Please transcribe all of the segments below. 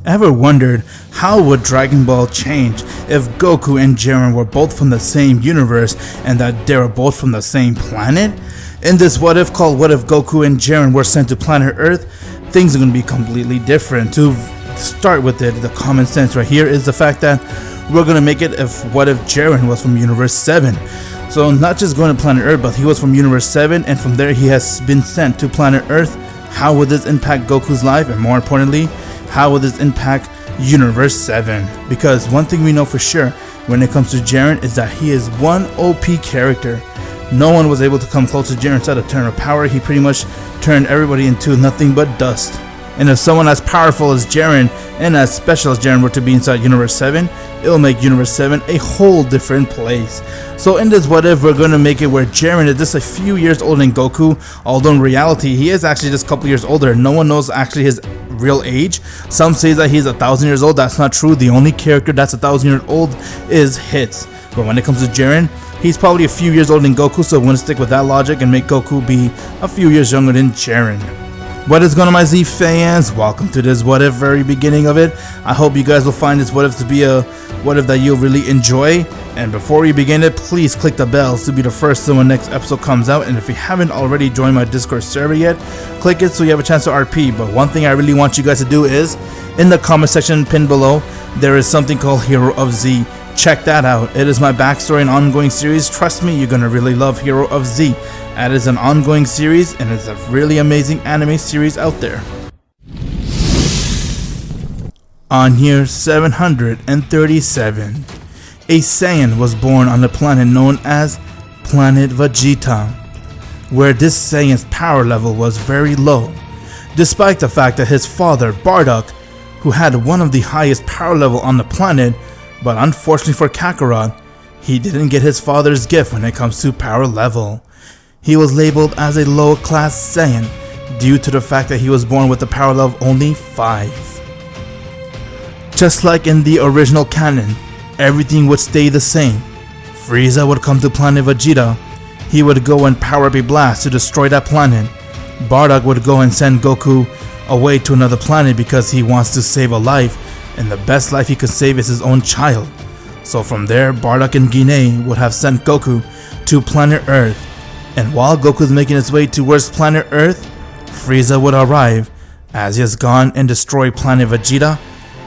Ever wondered how would Dragon Ball change if Goku and Jiren were both from the same universe and that they were both from the same planet? In this what if called What If Goku and Jiren were sent to planet Earth, things are going to be completely different. To start with it, the common sense right here is the fact that we're going to make it if what if Jiren was from Universe 7. So not just going to planet Earth, but he was from Universe 7 and from there he has been sent to planet Earth. How would this impact Goku's life, and more importantly, how will this impact Universe 7? Because one thing we know for sure when it comes to Jiren is that he is one OP character. No one was able to come close to Jiren inside a turn of power. He pretty much turned everybody into nothing but dust. And if someone as powerful as Jiren and as special as Jiren were to be inside Universe 7, it will make Universe 7 a whole different place. So in this what if, we're going to make it where Jiren is just a few years older than Goku, although in reality he is actually just a couple years older. No one knows actually his real age. Some say that he's 1,000 years old. That's not true. The only character that's 1,000 years old is Hits. But when it comes to Jiren, he's probably a few years older than Goku, so we're going to stick with that logic and make Goku be a few years younger than Jiren. What is going on, my Z fans? Welcome to this what if, very beginning of it. I hope you guys will find this what if to be a what if that you'll really enjoy. And before we begin it, please click the bells to be the first to when next episode comes out. And if you haven't already joined my Discord server yet, click it so you have a chance to RP. But one thing I really want you guys to do is, in the comment section pinned below, there is something called Hero of Z. Check that out. It is my backstory and ongoing series. Trust me, you're gonna really love Hero of Z. That is an ongoing series and it's a really amazing anime series out there. On year 737, a Saiyan was born on the planet known as Planet Vegeta, where this Saiyan's power level was very low, despite the fact that his father, Bardock, who had one of the highest power level on the planet, but unfortunately for Kakarot, he didn't get his father's gift when it comes to power level. He was labeled as a low class Saiyan due to the fact that he was born with a power level of only 5. Just like in the original canon, everything would stay the same. Frieza would come to planet Vegeta. He would go and power up a blast to destroy that planet. Bardock would go and send Goku away to another planet because he wants to save a life, and the best life he could save is his own child. So from there, Bardock and Guinea would have sent Goku to planet Earth. And while Goku's making his way towards planet Earth, Frieza would arrive as he has gone and destroyed planet Vegeta,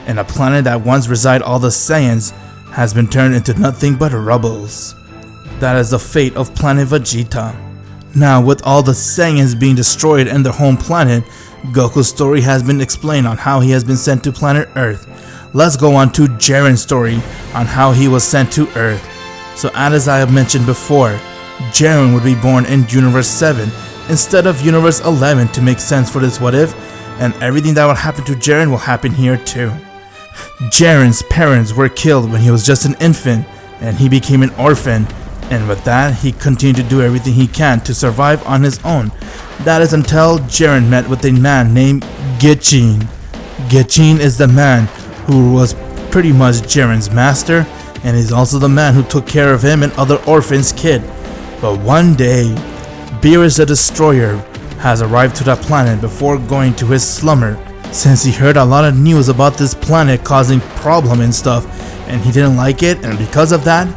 and a planet that once resided all the Saiyans has been turned into nothing but rubbles. That is the fate of planet Vegeta. Now, with all the Saiyans being destroyed and their home planet, Goku's story has been explained on how he has been sent to planet Earth. Let's go on to Jiren's story on how he was sent to Earth. So as I have mentioned before, Jiren would be born in Universe 7 instead of Universe 11 to make sense for this what if, and everything that would happen to Jiren will happen here too. Jiren's parents were killed when he was just an infant and he became an orphan, and with that he continued to do everything he can to survive on his own. That is until Jiren met with a man named Gichin. Gichin is the man who was pretty much Jiren's master, and is also the man who took care of him and other orphans' kid. But one day, Beerus the Destroyer has arrived to that planet before going to his slumber, since he heard a lot of news about this planet causing problem and stuff, and he didn't like it, and because of that,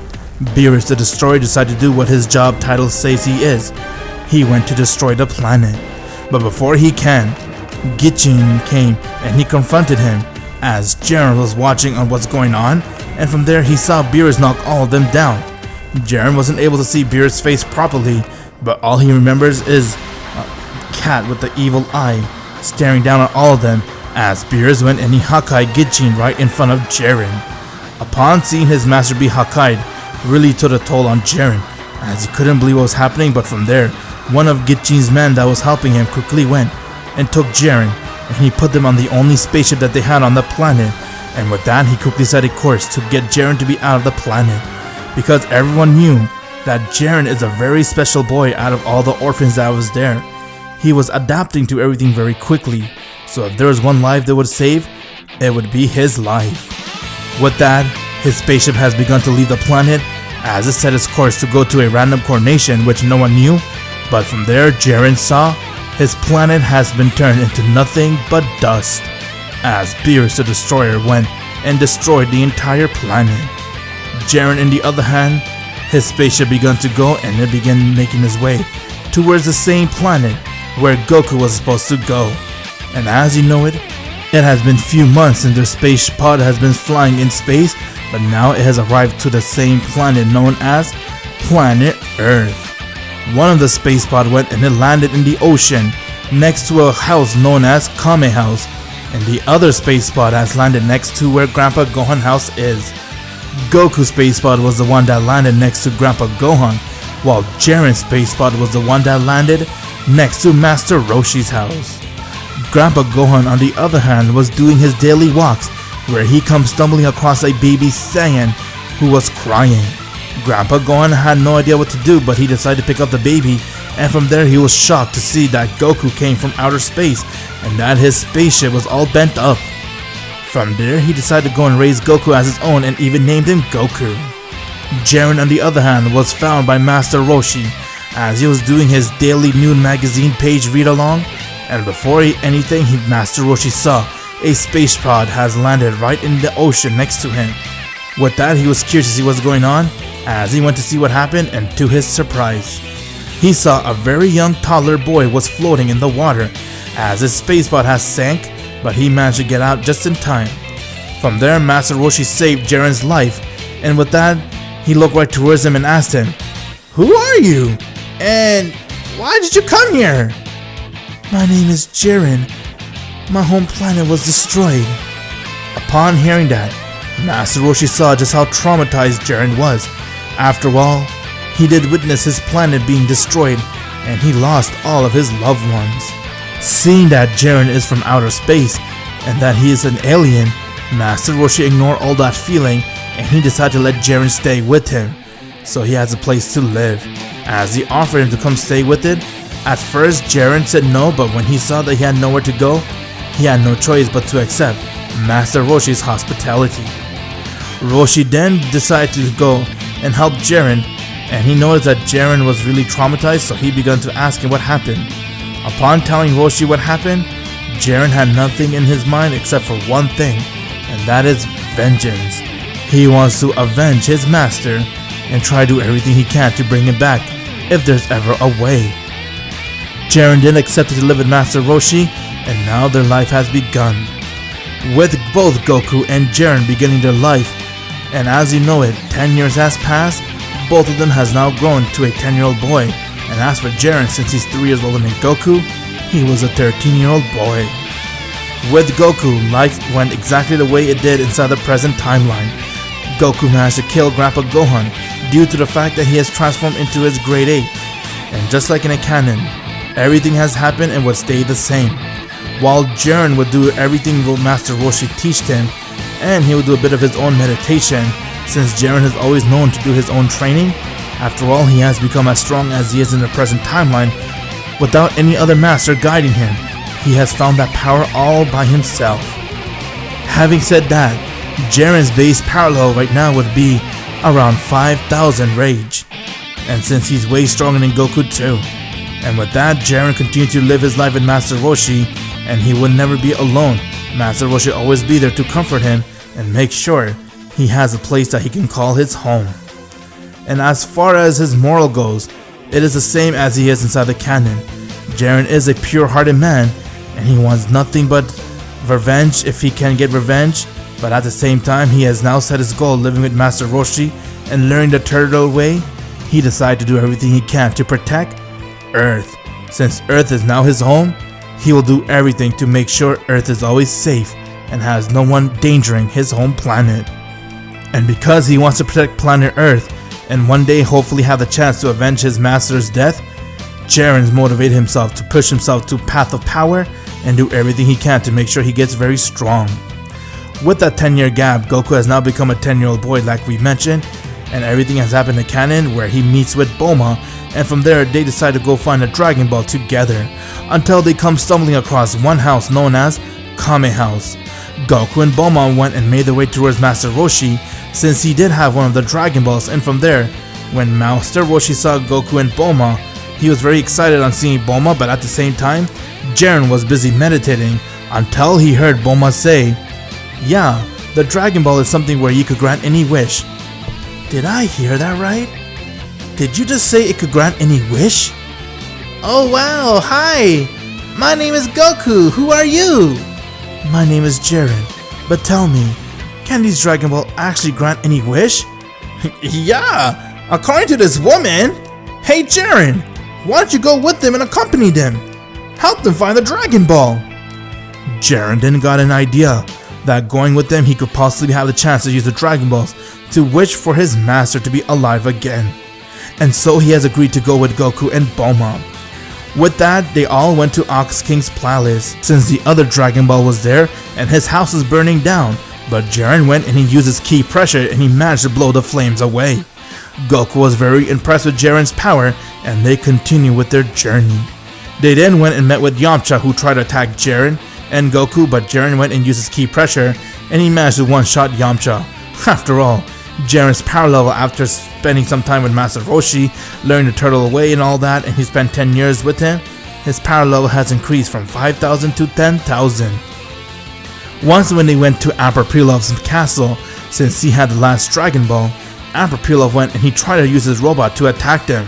Beerus the Destroyer decided to do what his job title says he is. He went to destroy the planet. But before he can, Gichin came and he confronted him as Jiren was watching on what's going on, and from there he saw Beerus knock all of them down. Jiren wasn't able to see Beerus' face properly, but all he remembers is a cat with the evil eye staring down at all of them as Beerus went and he Hakkai'd Gichin right in front of Jiren. Upon seeing his master be Hakkai'd, really took a toll on Jiren as he couldn't believe what was happening. But from there, one of Gichin's men that was helping him quickly went and took Jiren, and he put them on the only spaceship that they had on the planet, and with that he quickly set a course to get Jiren to be out of the planet, because everyone knew that Jiren is a very special boy out of all the orphans that was there. He was adapting to everything very quickly, so if there was one life they would save, it would be his life. With that, his spaceship has begun to leave the planet as it set its course to go to a random coronation which no one knew, but from there Jiren saw his planet has been turned into nothing but dust. as Beerus the Destroyer went and destroyed the entire planet. Jiren, on the other hand, his spaceship began to go and it began making its way towards the same planet where Goku was supposed to go. And as you know it has been few months since their space pod has been flying in space, but now it has arrived to the same planet known as Planet Earth. One of the space pod went and it landed in the ocean next to a house known as Kame House, and the other space pod has landed next to where Grandpa Gohan house is. Goku's space pod was the one that landed next to Grandpa Gohan, while Jiren's space pod was the one that landed next to Master Roshi's house. Grandpa Gohan, on the other hand, was doing his daily walks where he comes stumbling across a baby Saiyan who was crying. Grandpa Gohan had no idea what to do, but he decided to pick up the baby, and from there he was shocked to see that Goku came from outer space and that his spaceship was all bent up. From there he decided to go and raise Goku as his own and even named him Goku. Jiren, on the other hand, was found by Master Roshi as he was doing his daily noon magazine page read along, and before anything Master Roshi saw a space pod has landed right in the ocean next to him. With that, he was curious to see what's going on as he went to see what happened, and to his surprise, he saw a very young toddler boy was floating in the water as his space pod has sank, but he managed to get out just in time. From there, Master Roshi saved Jiren's life, and with that, he looked right towards him and asked him, "Who are you? And why did you come here?" "My name is Jiren. My home planet was destroyed." Upon hearing that, Master Roshi saw just how traumatized Jiren was. After all, he did witness his planet being destroyed, and he lost all of his loved ones. Seeing that Jiren is from outer space, and that he is an alien, Master Roshi ignored all that feeling, and he decided to let Jiren stay with him, so he has a place to live. As he offered him to come stay with it, at first Jiren said no, but when he saw that he had nowhere to go, he had no choice but to accept Master Roshi's hospitality. Roshi then decided to go and help Jiren, and he noticed that Jiren was really traumatized, so he began to ask him what happened. Upon telling Roshi what happened, Jiren had nothing in his mind except for one thing, and that is vengeance. He wants to avenge his master and try to do everything he can to bring him back if there's ever a way. Jiren then accepted to live with Master Roshi, and now their life has begun, with both Goku and Jiren beginning their life. And as you know it, 10 years has passed. Both of them has now grown to a 10-year-old boy, and as for Jiren, since he's 3 years older than Goku, he was a 13-year-old boy. With Goku, life went exactly the way it did inside the present timeline. Goku managed to kill Grandpa Gohan due to the fact that he has transformed into his grade 8, and just like in a canon, everything has happened and would stay the same. While Jiren would do everything Master Roshi taught him, and he would do a bit of his own meditation, since Jiren has always known to do his own training. After all, he has become as strong as he is in the present timeline without any other master guiding him. He has found that power all by himself. Having said that, Jiren's base power level right now would be around 5,000 rage, and since he's way stronger than Goku too. And with that, Jiren continued to live his life with Master Roshi, and he would never be alone. Master Roshi always be there to comfort him and make sure he has a place that he can call his home. And as far as his moral goes, it is the same as he is inside the canon. Jiren is a pure-hearted man, and he wants nothing but revenge if he can get revenge, but at the same time he has now set his goal living with Master Roshi and learning the turtle way. He decided to do everything he can to protect Earth. Since Earth is now his home, he will do everything to make sure Earth is always safe and has no one endangering his home planet. And because he wants to protect planet Earth and one day hopefully have the chance to avenge his master's death, Jiren's motivated himself to push himself to path of power and do everything he can to make sure he gets very strong. With that 10-year gap, Goku has now become a 10-year-old boy like we mentioned, and everything has happened in canon where he meets with Bulma, and from there they decide to go find a Dragon Ball together until they come stumbling across one house known as Kame House. Goku and Bulma went and made their way towards Master Roshi since he did have one of the Dragon Balls, and from there, when Master Roshi saw Goku and Bulma, he was very excited on seeing Bulma, but at the same time, Jiren was busy meditating until he heard Bulma say, "Yeah, the Dragon Ball is something where you could grant any wish." Did I hear that right? Did you just say it could grant any wish? Oh wow, hi! My name is Goku, who are you? My name is Jiren, but tell me, can these Dragon Ball actually grant any wish? Yeah, according to this woman. Hey Jiren, why don't you go with them and accompany them? Help them find the Dragon Ball. Jiren then got an idea that going with them he could possibly have the chance to use the Dragon Balls to wish for his master to be alive again. And so he has agreed to go with Goku and Bulma. With that, they all went to Ox King's palace, since the other Dragon Ball was there and his house is burning down. But Jiren went and he used his ki pressure and he managed to blow the flames away. Goku was very impressed with Jiren's power and they continued with their journey. They then went and met with Yamcha, who tried to attack Jiren and Goku, but Jiren went and used his ki pressure and he managed to one-shot Yamcha. After all, Jiren's power level, after spending some time with Master Roshi, learning to turtle away and all that, and he spent 10 years with him, his power level has increased from 5,000 to 10,000. Once when they went to Emperor Pilov's castle, since he had the last Dragon Ball, Emperor Pilov went and he tried to use his robot to attack them.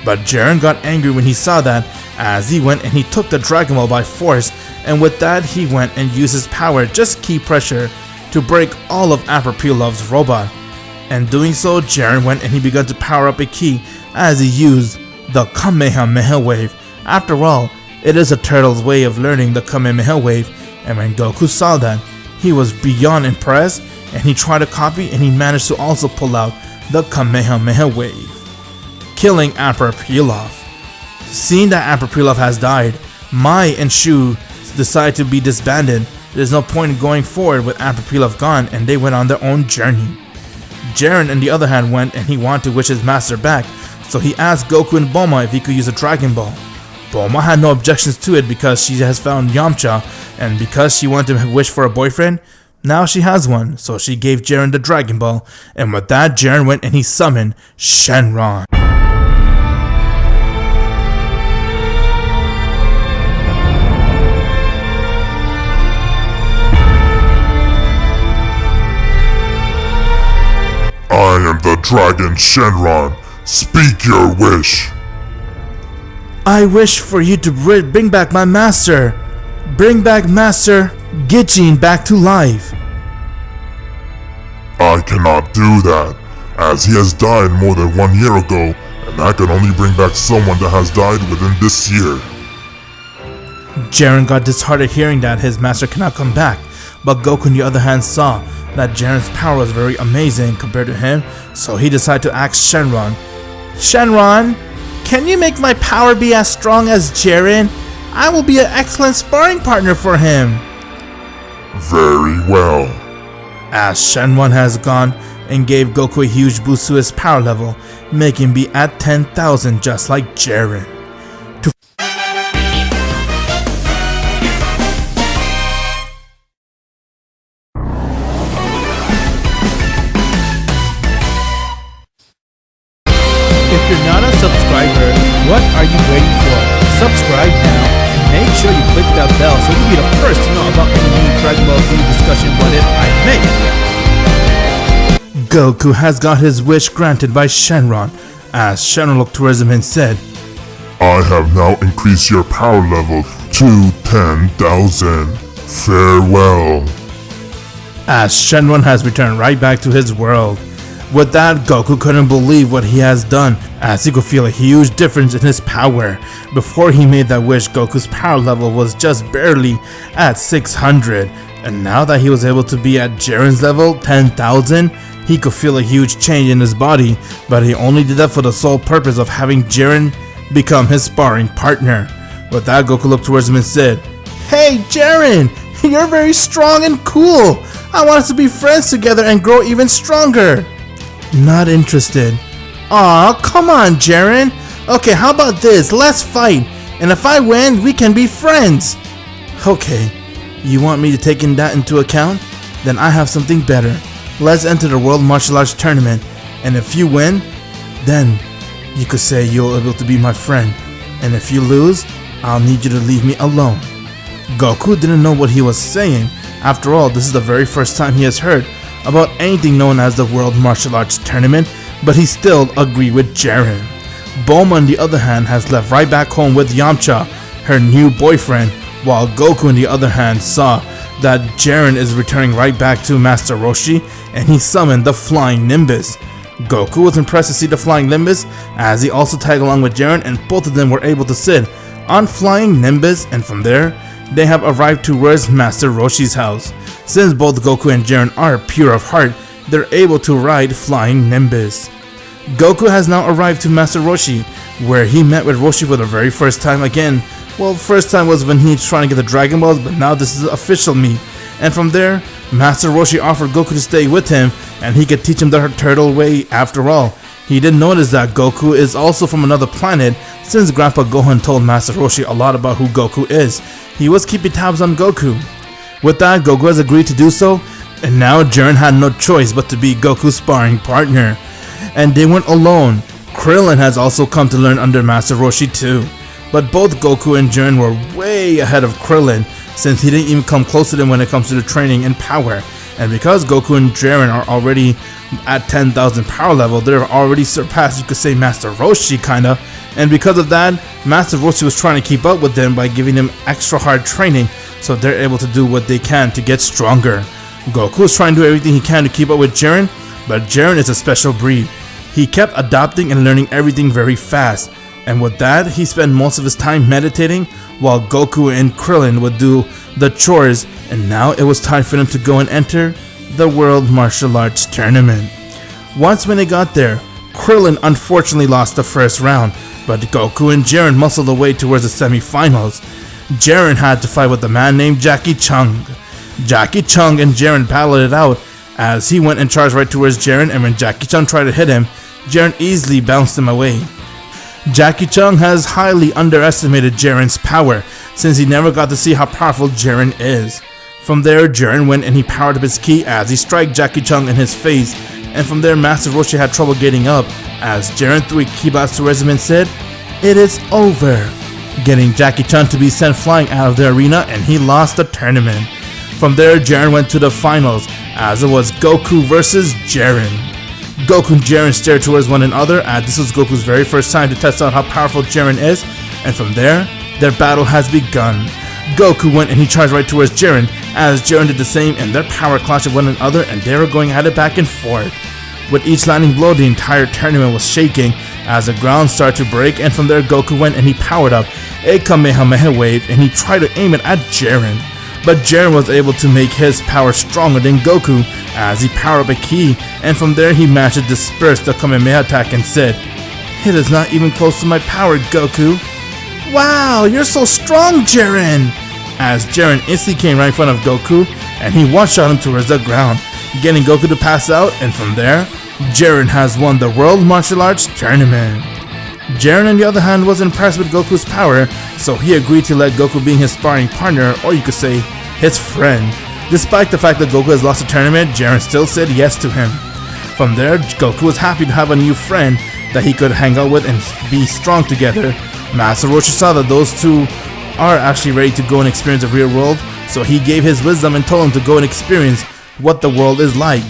But Jiren got angry when he saw that, as he went and he took the Dragon Ball by force, and with that he went and used his power, just ki pressure, to break all of Emperor Pilov's robot. And doing so, Jiren went and he began to power up a ki as he used the Kamehameha wave. After all, it is a turtle's way of learning the Kamehameha wave, and when Goku saw that, he was beyond impressed and he tried to copy and he managed to also pull out the Kamehameha wave, killing Emperor Pilov. Seeing that Emperor Pilov has died, Mai and Shu decided to be disbanded. There's no point in going forward with Emperor Pilov gone, and they went on their own journey. Jiren, on the other hand, went and he wanted to wish his master back, so he asked Goku and Bulma if he could use a Dragon Ball. Bulma had no objections to it because she has found Yamcha, and because she wanted to wish for a boyfriend, now she has one, so she gave Jiren the Dragon Ball, and with that Jiren went and he summoned Shenron. I am the Dragon Shenron. Speak your wish. I wish for you to bring back my master. Bring back Master Gijin back to life. I cannot do that, as he has died more than 1 year ago, and I can only bring back someone that has died within this year. Jiren got disheartened hearing that his master cannot come back, but Goku on the other hand saw that Jiren's power was very amazing compared to him, so he decided to ask Shenron, "Shenron, can you make my power be as strong as Jiren? I will be an excellent sparring partner for him." Very well. As Shenron has gone and gave Goku a huge boost to his power level, making him be at 10,000 just like Jiren. If you're not a subscriber, what are you waiting for? Subscribe now and make sure you click that bell so you'll be the first to know about any new Dragon Ball Z discussion what if I make. Goku has got his wish granted by Shenron, as Shenron looked towards him and said, I have now increased your power level to 10,000. Farewell. As Shenron has returned right back to his world. With that, Goku couldn't believe what he has done, as he could feel a huge difference in his power. Before he made that wish, Goku's power level was just barely at 600, and now that he was able to be at Jiren's level, 10,000, he could feel a huge change in his body, but he only did that for the sole purpose of having Jiren become his sparring partner. With that, Goku looked towards him and said, "Hey Jiren, you're very strong and cool. I want us to be friends together and grow even stronger." Not interested. Aw, come on, Jiren. Okay, how about this? Let's fight. And if I win, we can be friends. Okay, you want me to take that into account? Then I have something better. Let's enter the World Martial Arts Tournament. And if you win, then you could say you're able to be my friend. And if you lose, I'll need you to leave me alone. Goku didn't know what he was saying. After all, this is the very first time he has heard about anything known as the World Martial Arts Tournament, but he still agreed with Jiren. Bulma, on the other hand, has left right back home with Yamcha, her new boyfriend, while Goku, on the other hand, saw that Jiren is returning right back to Master Roshi, and he summoned the Flying Nimbus. Goku was impressed to see the Flying Nimbus, as he also tagged along with Jiren, and both of them were able to sit on Flying Nimbus, and from there, they have arrived towards Master Roshi's house. Since both Goku and Jiren are pure of heart, they're able to ride Flying Nimbus. Goku has now arrived to Master Roshi, where he met with Roshi for the very first time again. Well, first time was when he's trying to get the Dragon Balls, but now this is the official meet. And from there, Master Roshi offered Goku to stay with him, and he could teach him the turtle way after all. He did notice that Goku is also from another planet, since Grandpa Gohan told Master Roshi a lot about who Goku is. He was keeping tabs on Goku. With that, Goku has agreed to do so, and now Jiren had no choice but to be Goku's sparring partner. And they went alone. Krillin has also come to learn under Master Roshi too. But both Goku and Jiren were way ahead of Krillin, since he didn't even come close to them when it comes to the training and power. And because Goku and Jiren are already at 10,000 power level, they're already surpassed, you could say, Master Roshi kinda. And because of that, Master Roshi was trying to keep up with them by giving them extra hard training, so they're able to do what they can to get stronger. Goku is trying to do everything he can to keep up with Jiren, but Jiren is a special breed. He kept adopting and learning everything very fast, and with that, he spent most of his time meditating, while Goku and Krillin would do the chores, and now it was time for them to go and enter the World Martial Arts Tournament. Once when they got there, Krillin unfortunately lost the first round, but Goku and Jiren muscled their way towards the semi-finals. Jiren had to fight with a man named Jackie Chung. Jackie Chung and Jiren battled it out, as he went and charged right towards Jiren, and when Jackie Chung tried to hit him, Jiren easily bounced him away. Jackie Chung has highly underestimated Jiren's power, since he never got to see how powerful Jiren is. From there, Jiren went and he powered up his ki as he struck Jackie Chung in his face, and from there Master Roshi had trouble getting up, as Jiren threw a ki blast towards him and said, "It is over," getting Jackie Chung to be sent flying out of the arena, and he lost the tournament. From there, Jiren went to the finals, as it was Goku versus Jiren. Goku and Jiren stared towards one another, as this was Goku's very first time to test out how powerful Jiren is, and from there, their battle has begun. Goku went and he charged right towards Jiren, as Jiren did the same, and their power clashed with one another, and they were going at it back and forth. With each landing blow, the entire tournament was shaking, as the ground started to break, and from there Goku went and he powered up a Kamehameha wave, and he tried to aim it at Jiren. But Jiren was able to make his power stronger than Goku, as he powered up a ki, and from there he managed to disperse the Kamehameha attack and said, "It is not even close to my power, Goku." "Wow, you're so strong, Jiren!" As Jiren instantly came right in front of Goku, and he one-shot him towards the ground, getting Goku to pass out, and from there, Jiren has won the World Martial Arts Tournament. Jiren, on the other hand, was impressed with Goku's power, so he agreed to let Goku be his sparring partner, or you could say, his friend. Despite the fact that Goku has lost the tournament, Jiren still said yes to him. From there, Goku was happy to have a new friend that he could hang out with and be strong together. Master Roshi saw that those two are actually ready to go and experience the real world, so he gave his wisdom and told him to go and experience what the world is like.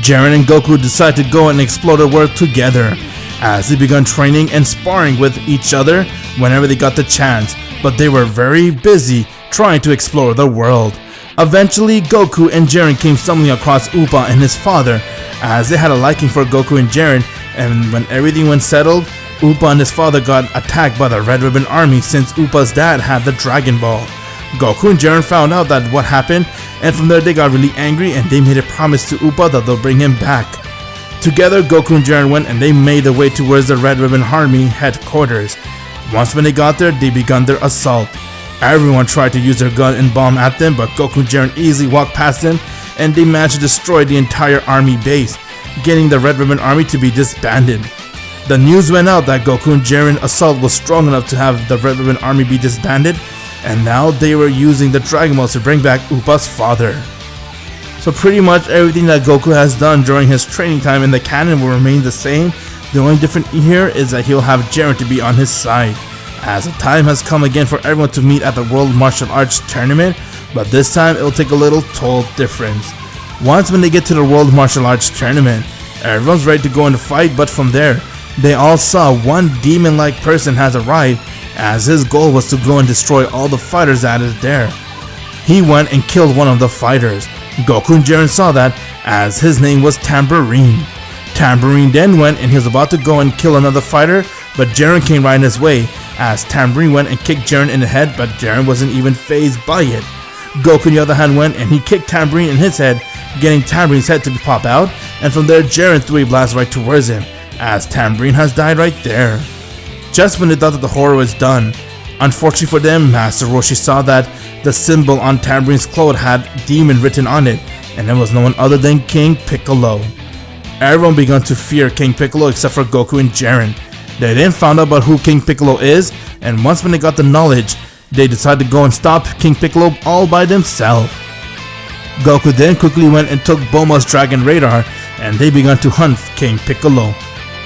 Jiren and Goku decided to go and explore the world together, as they began training and sparring with each other whenever they got the chance, but they were very busy trying to explore the world. Eventually, Goku and Jiren came stumbling across Upa and his father, as they had a liking for Goku and Jiren, and when everything went settled, Upa and his father got attacked by the Red Ribbon Army, since Upa's dad had the Dragon Ball. Goku and Jiren found out that what happened, and from there they got really angry, and they made a promise to Upa that they'll bring him back. Together, Goku and Jiren went and they made their way towards the Red Ribbon Army headquarters. Once when they got there, they began their assault. Everyone tried to use their gun and bomb at them, but Goku and Jiren easily walked past them, and they managed to destroy the entire army base, getting the Red Ribbon Army to be disbanded. The news went out that Goku and Jiren assault was strong enough to have the Red Ribbon Army be disbanded, and now they were using the Dragon Balls to bring back Upa's father. So pretty much everything that Goku has done during his training time in the canon will remain the same. The only difference here is that he'll have Jiren to be on his side. as the time has come again for everyone to meet at the World Martial Arts Tournament, but this time it will take a little toll difference. Once when they get to the World Martial Arts Tournament, everyone's ready to go and fight, but from there, they all saw one demon-like person has arrived, as his goal was to go and destroy all the fighters that is there. He went and killed one of the fighters. Goku and Jiren saw that, as his name was Tambourine. Tambourine then went and he was about to go and kill another fighter, but Jiren came right in his way, as Tambourine went and kicked Jiren in the head, but Jiren wasn't even fazed by it. Goku on the other hand went and he kicked Tambourine in his head, getting Tambourine's head to pop out, and from there Jiren threw a blast right towards him, as Tambourine has died right there. Just when they thought that the horror was done, unfortunately for them, Master Roshi saw that the symbol on Tambourine's cloth had demon written on it, and it was no one other than King Piccolo. Everyone began to fear King Piccolo except for Goku and Jiren. They then found out about who King Piccolo is, and once when they got the knowledge, they decided to go and stop King Piccolo all by themselves. Goku then quickly went and took Bulma's Dragon Radar, and they began to hunt King Piccolo.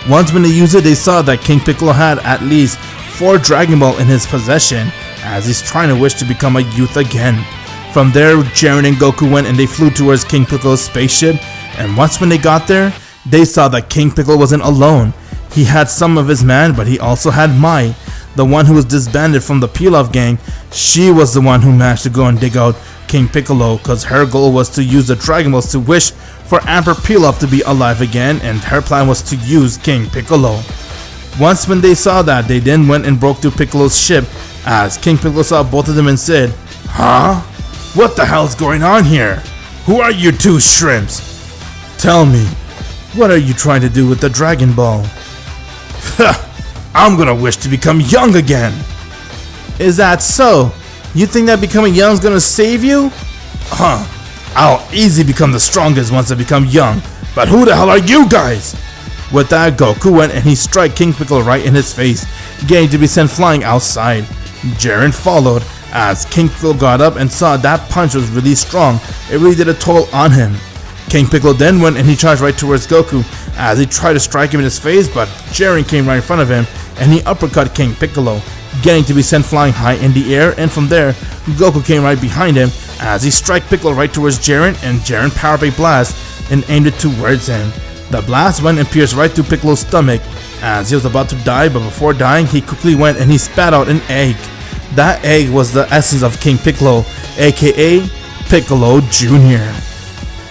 Once when they used it, they saw that King Piccolo had at least 4 Dragon Ball in his possession, as he's trying to wish to become a youth again. From there, Jiren and Goku went and they flew towards King Piccolo's spaceship, and once when they got there, they saw that King Piccolo wasn't alone. He had some of his men, but he also had Mai, the one who was disbanded from the Pilaf gang. She was the one who managed to go and dig out King Piccolo, because her goal was to use the Dragon Balls to wish for Emperor Pilaf to be alive again, and her plan was to use King Piccolo. Once when they saw that, they then went and broke through Piccolo's ship, as King Piccolo saw both of them and said, "Huh? What the hell's going on here? Who are you two shrimps? Tell me, what are you trying to do with the Dragon Ball?" "I'm gonna wish to become young again." "Is that so? You think that becoming young is gonna save you?" "Huh, I'll easily become the strongest once I become young, but who the hell are you guys?" With that, Goku went and he struck King Piccolo right in his face, getting to be sent flying outside. Jiren followed, as King Piccolo got up and saw that punch was really strong. It really did a toll on him. King Piccolo then went and he charged right towards Goku, as he tried to strike him in his face, but Jiren came right in front of him and he uppercut King Piccolo, getting to be sent flying high in the air, and from there, Goku came right behind him as he struck Piccolo right towards Jiren, and Jiren powered up a blast and aimed it towards him. The blast went and pierced right through Piccolo's stomach, as he was about to die, but before dying, he quickly went and he spat out an egg. That egg was the essence of King Piccolo, aka Piccolo Jr.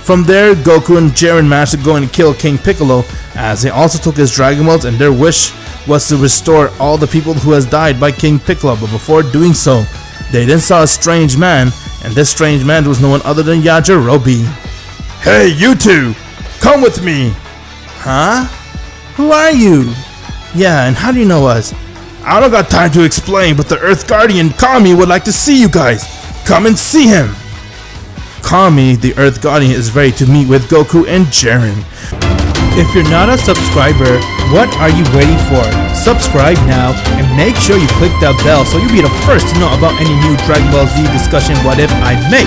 From there, Goku and Jiren managed to go and kill King Piccolo, as they also took his Dragon Balls, and their wish was to restore all the people who has died by King Piccolo, but before doing so, they then saw a strange man, and this strange man was no one other than Yajirobe. "Hey, you two! Come with me!" "Huh? Who are you?" "Yeah, and how do you know us?" "I don't got time to explain, but the Earth Guardian, Kami, would like to see you guys. Come and see him." Kami, the Earth Guardian, is ready to meet with Goku and Jiren. If you're not a subscriber, what are you waiting for? Subscribe now and make sure you click that bell so you'll be the first to know about any new Dragon Ball Z discussion what if I make.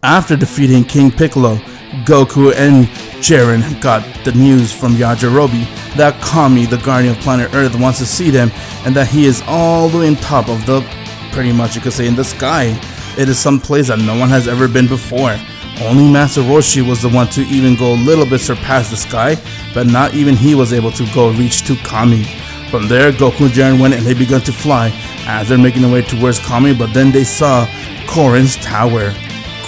After defeating King Piccolo, Goku and Jiren got the news from Yajirobe that Kami, the guardian of planet Earth, wants to see them, and that he is all the way on top of the, pretty much you could say, in the sky. It is some place that no one has ever been before. Only Master Roshi was the one to even go a little bit surpass the sky, but not even he was able to go reach to Kami. From there, Goku and Jiren went and they began to fly as they're making their way towards Kami, but then they saw Korin's tower.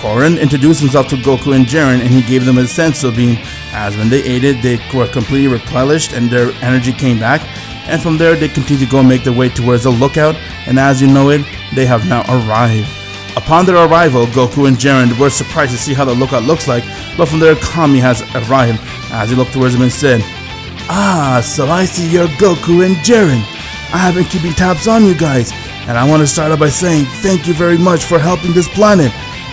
Korin introduced himself to Goku and Jiren, and he gave them a sensu beam, as when they ate it, they were completely replenished and their energy came back, and from there they continued to go and make their way towards the lookout, and as you know it, they have now arrived. Upon their arrival, Goku and Jiren were surprised to see how the lookout looks like, but from there Kami has arrived, as he looked towards them and said, "Ah, so I see you're Goku and Jiren. I have been keeping tabs on you guys, and I want to start out by saying thank you very much for helping this planet.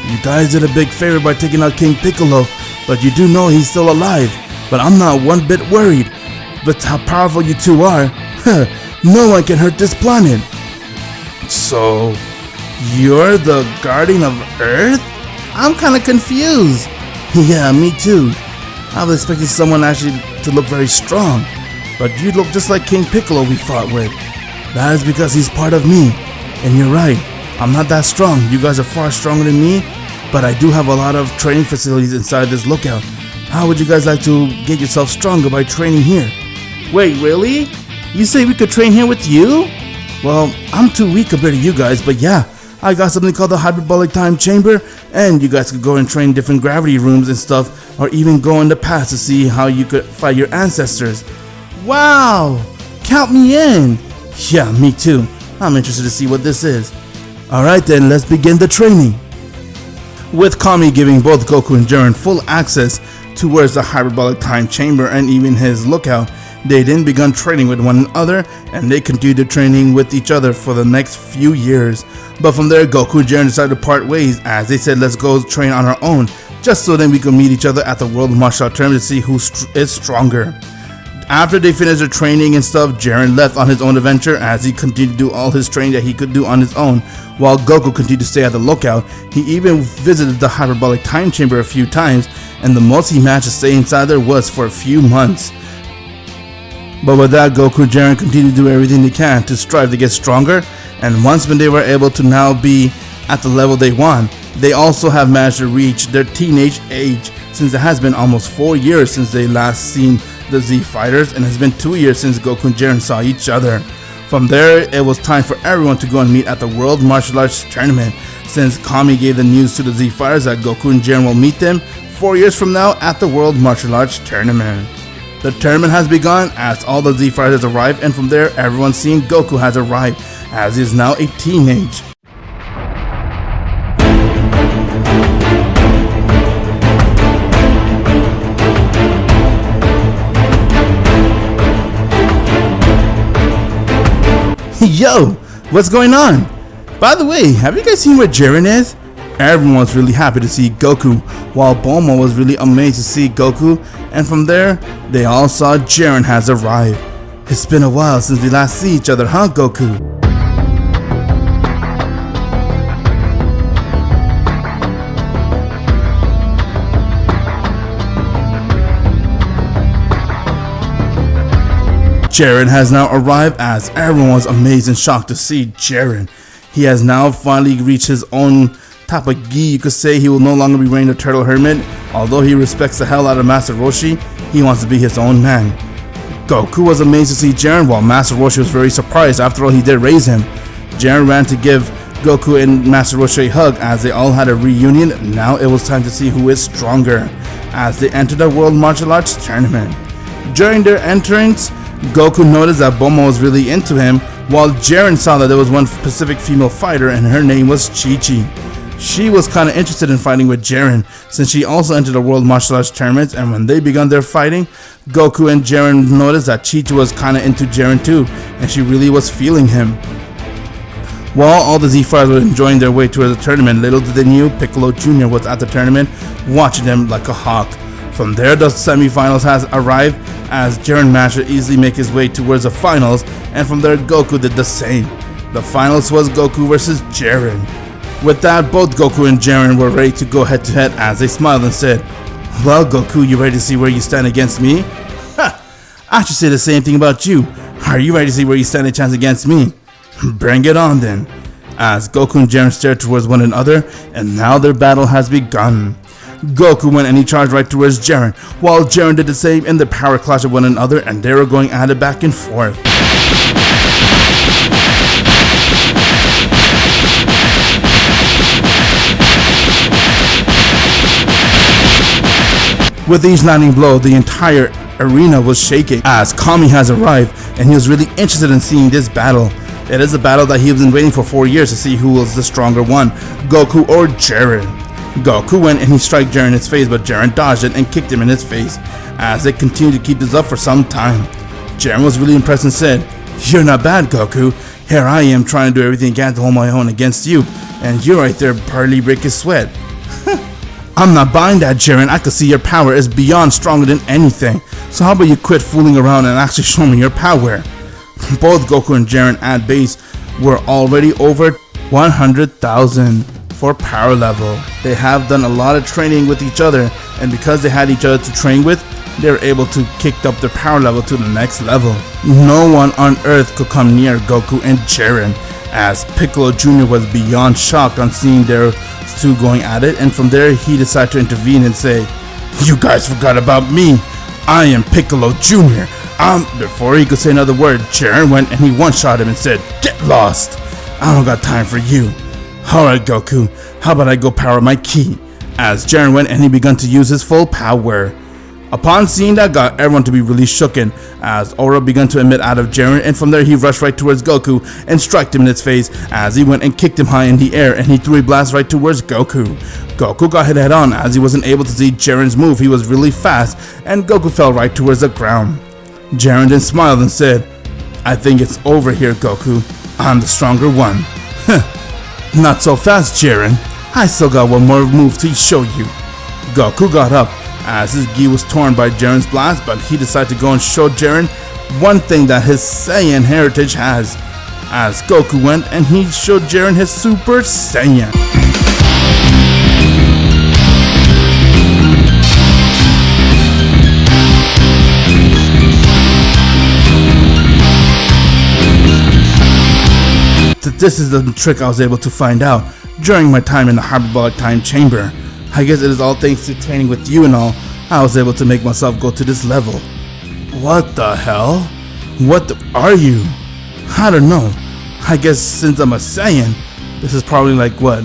You guys did a big favor by taking out King Piccolo, but you do know he's still alive. But I'm not one bit worried. But how powerful you two are, no one can hurt this planet." "So, You're the guardian of Earth? I'm kinda confused. Yeah, me too. I was expecting someone actually to look very strong, but you look just like King Piccolo we fought with. That is because he's part of me. And you're right, I'm not that strong. You guys are far stronger than me, but I do have a lot of training facilities inside this lookout. How would you guys like to get yourself stronger by training here? Wait, really? You say we could train here with you? Well, I'm too weak compared to you guys, but yeah, I got something called the Hyperbolic Time Chamber, and you guys could go and train different gravity rooms and stuff, or even go in the past to see how you could fight your ancestors. Wow! Count me in! Yeah, me too. I'm interested to see what this is. Alright then, let's begin the training. With Kami giving both Goku and Jiren full access towards the Hyperbolic Time Chamber and even his lookout, they then begun training with one another, and they continued training with each other for the next few years. But from there, Goku and Jiren decided to part ways, as they said, let's go train on our own, just so then we could meet each other at the World Martial Art Tournament to see who is stronger. After they finished their training and stuff, Jiren left on his own adventure as he continued to do all his training that he could do on his own, while Goku continued to stay at the lookout. He even visited the Hyperbolic Time Chamber a few times, and the most he managed to stay inside there was for a few months. But with that, Goku and Jiren continued to do everything they can to strive to get stronger, and once when they were able to now be at the level they want, they also have managed to reach their teenage age, since it has been almost 4 years since they last seen the Z Fighters, and it's been 2 years since Goku and Jiren saw each other. From there, it was time for everyone to go and meet at the World Martial Arts Tournament, since Kami gave the news to the Z Fighters that Goku and Jiren will meet them 4 years from now at the World Martial Arts Tournament. The tournament has begun as all the Z Fighters arrive, and from there, everyone seeing Goku has arrived, as he is now a teenage. Yo, what's going on? By the way, have you guys seen where Jiren is? Everyone was really happy to see Goku, while Bulma was really amazed to see Goku, and from there, they all saw Jiren has arrived. It's been a while since we last see each other, huh, Goku? Jiren has now arrived, as everyone was amazed and shocked to see Jiren. He has now finally reached his own type of gi. You could say he will no longer be wearing the turtle hermit. Although he respects the hell out of Master Roshi, he wants to be his own man. Goku was amazed to see Jiren, while Master Roshi was very surprised. After all, he did raise him. Jiren ran to give Goku and Master Roshi a hug as they all had a reunion. Now it was time to see who is stronger as they entered the World Martial Arts Tournament. During their entrance, Goku noticed that Bulma was really into him, while Jiren saw that there was one specific female fighter and her name was Chi-Chi. She was kinda interested in fighting with Jiren, since she also entered the World Martial Arts Tournament, and when they began their fighting, Goku and Jiren noticed that Chi-Chi was kinda into Jiren too, and she really was feeling him. While all the Z-Fighters were enjoying their way towards the tournament, little did they know Piccolo Jr. was at the tournament, watching them like a hawk. From there, the semi-finals has arrived, as Jiren managed to easily make his way towards the finals, and from there Goku did the same. The finals was Goku versus Jiren. With that, both Goku and Jiren were ready to go head to head, as they smiled and said, "Well, Goku, you ready to see where you stand against me?" Ha! I should say the same thing about you. Are you ready to see where you stand a chance against me? Bring it on then. As Goku and Jiren stared towards one another, and now their battle has begun. Goku went and he charged right towards Jiren, while Jiren did the same, and the power clashed with one another, and they were going at it back and forth. With each landing blow, the entire arena was shaking, as Kami has arrived, and he was really interested in seeing this battle. It is a battle that he has been waiting for 4 years to see who was the stronger one, Goku or Jiren. Goku went and he struck Jiren in his face, but Jiren dodged it and kicked him in his face, as they continued to keep this up for some time. Jiren was really impressed and said, "You're not bad, Goku. Here I am trying to do everything I can to hold my own against you, and you're right there barely breaking sweat." "I'm not buying that, Jiren. I could see your power is beyond stronger than anything. So how about you quit fooling around and actually show me your power?" Both Goku and Jiren at base were already over 100,000 for power level. They have done a lot of training with each other, and because they had each other to train with, they were able to kick up their power level to the next level. No one on Earth could come near Goku and Jiren, as Piccolo Jr. was beyond shocked on seeing their two going at it, and from there he decided to intervene and say, "You guys forgot about me. I am Piccolo Jr. Before he could say another word, Jiren went and he one-shot him and said, "Get lost. I don't got time for you." "Alright Goku, how about I go power my ki?" As Jiren went and he began to use his full power. Upon seeing that, got everyone to be really shooken, as aura began to emit out of Jiren, and from there he rushed right towards Goku and struck him in his face as he went and kicked him high in the air, and he threw a blast right towards Goku. Goku got hit head on as he wasn't able to see Jiren's move. He was really fast, and Goku fell right towards the ground. Jiren then smiled and said, "I think it's over here, Goku. I'm the stronger one." "Not so fast, Jiren. I still got one more move to show you." Goku got up as his gi was torn by Jiren's blast, but he decided to go and show Jiren one thing that his Saiyan heritage has. As Goku went and he showed Jiren his Super Saiyan. This is the trick I was able to find out during my time in the hyperbolic time chamber. I guess it is all thanks to training with you and all, I was able to make myself go to this level. What the hell? What are you? I don't know. I guess since I'm a Saiyan, this is probably like what?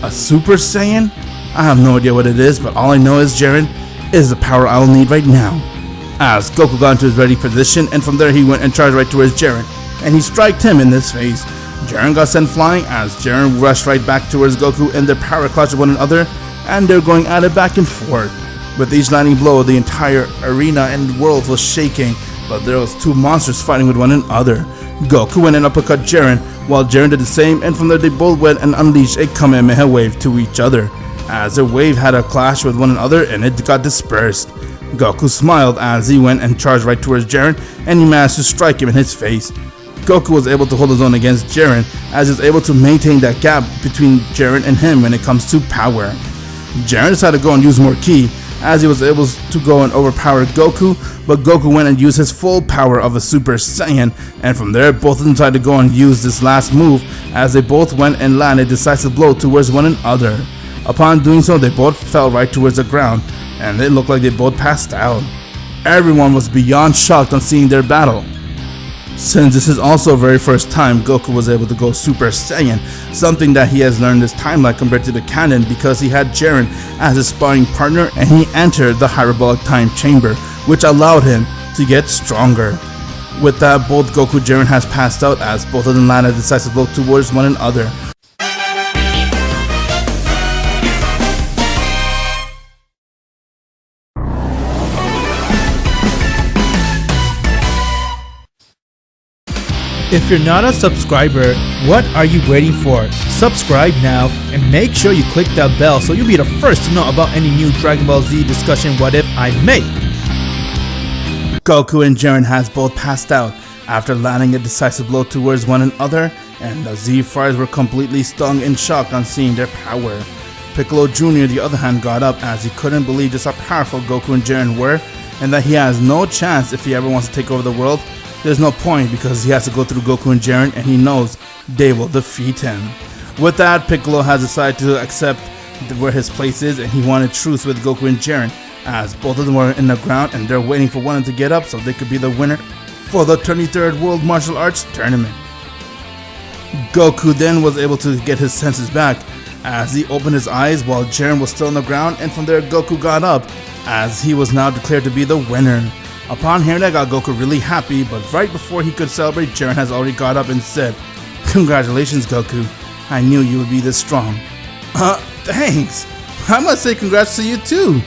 A Super Saiyan? I have no idea what it is, but all I know is Jiren is the power I'll need right now. As Goku got into his ready position, and from there he went and charged right towards Jiren, and he striked him in this face. Jiren got sent flying as Jiren rushed right back towards Goku, and their power clashed with one another, and they're going at it back and forth. With each landing blow, the entire arena and world was shaking, but there was two monsters fighting with one another. Goku went and uppercut Jiren, while Jiren did the same, and from there they both went and unleashed a Kamehameha wave to each other. As their wave had a clash with one another, and it got dispersed. Goku smiled as he went and charged right towards Jiren, and he managed to strike him in his face. Goku was able to hold his own against Jiren, as he was able to maintain that gap between Jiren and him when it comes to power. Jiren decided to go and use more ki, as he was able to go and overpower Goku, but Goku went and used his full power of a Super Saiyan, and from there both of them decided to go and use this last move, as they both went and landed a decisive blow towards one another. Upon doing so, they both fell right towards the ground, and it looked like they both passed out. Everyone was beyond shocked on seeing their battle. Since this is also the very first time Goku was able to go Super Saiyan, something that he has learned this timeline compared to the canon, because he had Jiren as his sparring partner and he entered the hyperbolic time chamber, which allowed him to get stronger. With that, both Goku and Jiren has passed out as both of them landed a decisive blow towards one another. If you're not a subscriber, what are you waiting for? Subscribe now and make sure you click that bell so you'll be the first to know about any new Dragon Ball Z discussion what if I make. Goku and Jiren has both passed out after landing a decisive blow towards one another, and the Z Friars were completely stung and shocked on seeing their power. Piccolo Jr. the other hand got up as he couldn't believe just how powerful Goku and Jiren were, and that he has no chance if he ever wants to take over the world. There's no point because he has to go through Goku and Jiren, and he knows they will defeat him. With that, Piccolo has decided to accept where his place is, and he wanted truce with Goku and Jiren, as both of them were in the ground and they're waiting for one of them to get up so they could be the winner for the 23rd World Martial Arts Tournament. Goku then was able to get his senses back as he opened his eyes while Jiren was still on the ground, and from there Goku got up as he was now declared to be the winner. Upon hearing that, got Goku really happy, but right before he could celebrate, Jiren has already got up and said, "Congratulations, Goku. I knew you would be this strong." Thanks. I must say congrats to you too.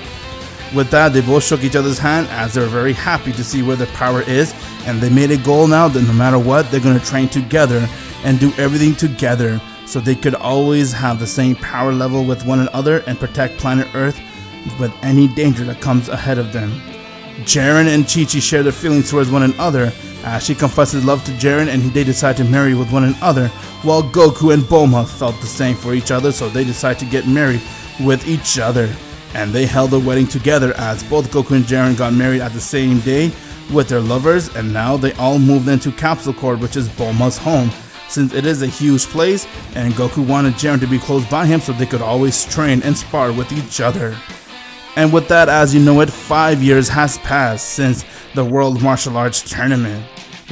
With that, they both shook each other's hand as they were very happy to see where their power is, and they made a goal now that no matter what, they're going to train together and do everything together so they could always have the same power level with one another and protect planet Earth with any danger that comes ahead of them. Jiren and Chi-Chi share their feelings towards one another as she confesses love to Jiren and they decide to marry with one another, while Goku and Bulma felt the same for each other, so they decide to get married with each other. And they held a wedding together as both Goku and Jiren got married at the same day with their lovers, and now they all moved into Capsule Corp, which is Bulma's home, since it is a huge place and Goku wanted Jiren to be close by him so they could always train and spar with each other. And with that, as you know it, 5 years has passed since the World Martial Arts Tournament.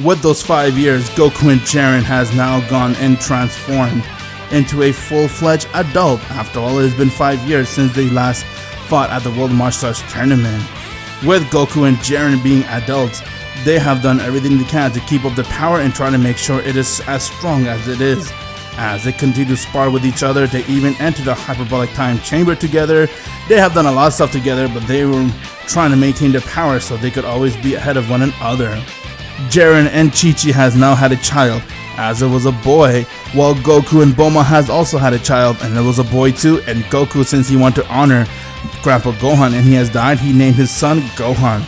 With those 5 years, Goku and Jiren has now gone and transformed into a full-fledged adult. After all, it has been 5 years since they last fought at the World Martial Arts Tournament. With Goku and Jiren being adults, they have done everything they can to keep up the power and try to make sure it is as strong as it is. As they continue to spar with each other, they even entered a hyperbolic time chamber together. They have done a lot of stuff together, but they were trying to maintain their power so they could always be ahead of one another. Jiren and Chi-Chi has now had a child, as it was a boy, while Goku and Bulma has also had a child, and it was a boy too. And Goku, since he wanted to honor Grandpa Gohan and he has died, he named his son Gohan.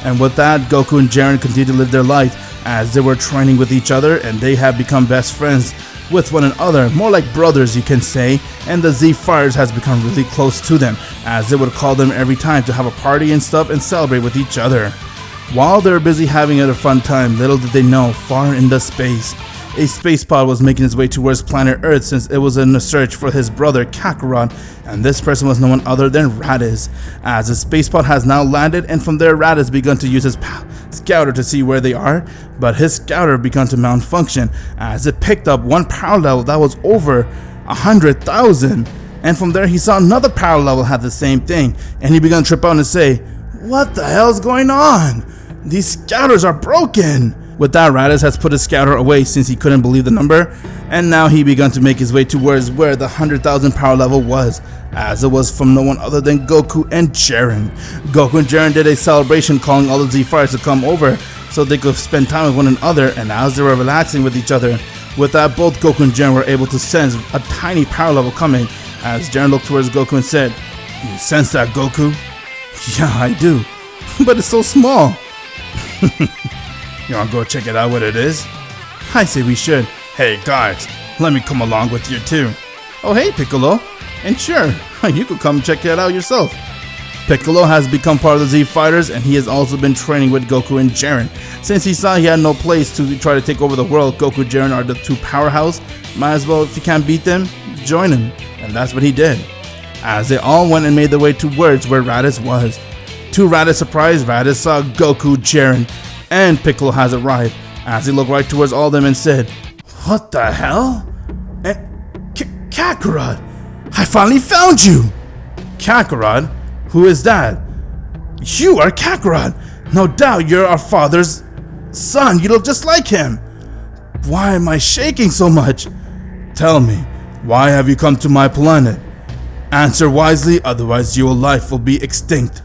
And with that, Goku and Jiren continue to live their life as they were training with each other, and they have become best friends with one another, more like brothers you can say, and the Z Fighters has become really close to them, as they would call them every time to have a party and stuff and celebrate with each other. While they were busy having a fun time, little did they know, far in the space, a space pod was making its way towards planet Earth, since it was in a search for his brother Kakarot, and this person was no one other than Raditz. As the space pod has now landed, and from there Raditz begun to use his scouter to see where they are, but his scouter began to malfunction as it picked up one power level that was over 100,000, and from there he saw another power level had the same thing, and he began to trip out and say, "What the hell's going on? These scouters are broken." With that, Raditz has put his scouter away since he couldn't believe the number, and now he began to make his way towards where the 100,000 power level was, as it was from no one other than Goku and Jiren. Goku and Jiren did a celebration calling all the Z Fighters to come over so they could spend time with one another, and as they were relaxing with each other, with that both Goku and Jiren were able to sense a tiny power level coming, as Jiren looked towards Goku and said, "You sense that, Goku?" "Yeah, I do, but it's so small." "You wanna go check it out what it is?" "I say we should." "Hey guys, let me come along with you too." "Oh hey Piccolo, and sure, you could come check it out yourself." Piccolo has become part of the Z Fighters, and he has also been training with Goku and Jiren. Since he saw he had no place to try to take over the world, Goku and Jiren are the two powerhouse, might as well, if you can't beat them, join him, and that's what he did. As they all went and made their way towards where Raditz was. To Raditz's surprise, Raditz saw Goku, Jiren, and Piccolo has arrived, as he looked right towards all of them and said, "What the hell? Kakarot, I finally found you!" "Kakarot? Who is that?" "You are Kakarot! No doubt you're our father's son, you look just like him." "Why am I shaking so much?" "Tell me, why have you come to my planet? Answer wisely, otherwise your life will be extinct."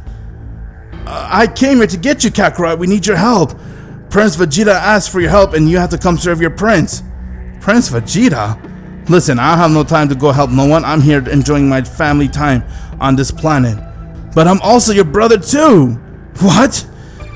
I came here to get you, Kakarot. We need your help. Prince Vegeta asked for your help and you have to come serve your prince." "Prince Vegeta? Listen, I have no time to go help no one. I'm here enjoying my family time on this planet." "But I'm also your brother too." "What?"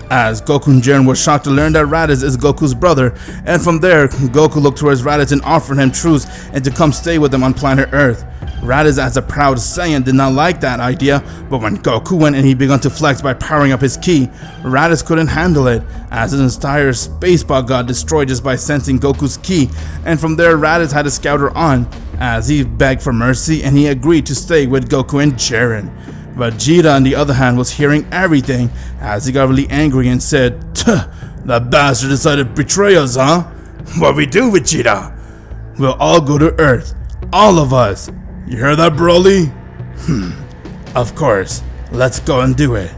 As Goku and Jiren were shocked to learn that Raditz is Goku's brother, and from there, Goku looked towards Raditz and offered him truce and to come stay with them on planet Earth. Raditz, as a proud Saiyan, did not like that idea, but when Goku went and he began to flex by powering up his ki, Raditz couldn't handle it, as his entire spacebot got destroyed just by sensing Goku's ki, and from there Raditz had a scouter on, as he begged for mercy and he agreed to stay with Goku and Jiren. Vegeta, on the other hand, was hearing everything, as he got really angry and said, "That bastard decided to betray us, huh? What we do, Vegeta? We'll all go to Earth, all of us. You hear that, Broly?" "Of course, let's go and do it.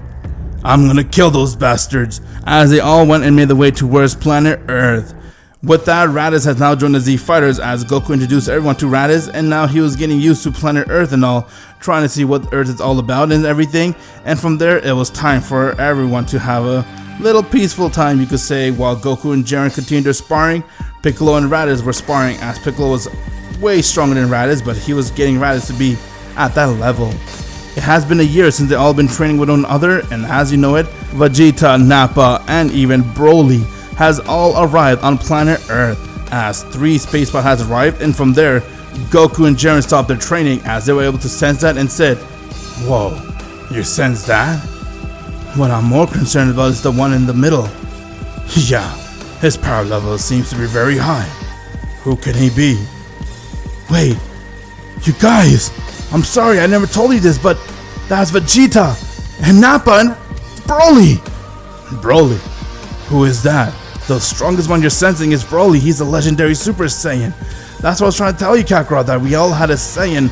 I'm gonna kill those bastards," as they all went and made their way towards planet Earth. With that, Raditz has now joined the Z Fighters, as Goku introduced everyone to Raditz, and now he was getting used to planet Earth and all, trying to see what Earth is all about and everything, and from there it was time for everyone to have a little peaceful time, you could say, while Goku and Jiren continued their sparring. Piccolo and Raditz were sparring, as Piccolo was way stronger than Raditz, but he was getting Raditz to be at that level. It has been a year since they all been training with one another, and as you know it, Vegeta, Nappa, and even Broly has all arrived on planet Earth, as 3 spacepods has arrived, and from there, Goku and Jiren stopped their training as they were able to sense that and said, "Whoa, you sense that? What I'm more concerned about is the one in the middle. Yeah, his power level seems to be very high. Who can he be? Wait, you guys, I'm sorry I never told you this, but that's Vegeta and Nappa and Broly." Broly? Who is that? The strongest one you're sensing is Broly. He's a legendary Super Saiyan. That's what I was trying to tell you, Kakarot, that we all had a Saiyan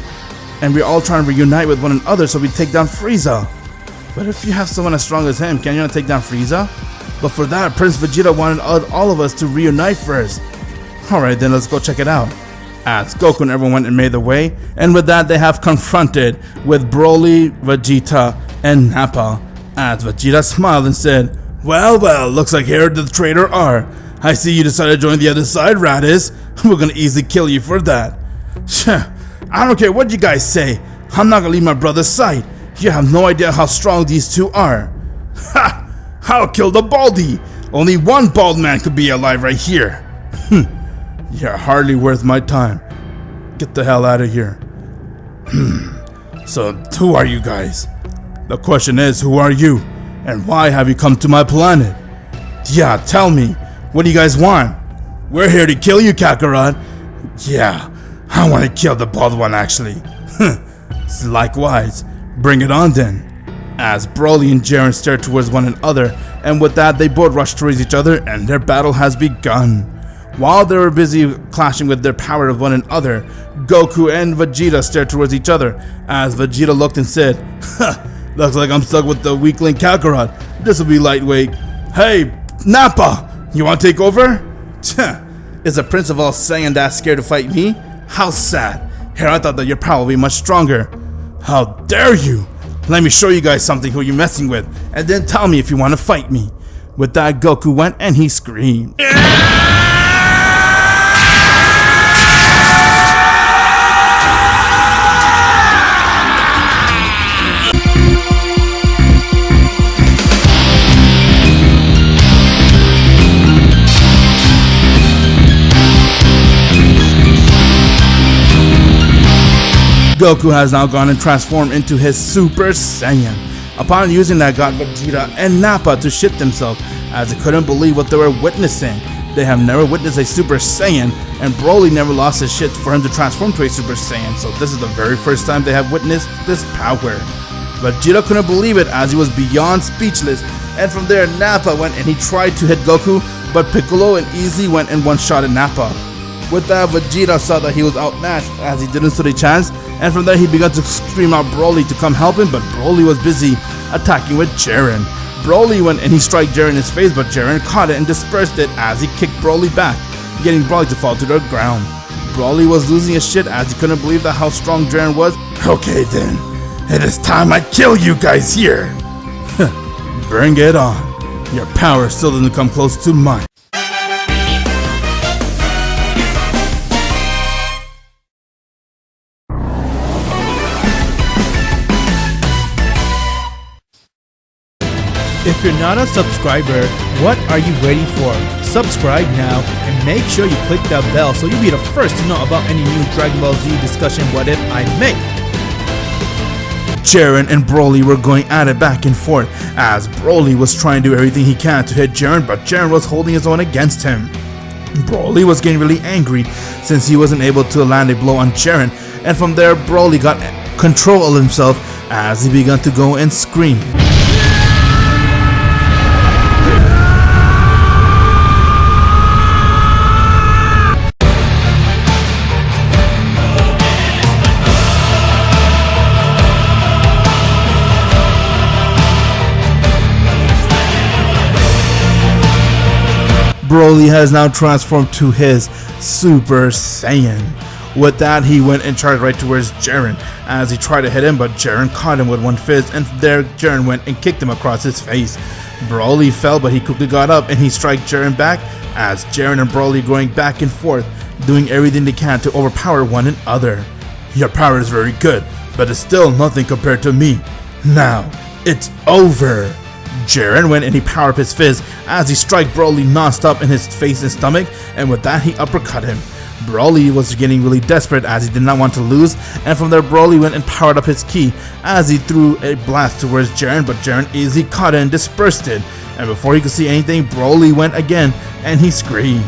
and we're all trying to reunite with one another so we take down Frieza. But if you have someone as strong as him, can you not take down Frieza? But for that, Prince Vegeta wanted all of us to reunite first. Alright, then let's go check it out. As Goku and everyone went and made their way, and with that they have confronted with Broly, Vegeta, and Nappa. As Vegeta smiled and said, well, looks like here the traitor are. I see you decided to join the other side, Raditz. We're gonna easily kill you for that. I don't care what you guys say. I'm not gonna leave my brother's side. You have no idea how strong these two are. Ha! I'll kill the baldy. Only one bald man could be alive right here. You're hardly worth my time. Get the hell out of here. So, who are you guys? The question is, who are you? And why have you come to my planet? Yeah, tell me. What do you guys want? We're here to kill you, Kakarot. Yeah, I want to kill the bald one actually. Likewise, bring it on then. As Broly and Jiren stare towards one another, and with that they both rush towards each other and their battle has begun. While they were busy clashing with their power of one another, Goku and Vegeta stared towards each other, as Vegeta looked and said, looks like I'm stuck with the weakling Kakarot. This will be lightweight. Hey, Nappa, you want to take over? Is the Prince of all Saiyan that scared to fight me? How sad. Here, I thought that your power would be much stronger. How dare you? Let me show you guys something who you're messing with, and then tell me if you want to fight me. With that, Goku went and he screamed. Goku has now gone and transformed into his Super Saiyan. Upon using that, got Vegeta and Nappa to shit themselves, as they couldn't believe what they were witnessing. They have never witnessed a Super Saiyan, and Broly never lost his shit for him to transform to a Super Saiyan, so this is the very first time they have witnessed this power. Vegeta couldn't believe it, as he was beyond speechless, and from there Nappa went and he tried to hit Goku, but Piccolo and easily went and one-shotted Nappa. With that, Vegeta saw that he was outmatched, as he didn't stand a chance, and from there he began to scream out Broly to come help him, but Broly was busy attacking with Jiren. Broly went and he struck Jiren in his face, but Jiren caught it and dispersed it as he kicked Broly back, getting Broly to fall to the ground. Broly was losing his shit as he couldn't believe that how strong Jiren was. Okay then, it is time I kill you guys here. Bring it on. Your power still doesn't come close to mine. If you're not a subscriber, what are you waiting for? Subscribe now and make sure you click that bell so you'll be the first to know about any new Dragon Ball Z discussion what if I make. Jiren and Broly were going at it back and forth, as Broly was trying to do everything he can to hit Jiren, but Jiren was holding his own against him. Broly was getting really angry since he wasn't able to land a blow on Jiren, and from there Broly got control of himself as he began to go and scream. Broly has now transformed to his Super Saiyan. With that, he went and charged right towards Jiren as he tried to hit him, but Jiren caught him with one fist, and from there Jiren went and kicked him across his face. Broly fell, but he quickly got up and he struck Jiren back, as Jiren and Broly going back and forth, doing everything they can to overpower one another. Your power is very good, but it's still nothing compared to me. Now, it's over. Jiren went and he powered up his fist as he struck Broly non-stop in his face and stomach, and with that he uppercut him. Broly was getting really desperate as he did not want to lose, and from there Broly went and powered up his ki as he threw a blast towards Jiren, but Jiren easily caught it and dispersed it, and before he could see anything, Broly went again and he screamed.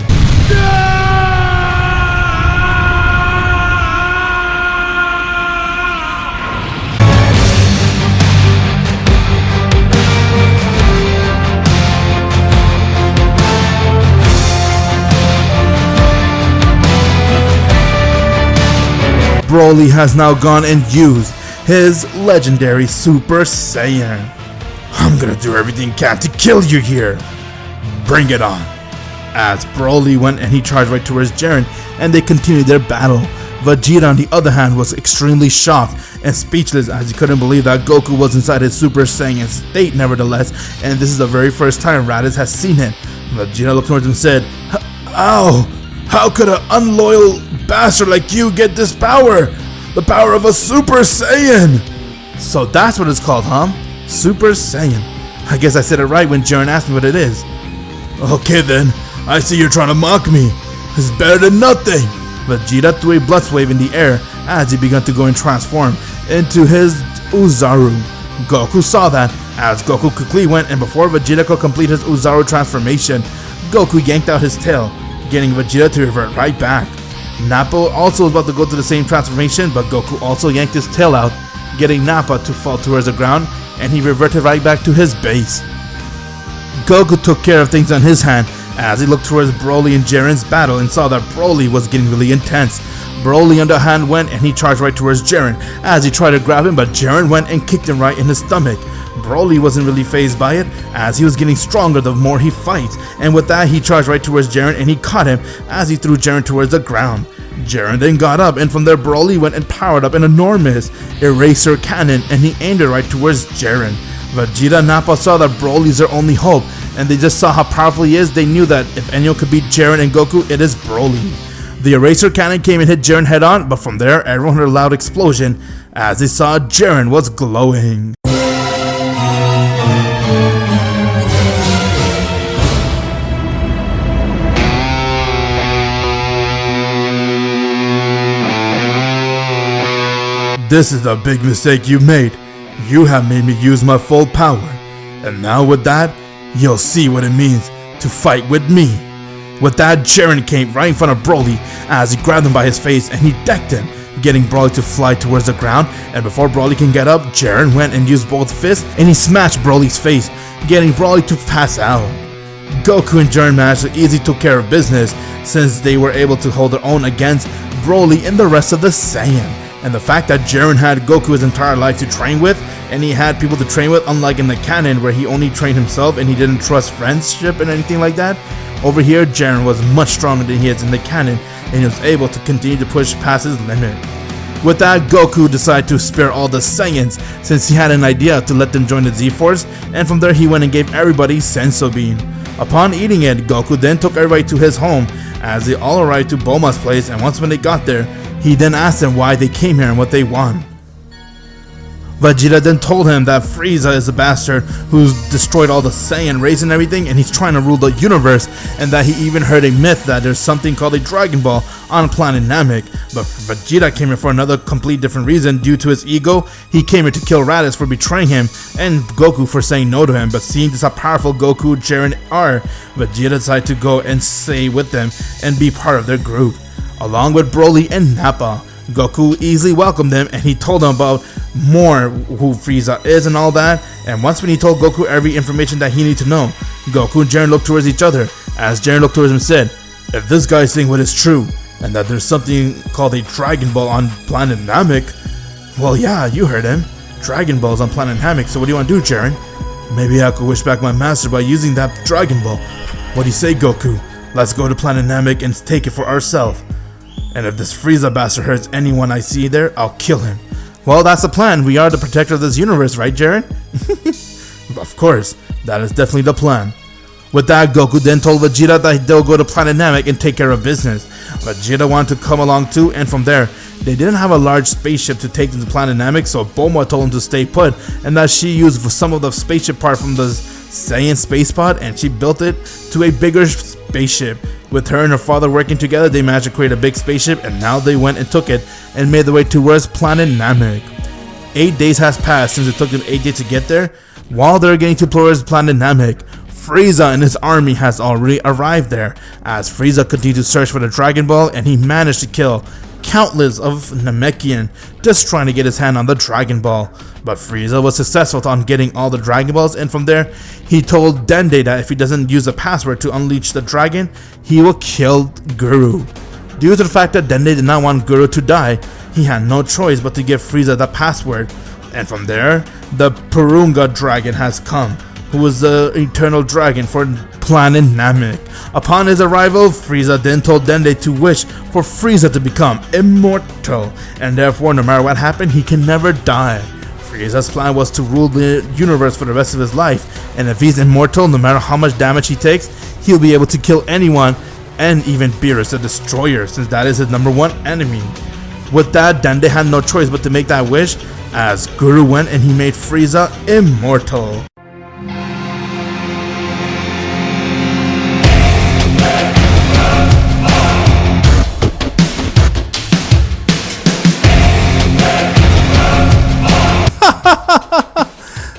Broly has now gone and used his legendary Super Saiyan. I'm gonna do everything I can to kill you here. Bring it on. As Broly went and he charged right towards Jiren, and they continued their battle. Vegeta on the other hand was extremely shocked and speechless as he couldn't believe that Goku was inside his Super Saiyan state nevertheless, and this is the very first time Raditz has seen him. Vegeta looked towards him and said, "Ow! How could an unloyal bastard like you get this power? The power of a Super Saiyan!" So that's what it's called, huh? Super Saiyan. I guess I said it right when Jiren asked me what it is. Okay then, I see you're trying to mock me. It's better than nothing. Vegeta threw a blast wave in the air as he began to go and transform into his Oozaru. Goku saw that as Goku quickly went, and before Vegeta could complete his Oozaru transformation, Goku yanked out his tail, getting Vegeta to revert right back. Nappa also was about to go through the same transformation, but Goku also yanked his tail out, getting Nappa to fall towards the ground, and he reverted right back to his base. Goku took care of things on his hand as he looked towards Broly and Jiren's battle and saw that Broly was getting really intense. Broly on the hand went and he charged right towards Jiren as he tried to grab him, but Jiren went and kicked him right in his stomach. Broly wasn't really fazed by it as he was getting stronger the more he fights, and with that he charged right towards Jiren and he caught him as he threw Jiren towards the ground. Jiren then got up, and from there Broly went and powered up an enormous eraser cannon and he aimed it right towards Jiren. Vegeta and Nappa saw that Broly's their only hope, and they just saw how powerful he is. They knew that if anyone could beat Jiren and Goku, it is Broly. The eraser cannon came and hit Jiren head on, but from there everyone heard a loud explosion as they saw Jiren was glowing. This is a big mistake you made. You have made me use my full power, and now with that, you'll see what it means to fight with me. With that, Jiren came right in front of Broly as he grabbed him by his face and he decked him, getting Broly to fly towards the ground, and before Broly can get up, Jiren went and used both fists and he smashed Broly's face, getting Broly to pass out. Goku and Jiren managed to easily took care of business since they were able to hold their own against Broly and the rest of the Saiyan. And the fact that Jiren had Goku his entire life to train with, and he had people to train with, unlike in the canon where he only trained himself and he didn't trust friendship and anything like that. Over here, Jiren was much stronger than he is in the canon, and he was able to continue to push past his limit. With that, Goku decided to spare all the Saiyans since he had an idea to let them join the Z-Force, and from there he went and gave everybody Senso Bean. Upon eating it, Goku then took everybody to his home as they all arrived to Bulma's place, and once when they got there, he then asked them why they came here and what they want. Vegeta then told him that Frieza is a bastard who's destroyed all the Saiyan race and everything, and he's trying to rule the universe, and that he even heard a myth that there's something called a Dragon Ball on planet Namek. But Vegeta came here for another complete different reason. Due to his ego, he came here to kill Raditz for betraying him and Goku for saying no to him. But seeing just how powerful Goku and Jiren are, Vegeta decided to go and stay with them and be part of their group. Along with Broly and Nappa, Goku easily welcomed them and he told them about more who Frieza is and all that. And once when he told Goku every information that he needed to know, Goku and Jiren looked towards each other as Jiren looked towards him and said, "If this guy's saying what is true and that there's something called a Dragon Ball on planet Namek, well yeah, you heard him. Dragon Balls on planet Namek, so what do you want to do, Jiren? Maybe I could wish back my master by using that Dragon Ball. What do you say, Goku? Let's go to planet Namek and take it for ourselves. And if this Frieza bastard hurts anyone I see there, I'll kill him." Well, that's the plan. We are the protector of this universe, right, Jiren? Of course, that is definitely the plan. With that, Goku then told Vegeta that they'll go to planet Namek and take care of business. Vegeta wanted to come along too, and from there, they didn't have a large spaceship to take them to planet Namek, so Bulma told him to stay put, and that she used some of the spaceship part from the Saiyan space pod, and she built it to a bigger spaceship. With her and her father working together, they managed to create a big spaceship, and now they went and took it and made their way towards planet Namek. 8 days has passed since it took them 8 days to get there. While they're getting towards planet Namek, Frieza and his army has already arrived there. As Frieza continued to search for the Dragon Ball, and he managed to kill countless of Namekian just trying to get his hand on the Dragon Ball. But Frieza was successful on getting all the Dragon Balls, and from there he told Dende that if he doesn't use a password to unleash the dragon, he will kill Guru. Due to the fact that Dende did not want Guru to die, he had no choice but to give Frieza the password. And from there, the Purunga dragon has come, who is the eternal dragon for planet Namek. Upon his arrival, Frieza then told Dende to wish for Frieza to become immortal, and therefore no matter what happened, he can never die. Frieza's plan was to rule the universe for the rest of his life, and if he's immortal, no matter how much damage he takes, he'll be able to kill anyone, and even Beerus the Destroyer, since that is his #1 enemy. With that, Dende had no choice but to make that wish, as Guru went and he made Frieza immortal.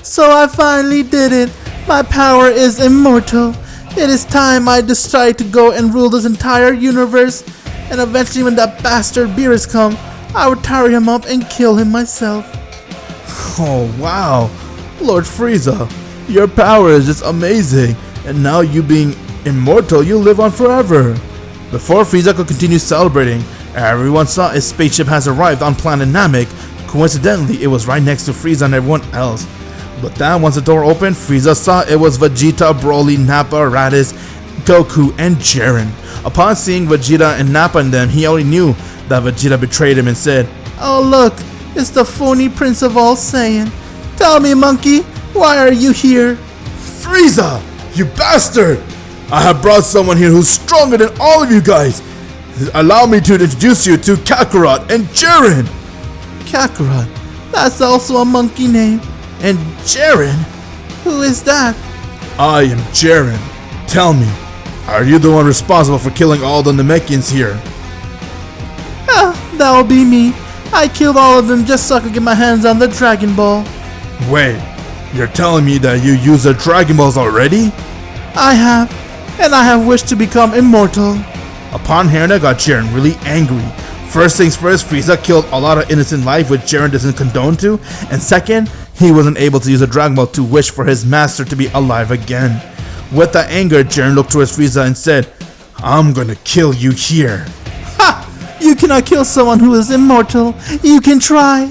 So I finally did it. My power is immortal. It is time I decide to go and rule this entire universe. And eventually when that bastard Beerus comes, I will tear him up and kill him myself. Oh wow, Lord Frieza, your power is just amazing. And now you being immortal, you live on forever. Before Frieza could continue celebrating, everyone saw his spaceship has arrived on planet Namek. Coincidentally, it was right next to Frieza and everyone else. But then once the door opened, Frieza saw it was Vegeta, Broly, Nappa, Raditz, Goku, and Jiren. Upon seeing Vegeta and Nappa and them, he already knew that Vegeta betrayed him and said, "Oh look, it's the phony Prince of all Saiyan. Tell me, monkey, why are you here?" "Frieza, you bastard! I have brought someone here who's stronger than all of you guys. Allow me to introduce you to Kakarot and Jiren." Kakarot? That's also a monkey name. "And Jiren? Who is that?" "I am Jiren. Tell me, are you the one responsible for killing all the Namekians here?" That'll be me. I killed all of them just so I could get my hands on the Dragon Ball. "Wait, you're telling me that you used the Dragon Balls already?" I have, and I have wished to become immortal. Upon hearing that, got Jiren really angry. First things first, Frieza killed a lot of innocent life, which Jiren doesn't condone to, and second, he wasn't able to use a Dragon Ball to wish for his master to be alive again. With that anger, Jiren looked towards Frieza and said, "I'm gonna kill you here." Ha! You cannot kill someone who is immortal. You can try.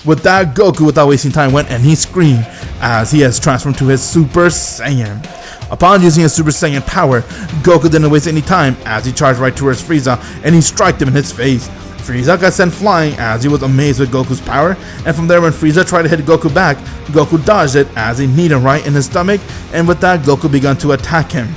With that, Goku, without wasting time, went and he screamed as he has transformed to his Super Saiyan. Upon using his Super Saiyan power, Goku didn't waste any time as he charged right towards Frieza and he struck him in his face. Frieza got sent flying as he was amazed with Goku's power, and from there when Frieza tried to hit Goku back, Goku dodged it as he kneed him right in his stomach, and with that Goku began to attack him.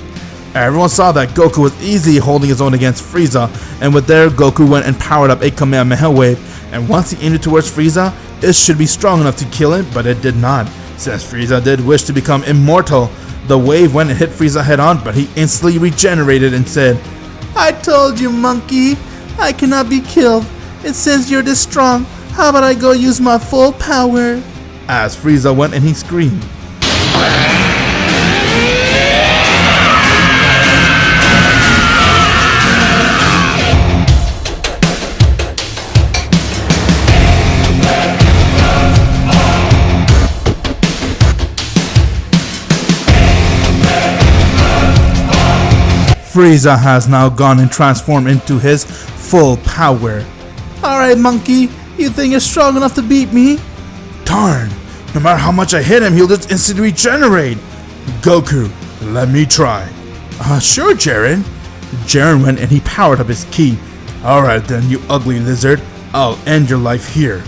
Everyone saw that Goku was easily holding his own against Frieza, and with there Goku went and powered up a Kamehameha wave, and once he aimed it towards Frieza, it should be strong enough to kill him, but it did not. Since Frieza did wish to become immortal, the wave went and hit Frieza head on, but he instantly regenerated and said, "I told you, monkey, I cannot be killed. And since you're this strong, how about I go use my full power?" As Frieza went and he screamed. Frieza has now gone and transformed into his full power. "Alright, monkey, you think you're strong enough to beat me?" "Darn, no matter how much I hit him, he'll just instantly regenerate. Goku, let me try." Sure, Jiren." Jiren went and he powered up his ki. "Alright then, you ugly lizard, I'll end your life here."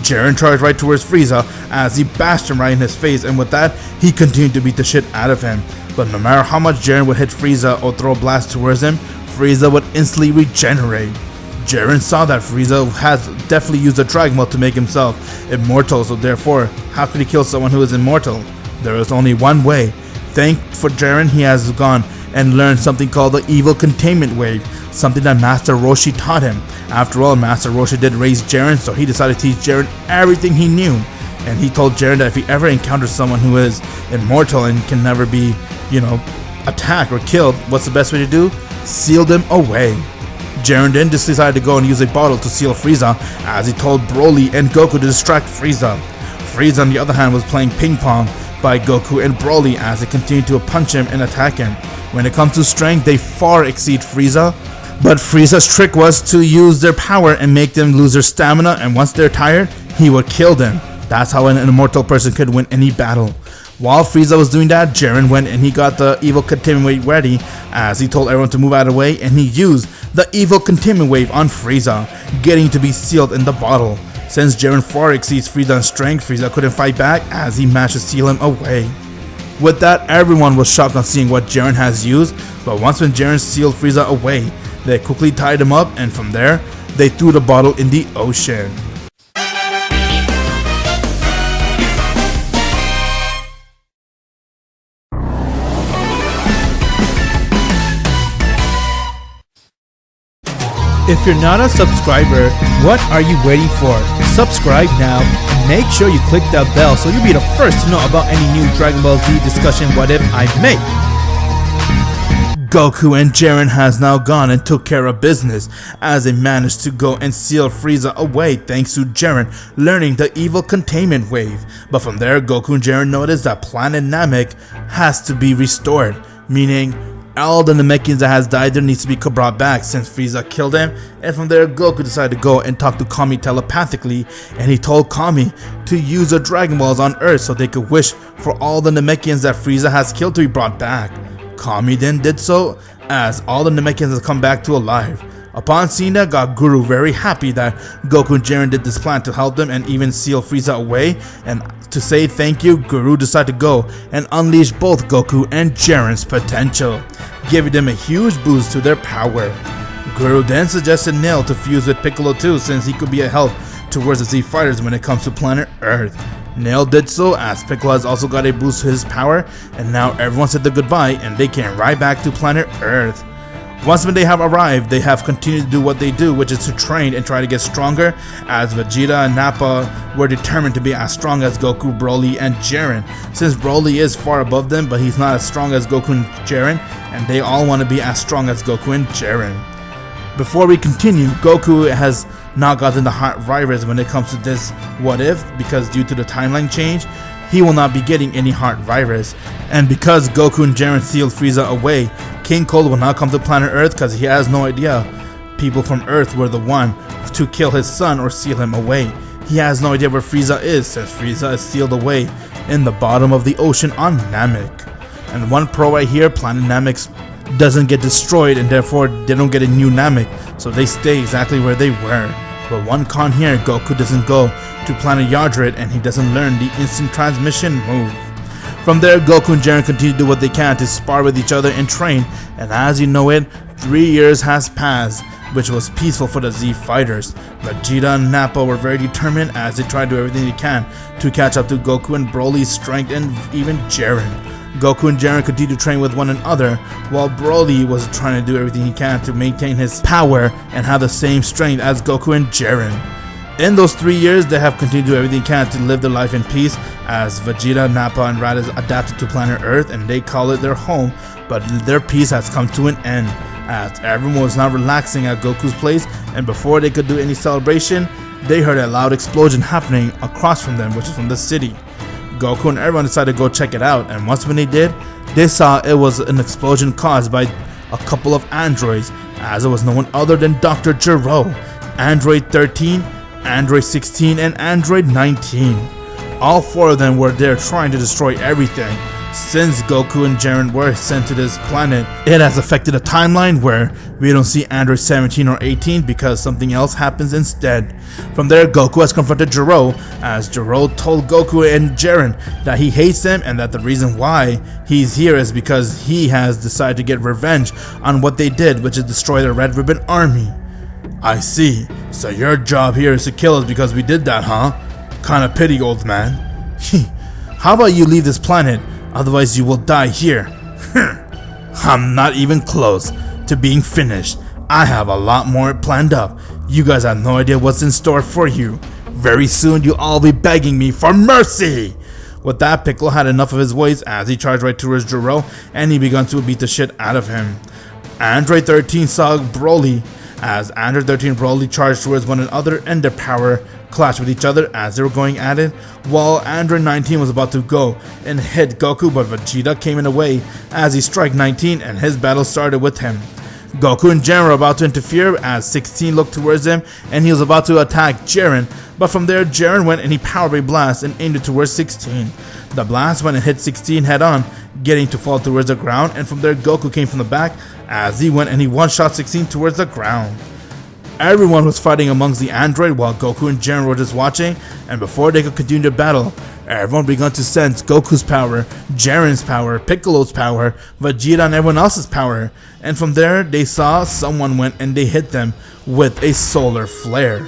Jiren charged right towards Frieza as he bashed him right in his face, and with that, he continued to beat the shit out of him. But no matter how much Jiren would hit Frieza or throw a blast towards him, Frieza would instantly regenerate. Jiren saw that Frieza has definitely used a Dragon Ball to make himself immortal, so therefore, how could he kill someone who is immortal? There is only one way. Thank for Jiren, he has gone and learned something called the evil containment wave, something that Master Roshi taught him. After all, Master Roshi did raise Jiren, so he decided to teach Jiren everything he knew. And he told Jiren that if he ever encounters someone who is immortal and can never be, attacked or killed, what's the best way to do? Seal them away. Jiren then just decided to go and use a bottle to seal Frieza, as he told Broly and Goku to distract Frieza. Frieza, on the other hand, was playing ping pong by Goku and Broly as they continued to punch him and attack him. When it comes to strength, they far exceed Frieza, but Frieza's trick was to use their power and make them lose their stamina, and once they're tired, he would kill them. That's how an immortal person could win any battle. While Frieza was doing that, Jiren went and he got the evil containment wave ready, as he told everyone to move out of the way, and he used the evil containment wave on Frieza, getting to be sealed in the bottle. Since Jiren far exceeds Frieza in strength, Frieza couldn't fight back as he managed to seal him away. With that, everyone was shocked on seeing what Jiren has used, but once when Jiren sealed Frieza away, they quickly tied him up, and from there, they threw the bottle in the ocean. If you're not a subscriber, what are you waiting for? Subscribe now and make sure you click that bell so you'll be the first to know about any new Dragon Ball Z discussion what if I make. Goku and Jiren has now gone and took care of business, as they managed to go and seal Frieza away thanks to Jiren learning the evil containment wave. But from there, Goku and Jiren noticed that planet Namek has to be restored, meaning all the Namekians that has died there needs to be brought back since Frieza killed him. And from there, Goku decided to go and talk to Kami telepathically, and he told Kami to use the Dragon Balls on Earth so they could wish for all the Namekians that Frieza has killed to be brought back. Kami then did so, as all the Namekians have come back to alive. Upon seeing that, got Guru very happy that Goku and Jiren did this plan to help them and even seal Frieza away, and to say thank you, Guru decided to go and unleash both Goku and Jiren's potential, giving them a huge boost to their power. Guru then suggested Nail to fuse with Piccolo too, since he could be a help towards the Z fighters when it comes to planet Earth. Nail did so, as Piccolo has also got a boost to his power, and now everyone said their goodbye and they can ride back to planet Earth. Once when they have arrived, they have continued to do what they do, which is to train and try to get stronger, as Vegeta and Nappa were determined to be as strong as Goku, Broly, and Jiren. Since Broly is far above them, but he's not as strong as Goku and Jiren, and they all want to be as strong as Goku and Jiren. Before we continue, Goku has not gotten the hot virus when it comes to this what if, because due to the timeline change, he will not be getting any heart virus. And because Goku and Jiren sealed Frieza away, King Cold will not come to planet Earth because he has no idea people from Earth were the one to kill his son or seal him away. He has no idea where Frieza is, since Frieza is sealed away in the bottom of the ocean on Namek. And one pro right here, planet Namek doesn't get destroyed, and therefore they don't get a new Namek, so they stay exactly where they were. But one con here, Goku doesn't go to planet Yardred, and he doesn't learn the instant transmission move. From there, Goku and Jiren continue to do what they can to spar with each other and train, and as you know it, 3 years has passed, which was peaceful for the Z fighters. Vegeta and Nappa were very determined as they tried to do everything they can to catch up to Goku and Broly's strength and even Jiren. Goku and Jiren continued to train with one another, while Broly was trying to do everything he can to maintain his power and have the same strength as Goku and Jiren. In those 3 years, they have continued to do everything they can to live their life in peace, as Vegeta, Nappa, and Raditz adapted to planet Earth and they call it their home, but their peace has come to an end, as everyone was now relaxing at Goku's place, and before they could do any celebration, they heard a loud explosion happening across from them, which is from the city. Goku and everyone decided to go check it out, and once when they did, they saw it was an explosion caused by a couple of androids, as it was no one other than Dr. Gero, Android 13, Android 16, and Android 19. All 4 of them were there trying to destroy everything. Since Goku and Jiren were sent to this planet, it has affected a timeline where we don't see Android 17 or 18 because something else happens instead. From there, Goku has confronted Gero, as Gero told Goku and Jiren that he hates them and that the reason why he's here is because he has decided to get revenge on what they did, which is destroy the Red Ribbon Army. I see, so your job here is to kill us because we did that, huh? Kinda pity, old man. How about you leave this planet otherwise you will die here. I'm not even close to being finished. I have a lot more planned up. You guys have no idea what's in store for you. Very soon you'll all be begging me for mercy. With that, Piccolo had enough of his ways as he charged right towards Jiro and he began to beat the shit out of him. Android 13 saw Broly as Android 13 and Broly charged towards one another and their power clashed with each other as they were going at it, while Android 19 was about to go and hit Goku, but Vegeta came in the way as he struck 19 and his battle started with him. Goku and Jiren were about to interfere as 16 looked towards him and he was about to attack Jiren, but from there Jiren went and he powered a blast and aimed it towards 16. The blast went and hit 16 head on, getting to fall towards the ground, and from there Goku came from the back as he went and he one-shot 16 towards the ground. Everyone was fighting amongst the android while Goku and Jiren were just watching, and before they could continue their battle, everyone began to sense Goku's power, Jiren's power, Piccolo's power, Vegeta and everyone else's power, and from there they saw someone went and they hit them with a solar flare.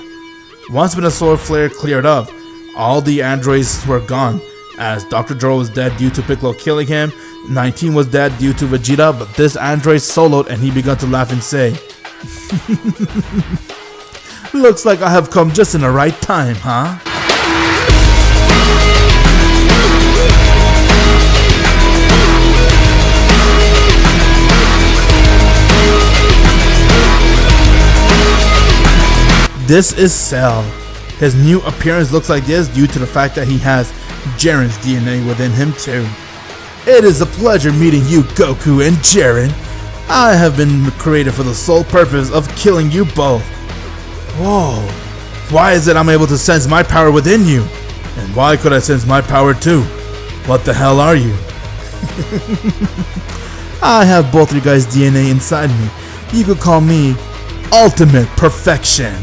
Once when the solar flare cleared up, all the androids were gone, as Dr. Zoro was dead due to Piccolo killing him, 19 was dead due to Vegeta, but this android soloed and he began to laugh and say, "Looks like I have come just in the right time, huh?" This is Cell. His new appearance looks like this due to the fact that he has Jiren's DNA within him too. It is a pleasure meeting you, Goku and Jiren. I have been created for the sole purpose of killing you both. Whoa, why is it I'm able to sense my power within you? And why could I sense my power too? What the hell are you? I have both of you guys' DNA inside me. You could call me Ultimate Perfection.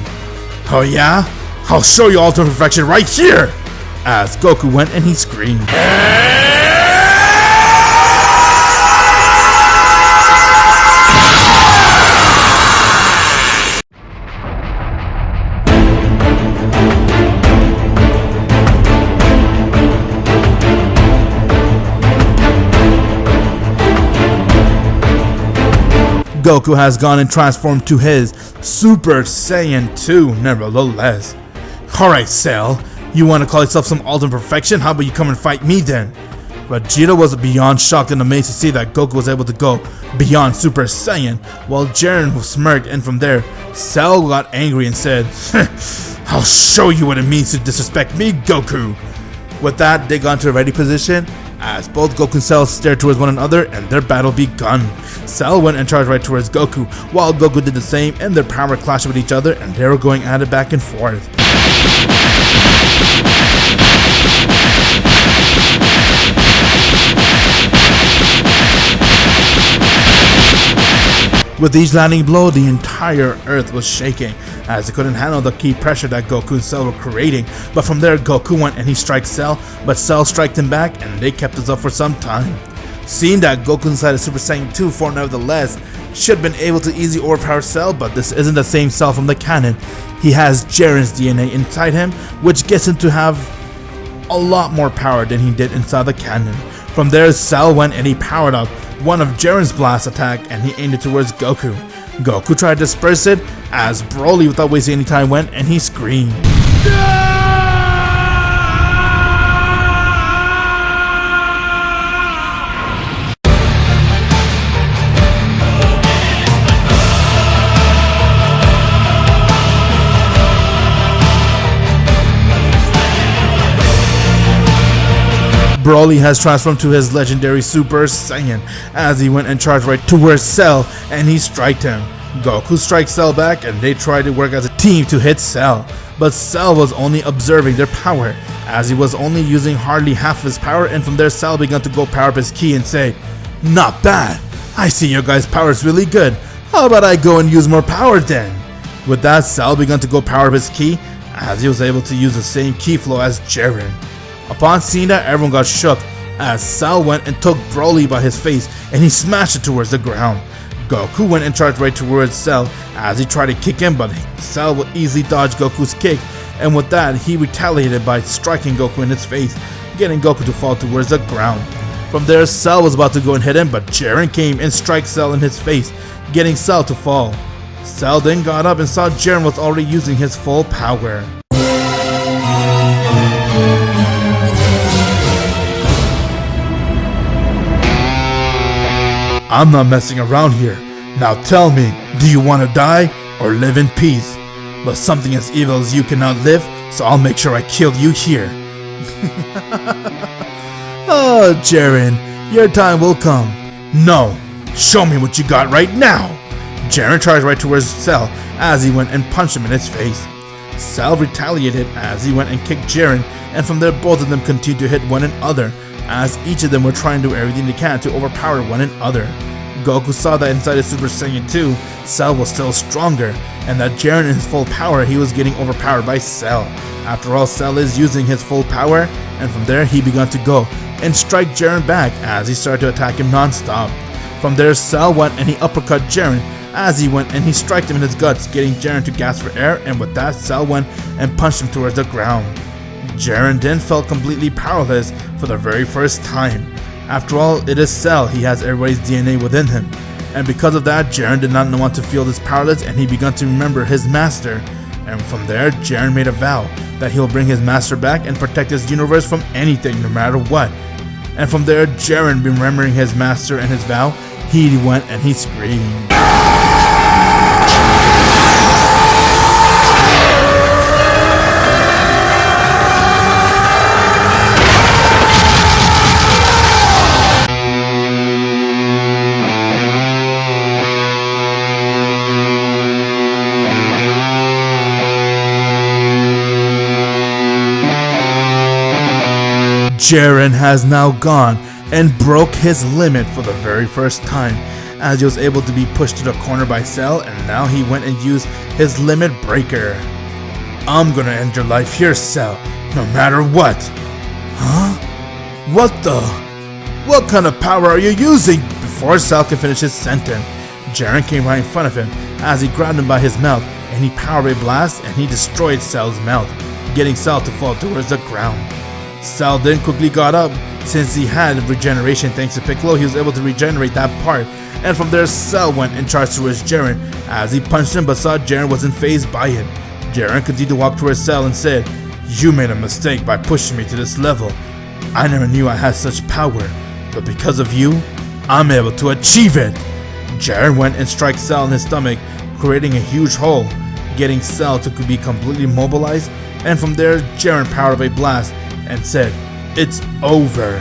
Oh yeah? I'll show you Ultimate Perfection right here! As Goku went and he screamed. Goku has gone and transformed to his Super Saiyan 2 nevertheless. Alright Cell, you want to call yourself some ultimate perfection? How about you come and fight me then? Vegeta was beyond shocked and amazed to see that Goku was able to go beyond Super Saiyan, while Jiren was smirked, and from there, Cell got angry and said, "I'll show you what it means to disrespect me, Goku." With that, they got into a ready position as both Goku and Cell stared towards one another and their battle begun. Cell went and charged right towards Goku, while Goku did the same and their power clashed with each other and they were going at it back and forth. With each landing blow, the entire earth was shaking as it couldn't handle the key pressure that Goku and Cell were creating. But from there, Goku went and he struck Cell, but Cell struck him back and they kept us up for some time. Seeing that Goku inside a Super Saiyan 2 form nevertheless should have been able to easily overpower Cell, but this isn't the same Cell from the canon. He has Jiren's DNA inside him, which gets him to have a lot more power than he did inside the canon. From there, Cell went and he powered up one of Jiren's blast attack and he aimed it towards Goku. Goku tried to disperse it as Broly without wasting any time went and he screamed. Broly has transformed to his legendary Super Saiyan as he went and charged right towards Cell and he striked him. Goku strikes Cell back and they tried to work as a team to hit Cell, but Cell was only observing their power as he was only using hardly half of his power, and from there Cell began to go power up his ki and say, "Not bad, I see your guys' power is really good, how about I go and use more power then?" With that, Cell began to go power up his ki as he was able to use the same ki flow as Jiren. Upon seeing that, everyone got shook as Cell went and took Broly by his face and he smashed it towards the ground. Goku went and charged right towards Cell as he tried to kick him, but Cell would easily dodge Goku's kick, and with that he retaliated by striking Goku in his face, getting Goku to fall towards the ground. From there, Cell was about to go and hit him, but Jiren came and strike Cell in his face, getting Cell to fall. Cell then got up and saw Jiren was already using his full power. I'm not messing around here. Now tell me, do you want to die or live in peace? But something as evil as you cannot live, so I'll make sure I kill you here. Oh, Jiren, your time will come. No, show me what you got right now. Jiren charged right towards Cell as he went and punched him in his face. Cell retaliated as he went and kicked Jiren, and from there both of them continued to hit one another, as each of them were trying to do everything they can to overpower one another. Goku saw that inside his Super Saiyan 2, Cell was still stronger, and that Jiren in his full power, he was getting overpowered by Cell. After all, Cell is using his full power, and from there he began to go and strike Jiren back as he started to attack him non-stop. From there, Cell went and he uppercut Jiren as he went and he struck him in his guts, getting Jiren to gasp for air, and with that, Cell went and punched him towards the ground. Jiren then felt completely powerless for the very first time. After all, it is Cell, he has everybody's DNA within him. And because of that, Jiren did not want to feel this powerless, and he began to remember his master. And from there, Jiren made a vow that he'll bring his master back and protect his universe from anything, no matter what. And from there, Jiren, remembering his master and his vow, he went and he screamed. Jiren has now gone and broke his limit for the very first time, as he was able to be pushed to the corner by Cell, and now he went and used his limit breaker. I'm gonna end your life here, Cell, no matter what. Huh? What kind of power are you using? Before Cell could finish his sentence, Jiren came right in front of him as he grabbed him by his mouth, and he powered a blast and he destroyed Cell's mouth, getting Cell to fall towards the ground. Cell then quickly got up. Since he had regeneration thanks to Piccolo, he was able to regenerate that part, and from there Cell went and charged towards Jiren as he punched him, but saw Jiren wasn't fazed by it. Jiren continued to walk towards Cell and said, "You made a mistake by pushing me to this level. I never knew I had such power, but because of you, I'm able to achieve it." Jiren went and struck Cell in his stomach, creating a huge hole, getting Cell to be completely mobilized, and from there Jiren powered up a blast and said, "It's over,"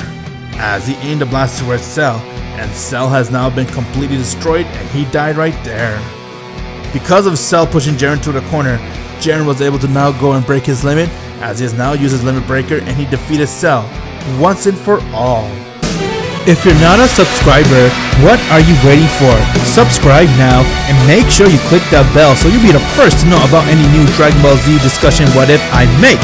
as he aimed a blast towards Cell, and Cell has now been completely destroyed and he died right there. Because of Cell pushing Jiren to the corner, Jiren was able to now go and break his limit, as he has now used his limit breaker and he defeated Cell once and for all. If you're not a subscriber, what are you waiting for? Subscribe now and make sure you click that bell so you'll be the first to know about any new Dragon Ball Z discussion what if I make.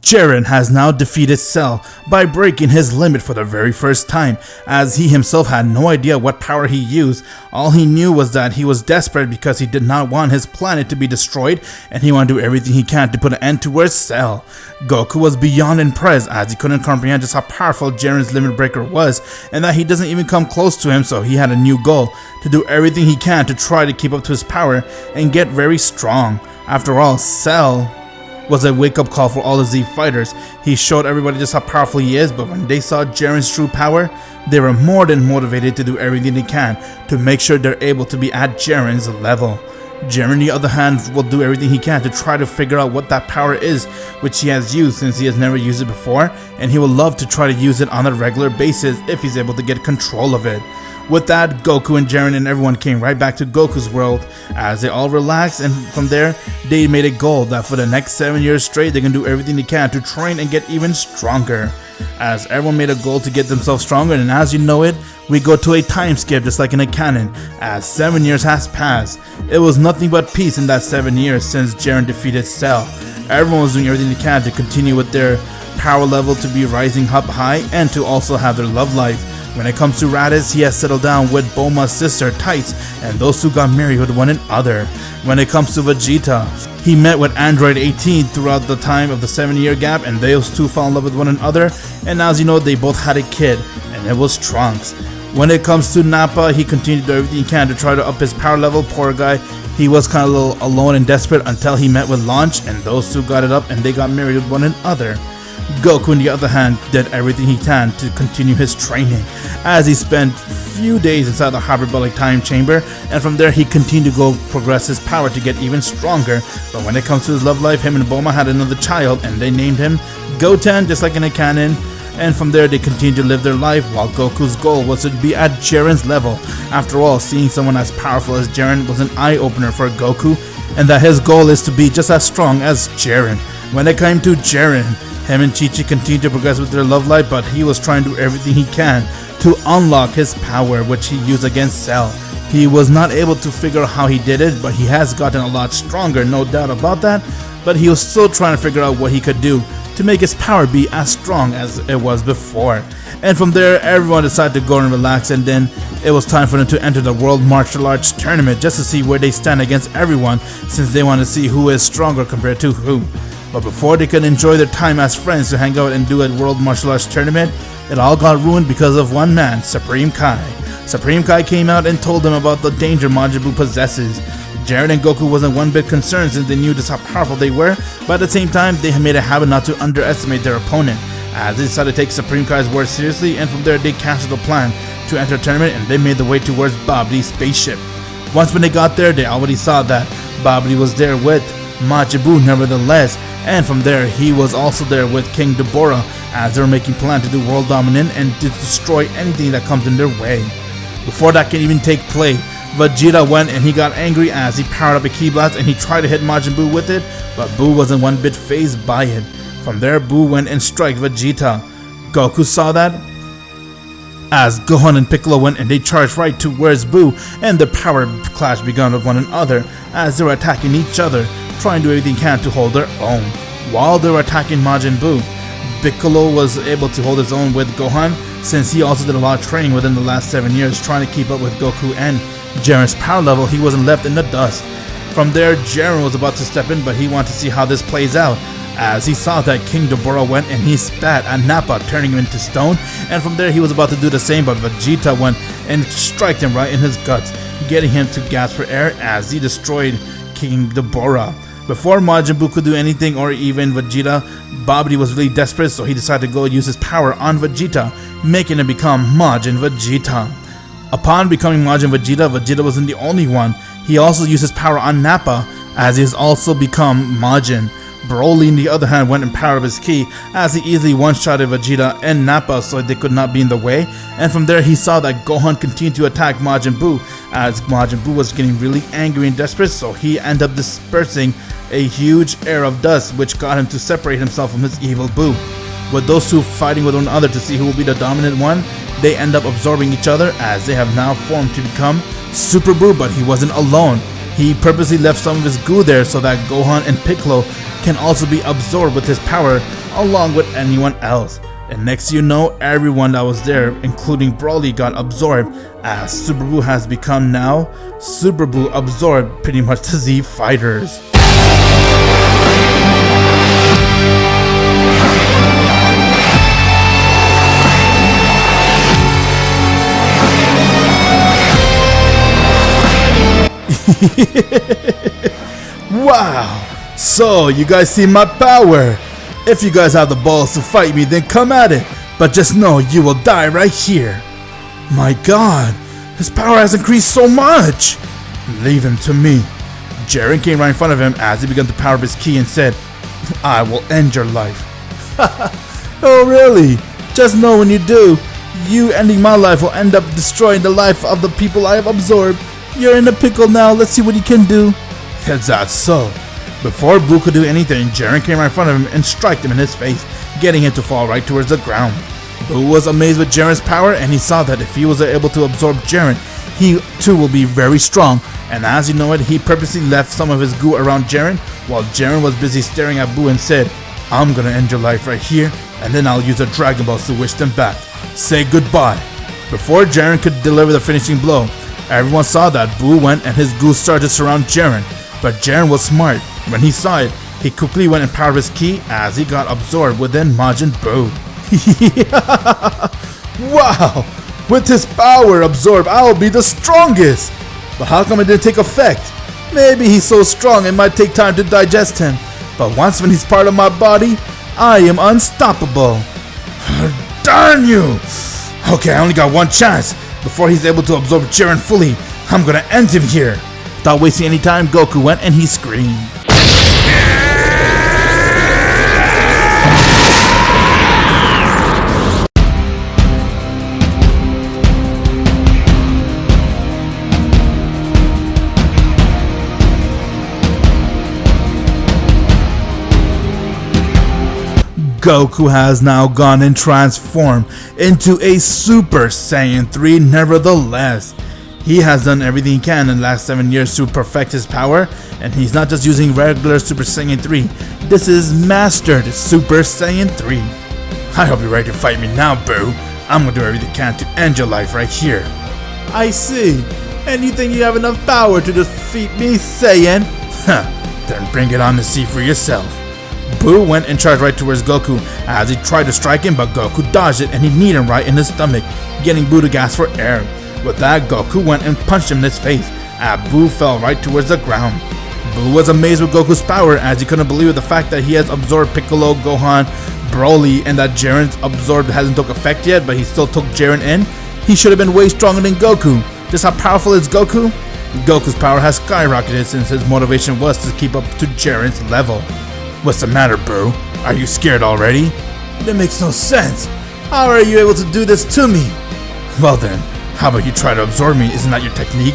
Jiren has now defeated Cell by breaking his limit for the very first time, as he himself had no idea what power he used. All he knew was that he was desperate because he did not want his planet to be destroyed, and he wanted to do everything he can to put an end towards Cell. Goku was beyond impressed, as he couldn't comprehend just how powerful Jiren's limit breaker was, and that he doesn't even come close to him, so he had a new goal, to do everything he can to try to keep up to his power and get very strong. After all, Cell was a wake-up call for all the Z fighters. He showed everybody just how powerful he is, but when they saw Jiren's true power, they were more than motivated to do everything they can to make sure they're able to be at Jiren's level. Jiren, on the other hand, will do everything he can to try to figure out what that power is, which he has used since he has never used it before, and he will love to try to use it on a regular basis if he's able to get control of it. With that, Goku and Jiren and everyone came right back to Goku's world as they all relaxed, and from there, they made a goal that for the next 7 years straight, they can do everything they can to train and get even stronger. As everyone made a goal to get themselves stronger, and as you know it, we go to a time skip just like in a canon, as 7 years has passed. It was nothing but peace in that 7 years since Jiren defeated Cell. Everyone was doing everything they can to continue with their power level to be rising up high and to also have their love life. When it comes to Raditz, he has settled down with Bulma's sister Tights, and those two got married with one another. When it comes to Vegeta, he met with Android 18 throughout the time of the 7-year gap, and those two fell in love with one another, and as you know, they both had a kid, and it was Trunks. When it comes to Nappa, he continued to do everything he can to try to up his power level. Poor guy, he was kind of a little alone and desperate until he met with Launch, and those two got it up and they got married with one another. Goku, on the other hand, did everything he can to continue his training, as he spent few days inside the hyperbolic time chamber, and from there he continued to go progress his power to get even stronger. But when it comes to his love life, him and Bulma had another child, and they named him Goten, just like in the canon. And from there they continued to live their life, while Goku's goal was to be at Jiren's level. After all, seeing someone as powerful as Jiren was an eye-opener for Goku, and that his goal is to be just as strong as Jiren. When it came to Jiren, him and Chi-Chi continued to progress with their love life, but he was trying to do everything he can to unlock his power, which he used against Cell. He was not able to figure out how he did it, but he has gotten a lot stronger, no doubt about that. But he was still trying to figure out what he could do to make his power be as strong as it was before. And from there, everyone decided to go and relax, and then it was time for them to enter the World Martial Arts Tournament just to see where they stand against everyone, since they want to see who is stronger compared to who. But before they could enjoy their time as friends to hang out and do a World Martial Arts Tournament, it all got ruined because of one man, Supreme Kai. Supreme Kai came out and told them about the danger Majin Buu possesses. Jiren and Goku wasn't one bit concerned since they knew just how powerful they were, but at the same time, they had made a habit not to underestimate their opponent, as they decided to take Supreme Kai's words seriously, and from there they canceled the plan to enter a tournament, and they made their way towards Babdi's spaceship. Once when they got there, they already saw that Babdi was there with Majin Buu nevertheless, and from there he was also there with King Deborah, as they were making plans to do world dominant and to destroy anything that comes in their way. Before that can even take place, Vegeta went and he got angry as he powered up a Ki Blast and he tried to hit Majin Buu with it, but Buu wasn't one bit phased by it. From there, Buu went and struck Vegeta. Goku saw that, as Gohan and Piccolo went and they charged right towards Buu, and the power clash began with one another as they were attacking each other, trying to do everything they can to hold their own. While they were attacking Majin Buu, Piccolo was able to hold his own with Gohan, since he also did a lot of training within the last 7 years trying to keep up with Goku and Jiren's power level. He wasn't left in the dust. From there, Jiren was about to step in, but he wanted to see how this plays out, as he saw that King Deborah went and he spat at Nappa, turning him into stone, and from there he was about to do the same, but Vegeta went and struck him right in his guts, getting him to gasp for air as he destroyed King Deborah. Before Majin Buu could do anything, or even Vegeta, Babidi was really desperate, so he decided to go use his power on Vegeta, making him become Majin Vegeta. Upon becoming Majin Vegeta, Vegeta wasn't the only one. He also used his power on Nappa, as he has also become Majin. Broly, on the other hand, went and powered up his ki, as he easily one-shotted Vegeta and Nappa so they could not be in the way, and from there he saw that Gohan continued to attack Majin Buu, as Majin Buu was getting really angry and desperate, so he ended up dispersing a huge air of dust, which got him to separate himself from his evil Buu. With those two fighting with one another to see who will be the dominant one, they end up absorbing each other, as they have now formed to become Super Buu, but he wasn't alone. He purposely left some of his goo there so that Gohan and Piccolo can also be absorbed with his power along with anyone else. And next you know, everyone that was there, including Broly, got absorbed, as Super Buu has become now Super Buu absorbed pretty much the Z Fighters. Wow! So, you guys see my power. If you guys have the balls to fight me, then come at it. But just know you will die right here. My god, his power has increased so much. Leave him to me. Jiren came right in front of him as he began to power up his ki and said, I will end your life. Oh really? Just know when you do, you ending my life will end up destroying the life of the people I have absorbed. You're in a pickle now, let's see what you can do. Is that so? Before Buu could do anything, Jiren came right in front of him and struck him in his face, getting him to fall right towards the ground. Buu was amazed with Jiren's power, and he saw that if he was able to absorb Jiren, he too will be very strong, and as you know it, he purposely left some of his goo around Jiren, while Jiren was busy staring at Buu and said, I'm gonna end your life right here, and then I'll use a Dragon Ball to wish them back. Say goodbye. Before Jiren could deliver the finishing blow, everyone saw that Buu went and his goose started to surround Jiren. But Jiren was smart. When he saw it, he quickly went and powered his ki as he got absorbed within Majin Buu. Wow! With his power absorbed, I'll be the strongest! But how come it didn't take effect? Maybe he's so strong it might take time to digest him. But once when he's part of my body, I am unstoppable. Darn you! Okay, I only got one chance. Before he's able to absorb Jiren fully, I'm gonna end him here. Without wasting any time, Goku went and he screamed. Goku has now gone and transformed into a Super Saiyan 3 nevertheless. He has done everything he can in the last 7 years to perfect his power, and he's not just using regular Super Saiyan 3, this is Mastered Super Saiyan 3. I hope you're ready to fight me now, Boo. I'm gonna do everything I can to end your life right here. I see. And you think you have enough power to defeat me, Saiyan? Then bring it on to see for yourself. Buu went and charged right towards Goku as he tried to strike him, but Goku dodged it and he kneed him right in his stomach, getting Buu to gasp for air. With that, Goku went and punched him in his face as Buu fell right towards the ground. Buu was amazed with Goku's power as he couldn't believe the fact that he has absorbed Piccolo, Gohan, Broly, and that Jiren's absorbed hasn't took effect yet, but he still took Jiren in. He should have been way stronger than Goku. Just how powerful is Goku? Goku's power has skyrocketed since his motivation was to keep up to Jiren's level. What's the matter, Boo? Are you scared already? That makes no sense. How are you able to do this to me? Well then, how about you try to absorb me? Isn't that your technique?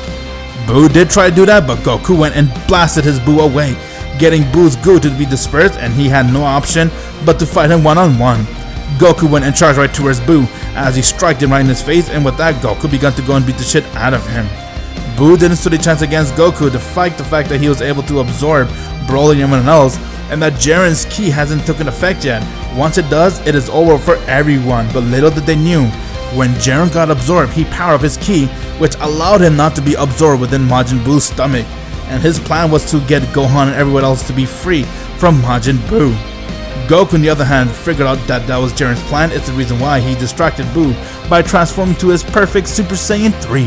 Buu did try to do that, but Goku went and blasted his Buu away, getting Buu's goo to be dispersed, and he had no option but to fight him one-on-one. Goku went and charged right towards Buu as he struck him right in his face, and with that, Goku began to go and beat the shit out of him. Buu didn't stand a chance against Goku despite the fact that he was able to absorb Broly and everyone else, and that Jiren's ki hasn't taken effect yet. Once it does, it is over for everyone, but little did they knew. When Jiren got absorbed, he powered up his ki, which allowed him not to be absorbed within Majin Buu's stomach, and his plan was to get Gohan and everyone else to be free from Majin Buu. Goku, on the other hand, figured out that that was Jiren's plan. It's the reason why he distracted Buu by transforming to his perfect Super Saiyan 3.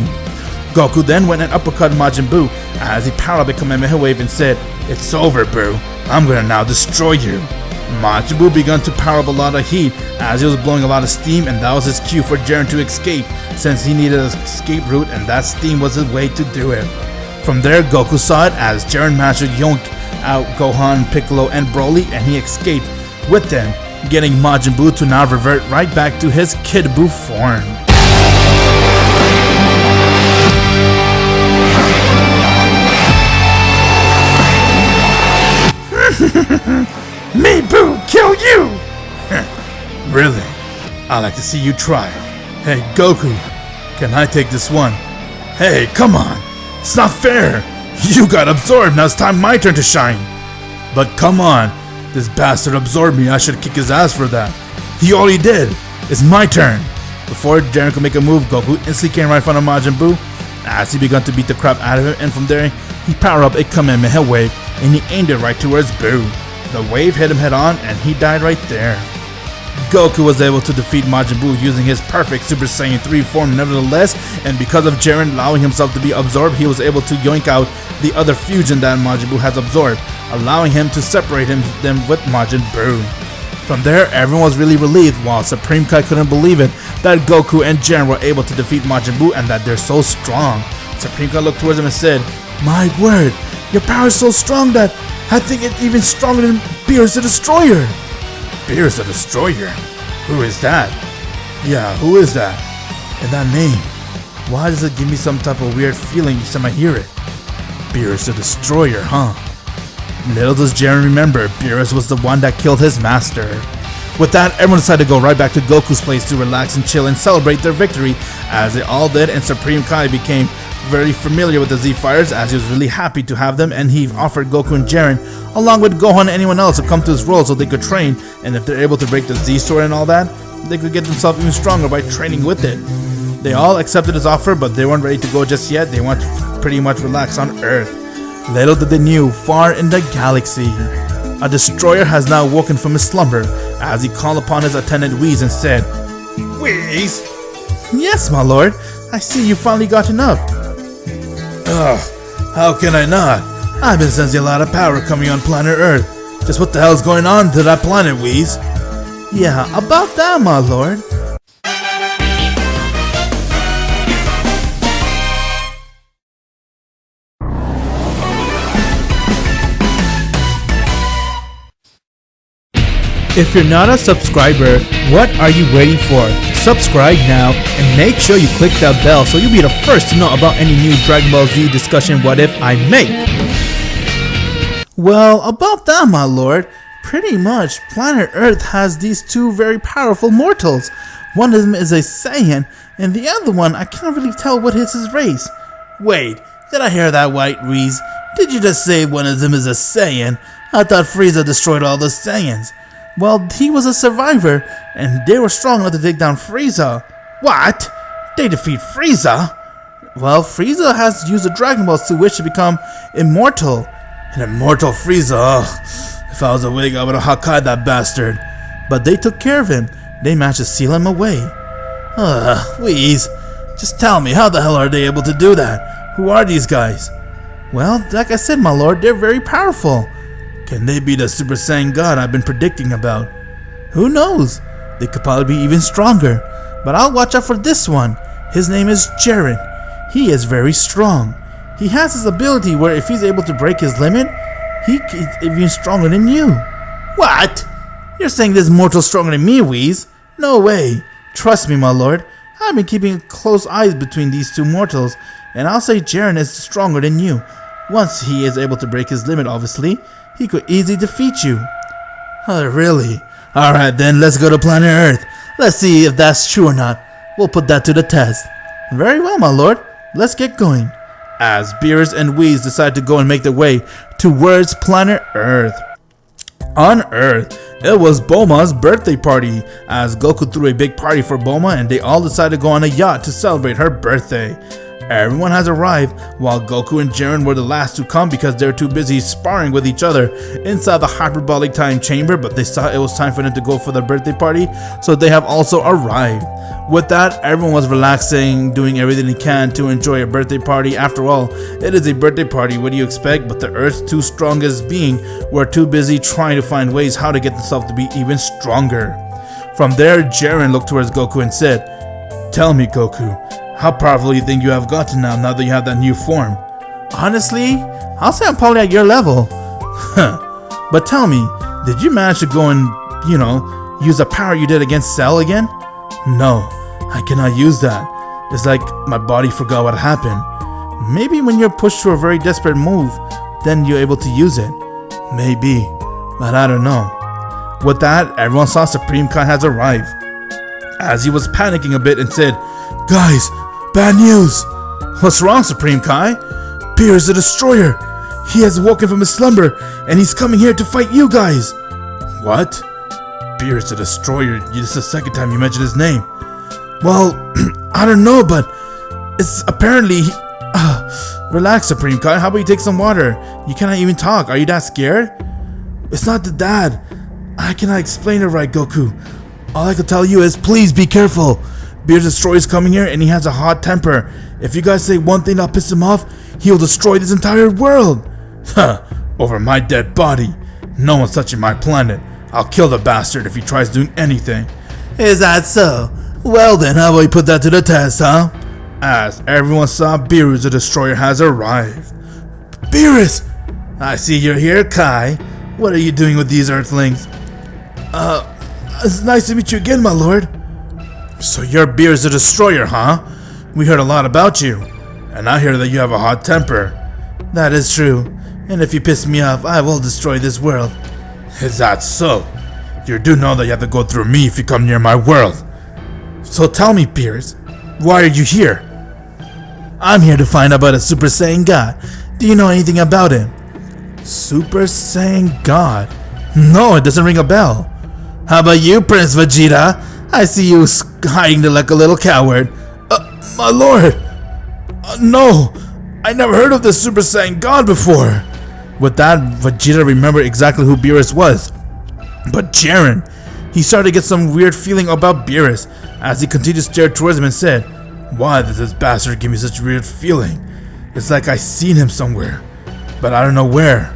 Goku then went and uppercut Majin Buu as he powered up a Kamehameha wave and said, "It's over, Buu. I'm gonna now destroy you." Majin Buu began to power up a lot of heat as he was blowing a lot of steam, and that was his cue for Jiren to escape since he needed an escape route, and that steam was his way to do it. From there, Goku saw it as Jiren managed to yoink out Gohan, Piccolo, and Broly, and he escaped with them, getting Majin Buu to now revert right back to his Kid Buu form. Me, Buu, kill you! Really? I'd like to see you try. Hey, Goku, can I take this one? Hey, come on! It's not fair! You got absorbed, now it's time my turn to shine! But come on, this bastard absorbed me, I should kick his ass for that. He already did! It's my turn! Before Jiren could make a move, Goku instantly came right in front of Majin Buu as he began to beat the crap out of him, and from there, he powered up a Kamehameha wave and he aimed it right towards Buu. The wave hit him head on and he died right there. Goku was able to defeat Majin Buu using his perfect Super Saiyan 3 form nevertheless, and because of Jiren allowing himself to be absorbed, he was able to yoink out the other fusion that Majin Buu has absorbed, allowing him to separate them with Majin Buu. From there, everyone was really relieved, while Supreme Kai couldn't believe it that Goku and Jiren were able to defeat Majin Buu and that they're so strong. Supreme Kai looked towards him and said, "My word, your power is so strong that I think it's even stronger than Beerus the Destroyer." Beerus the Destroyer? Who is that? Yeah, who is that? And that name, why does it give me some type of weird feeling each time I hear it? Beerus the Destroyer, huh? Little does Jiren remember, Beerus was the one that killed his master. With that, everyone decided to go right back to Goku's place to relax and chill and celebrate their victory, as they all did, and Supreme Kai became very familiar with the Z-Fighters as he was really happy to have them, and he offered Goku and Jiren, along with Gohan and anyone else, to come to his world so they could train, and if they're able to break the Z-Sword and all that, they could get themselves even stronger by training with it. They all accepted his offer, but they weren't ready to go just yet. They want to pretty much relax on Earth. Little did they knew, far in the galaxy, a destroyer has now woken from his slumber as he called upon his attendant Whis and said, "Whis?" "Yes, my lord. I see you finally gotten up." "Ugh, how can I not? I've been sensing a lot of power coming on planet Earth. Just what the hell's going on to that planet, Whis?" "Yeah, about that, my lord." If you're not a subscriber, what are you waiting for? Subscribe now and make sure you click that bell so you'll be the first to know about any new Dragon Ball Z discussion what if I make. Well, about that, my lord, pretty much planet Earth has these two very powerful mortals. One of them is a Saiyan, and the other one, I can't really tell what is his race. Wait, did I hear that right, Whis? Did you just say one of them is a Saiyan? I thought Frieza destroyed all the Saiyans. Well, he was a survivor, and they were strong enough to take down Frieza. What? They defeat Frieza? Well, Frieza has used the Dragon Balls to wish to become immortal. An immortal Frieza, ugh. If I was awake, I would have Hakkai'd that bastard. But they took care of him. They managed to seal him away. Whis, just tell me, how the hell are they able to do that? Who are these guys? Well, like I said, my lord, they're very powerful. Can they be the Super Saiyan God I've been predicting about? Who knows? They could probably be even stronger. But I'll watch out for this one. His name is Jiren. He is very strong. He has his ability where if he's able to break his limit, he is even stronger than you. What? You're saying this mortal's stronger than me, Whis? No way. Trust me, my lord. I've been keeping close eyes between these two mortals, and I'll say Jiren is stronger than you. Once he is able to break his limit, obviously, he could easily defeat you. Oh, really? Alright then, let's go to planet Earth. Let's see if that's true or not. We'll put that to the test. Very well, my lord. Let's get going. As Beerus and Whis decide to go and make their way towards planet Earth. On Earth, it was Bulma's birthday party, as Goku threw a big party for Bulma and they all decided to go on a yacht to celebrate her birthday. Everyone has arrived, while Goku and Jiren were the last to come because they were too busy sparring with each other inside the hyperbolic time chamber, but they saw it was time for them to go for their birthday party, so they have also arrived. With that, everyone was relaxing, doing everything they can to enjoy a birthday party. After all, it is a birthday party, what do you expect? But the Earth's two strongest beings were too busy trying to find ways how to get themselves to be even stronger. From there, Jiren looked towards Goku and said, "Tell me, Goku, how powerful do you think you have gotten now that you have that new form?" "Honestly, I'll say I'm probably at your level." "But tell me, did you manage to go and, use the power you did against Cell again?" "No, I cannot use that. It's like my body forgot what happened. Maybe when you're pushed to a very desperate move, then you're able to use it. Maybe, but I don't know." With that, everyone saw Supreme Kai has arrived, as he was panicking a bit and said, "Guys, bad news." "What's wrong, Supreme Kai?" "Beerus the Destroyer. He has woken from his slumber and he's coming here to fight you guys." "What? Beerus the Destroyer? This is the second time you mentioned his name." "Well, I don't know, but it's apparently... Relax, Supreme Kai. How about you take some water? You cannot even talk. Are you that scared?" "It's not that. I cannot explain it right, Goku. All I can tell you is please be careful. Beerus the Destroyer is coming here and he has a hot temper. If you guys say one thing that'll piss him off, he'll destroy this entire world." "Over my dead body. No one's touching my planet. I'll kill the bastard if he tries doing anything." "Is that so? Well then, how about we put that to the test, huh?" As everyone saw, Beerus the Destroyer has arrived. "Beerus! I see you're here, Kai. What are you doing with these Earthlings?" It's nice to meet you again, my lord." "So you're Beerus the Destroyer, huh? We heard a lot about you, and I hear that you have a hot temper." "That is true, and if you piss me off, I will destroy this world." "Is that so? You do know that you have to go through me if you come near my world. So tell me, Beerus, why are you here?" "I'm here to find out about a Super Saiyan God. Do you know anything about him?" "Super Saiyan God? No, it doesn't ring a bell." "How about you, Prince Vegeta? I see you hiding like a little coward." My lord! No! I never heard of this Super Saiyan God before! With that, Vegeta remembered exactly who Beerus was. But Jiren! He started to get some weird feeling about Beerus as he continued to stare towards him and said, "Why does this bastard give me such a weird feeling? It's like I've seen him somewhere, but I don't know where."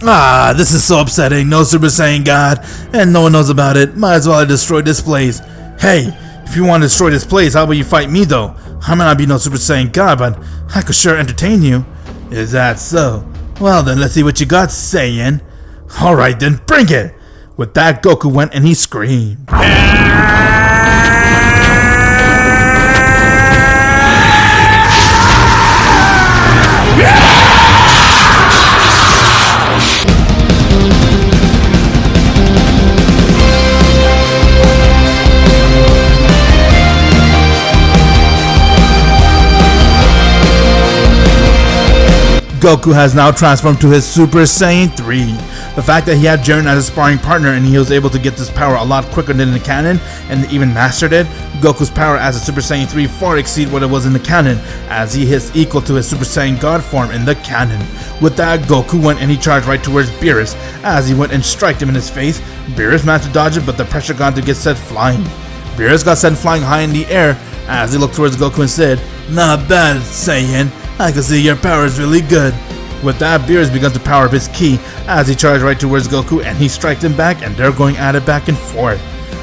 Ah, this is so upsetting. No Super Saiyan God, and no one knows about it. Might as well I destroy this place. Hey, if you want to destroy this place, how about you fight me though? I might not be no Super Saiyan God, but I could sure entertain you. Is that so? Well then, let's see what you got, Saiyan. Alright then, bring it! With that, Goku went and he screamed. Goku has now transformed to his Super Saiyan 3. The fact that he had Jiren as a sparring partner and he was able to get this power a lot quicker than in the canon and even mastered it, Goku's power as a Super Saiyan 3 far exceed what it was in the canon, as he is equal to his Super Saiyan God form in the canon. With that, Goku went and he charged right towards Beerus. As he went and struck him in his face, Beerus managed to dodge it, but the pressure gun to get sent flying. Beerus got sent flying high in the air as he looked towards Goku and said, "Not bad, Saiyan. I can see your power is really good." With that, Beerus began to power up his ki as he charged right towards Goku and he struck him back, and they're going at it back and forth.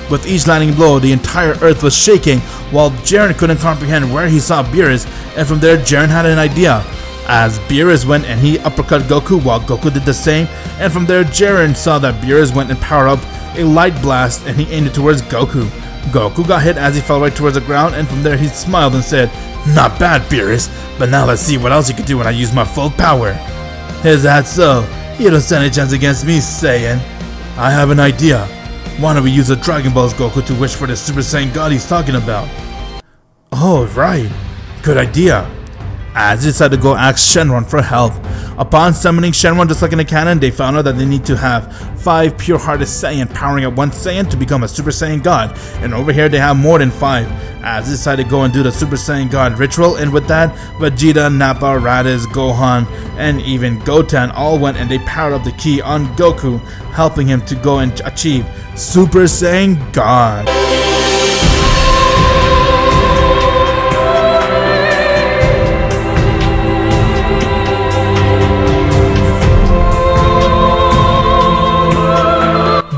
With each landing blow, the entire earth was shaking while Jiren couldn't comprehend where he saw Beerus, and from there Jiren had an idea. As Beerus went and he uppercut Goku while Goku did the same, and from there Jiren saw that Beerus went and powered up a light blast and he aimed it towards Goku. Goku got hit as he fell right towards the ground, and from there he smiled and said, "Not bad, Beerus, but now let's see what else you can do when I use my full power." Is that so? You don't stand a chance against me, Saiyan. I have an idea. Why don't we use the Dragon Balls Goku to wish for the Super Saiyan God he's talking about? Oh, right. Good idea. As he decided to go ask Shenron for help. Upon summoning Shenron, just like in the canon, they found out that they need to have 5 pure-hearted Saiyan powering up 1 Saiyan to become a Super Saiyan God. And over here they have more than 5. As they decided to go and do the Super Saiyan God ritual, and with that, Vegeta, Nappa, Raditz, Gohan, and even Goten all went and they powered up the ki on Goku, helping him to go and achieve Super Saiyan God.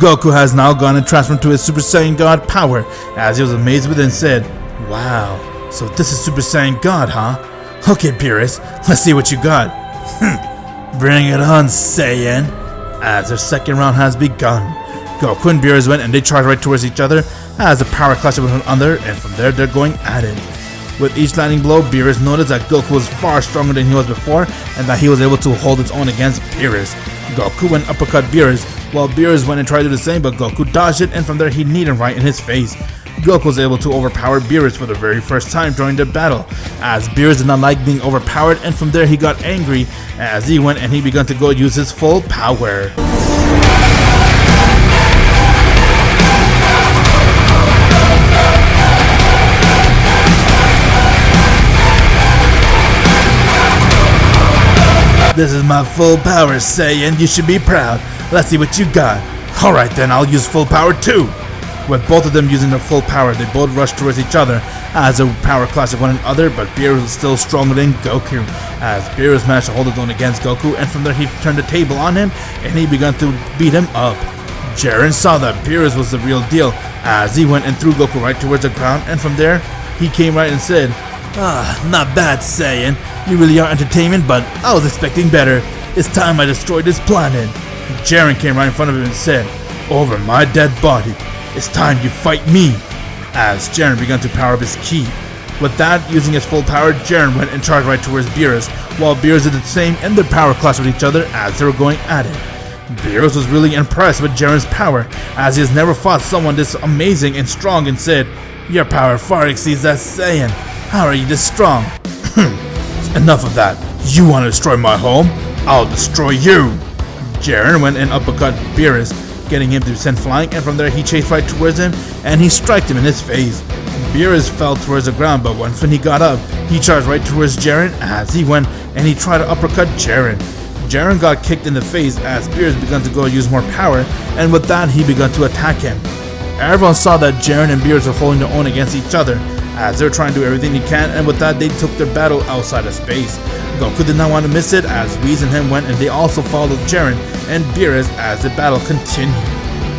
Goku has now gone and transformed to his Super Saiyan God power, as he was amazed with it and said, "Wow, so this is Super Saiyan God, huh? Okay, Beerus, let's see what you got." Bring it on, Saiyan. As their second round has begun, Goku and Beerus went and they charged right towards each other as the power clashed with one another, and from there they're going at it. With each landing blow, Beerus noticed that Goku was far stronger than he was before and that he was able to hold his own against Beerus. Goku went uppercut Beerus, while Beerus went and tried to do the same, but Goku dodged it, and from there he kneed him right in his face. Goku was able to overpower Beerus for the very first time during the battle, as Beerus did not like being overpowered, and from there he got angry as he went and he began to go use his full power. This is my full power, Saiyan. You should be proud. Let's see what you got. Alright then, I'll use full power too. With both of them using their full power, they both rushed towards each other as a power clash of one another, but Beerus was still stronger than Goku, as Beerus managed to hold his own against Goku, and from there he turned the table on him and he began to beat him up. Jiren saw that Beerus was the real deal as he went and threw Goku right towards the ground, and from there he came right and said, "Not bad, Saiyan. You really are entertainment, but I was expecting better. It's time I destroyed this planet." Jiren came right in front of him and said, "Over my dead body. It's time you fight me." As Jiren began to power up his ki. With that, using his full power, Jiren went and charged right towards Beerus, while Beerus did the same and their power clashed with each other as they were going at it. Beerus was really impressed with Jiren's power, as he has never fought someone this amazing and strong, and said, "Your power far exceeds that Saiyan. How are you this strong?" "Enough of that. You want to destroy my home? I'll destroy you." Jiren went and uppercut Beerus, getting him to send flying, and from there he chased right towards him and he struck him in his face. Beerus fell towards the ground, but once when he got up, he charged right towards Jiren as he went and he tried to uppercut Jiren. Jiren got kicked in the face as Beerus began to go use more power, and with that he began to attack him. Everyone saw that Jiren and Beerus were holding their own against each other as they were trying to do everything they can, and with that they took their battle outside of space. Goku did not want to miss it as Whis and him went and they also followed Jiren and Beerus as the battle continued.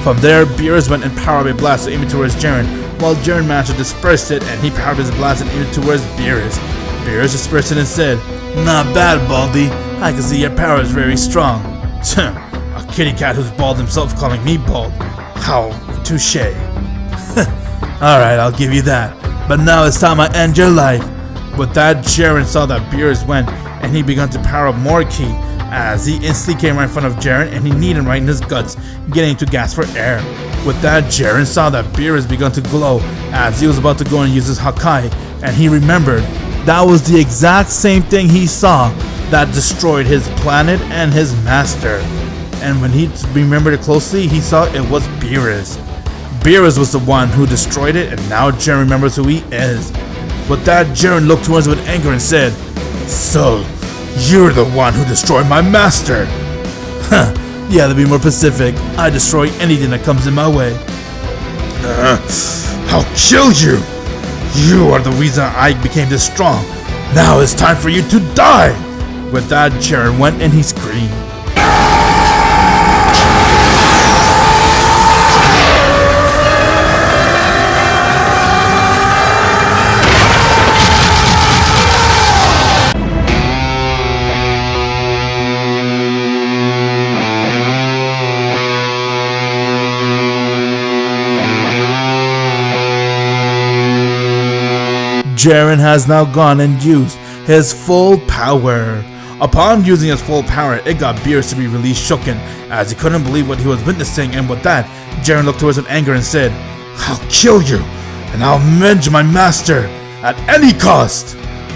From there, Beerus went and powered up a blast to aim it towards Jiren, while Jiren managed to disperse it and he powered his blast and aimed it towards Beerus. Beerus dispersed it and said, "Not bad, Baldy. I can see your power is very strong." A kitty cat who's bald himself calling me bald. How touche. Alright, I'll give you that. But now it's time I end your life. With that, Jiren saw that Beerus went and he began to power up more ki as he instantly came right in front of Jiren and he kneed him right in his guts, getting to gasp for air. With that, Jiren saw that Beerus began to glow as he was about to go and use his Hakai, and he remembered that was the exact same thing he saw that destroyed his planet and his master. And when he remembered it closely, he saw it was Beerus. Beerus was the one who destroyed it, and now Jiren remembers who he is. With that, Jiren looked towards him with anger and said, "So, you're the one who destroyed my master?" Huh, yeah, to be more specific, I destroy anything that comes in my way. I'll kill you! You are the reason I became this strong. Now it's time for you to die! With that, Jiren went and he screamed. Jiren has now gone and used his full power. Upon using his full power, it got Beerus to be really shooken as he couldn't believe what he was witnessing, and with that, Jiren looked towards him with anger and said, "I'll kill you, and I'll avenge my master at any cost."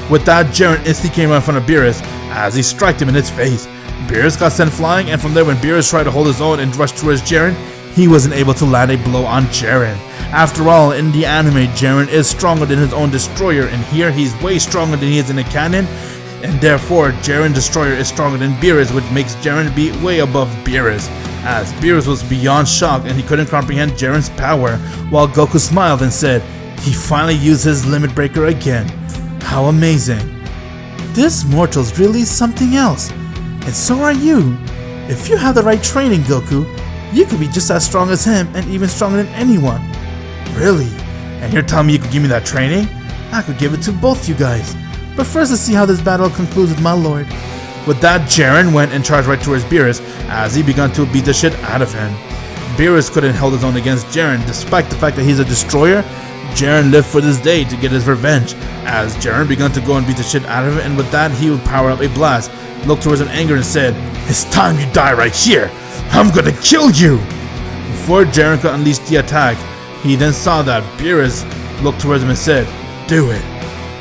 With that, Jiren instantly came right in front of Beerus as he struck him in his face. Beerus got sent flying, and from there when Beerus tried to hold his own and rush towards Jiren, he wasn't able to land a blow on Jiren. After all, in the anime, Jiren is stronger than his own destroyer, and here he's way stronger than he is in the canon, and therefore Jiren Destroyer is stronger than Beerus, which makes Jiren be way above Beerus, as Beerus was beyond shocked and he couldn't comprehend Jiren's power, while Goku smiled and said he finally used his limit breaker again. How amazing. This mortal's really something else, and so are you. If you have the right training, Goku, you could be just as strong as him and even stronger than anyone. Really? And you're telling me you could give me that training? I could give it to both you guys. But first, let's see how this battle concludes with my lord. With that, Jiren went and charged right towards Beerus as he began to beat the shit out of him. Beerus couldn't hold his own against Jiren despite the fact that he's a destroyer. Jiren lived for this day to get his revenge as Jiren began to go and beat the shit out of him, and with that he would power up a blast, looked towards him in anger and said, "It's time you die right here. I'm gonna kill you!" Before Jiren could unleash the attack, he then saw that Beerus looked towards him and said, "Do it.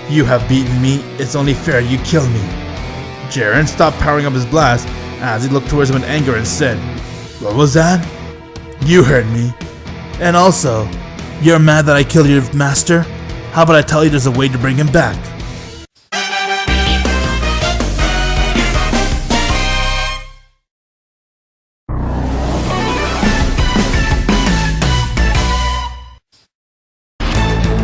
You have beaten me. It's only fair you kill me." Jiren stopped powering up his blast as he looked towards him in anger and said, "What was that?" "You heard me. And also, you're mad that I killed your master? How about I tell you there's a way to bring him back?"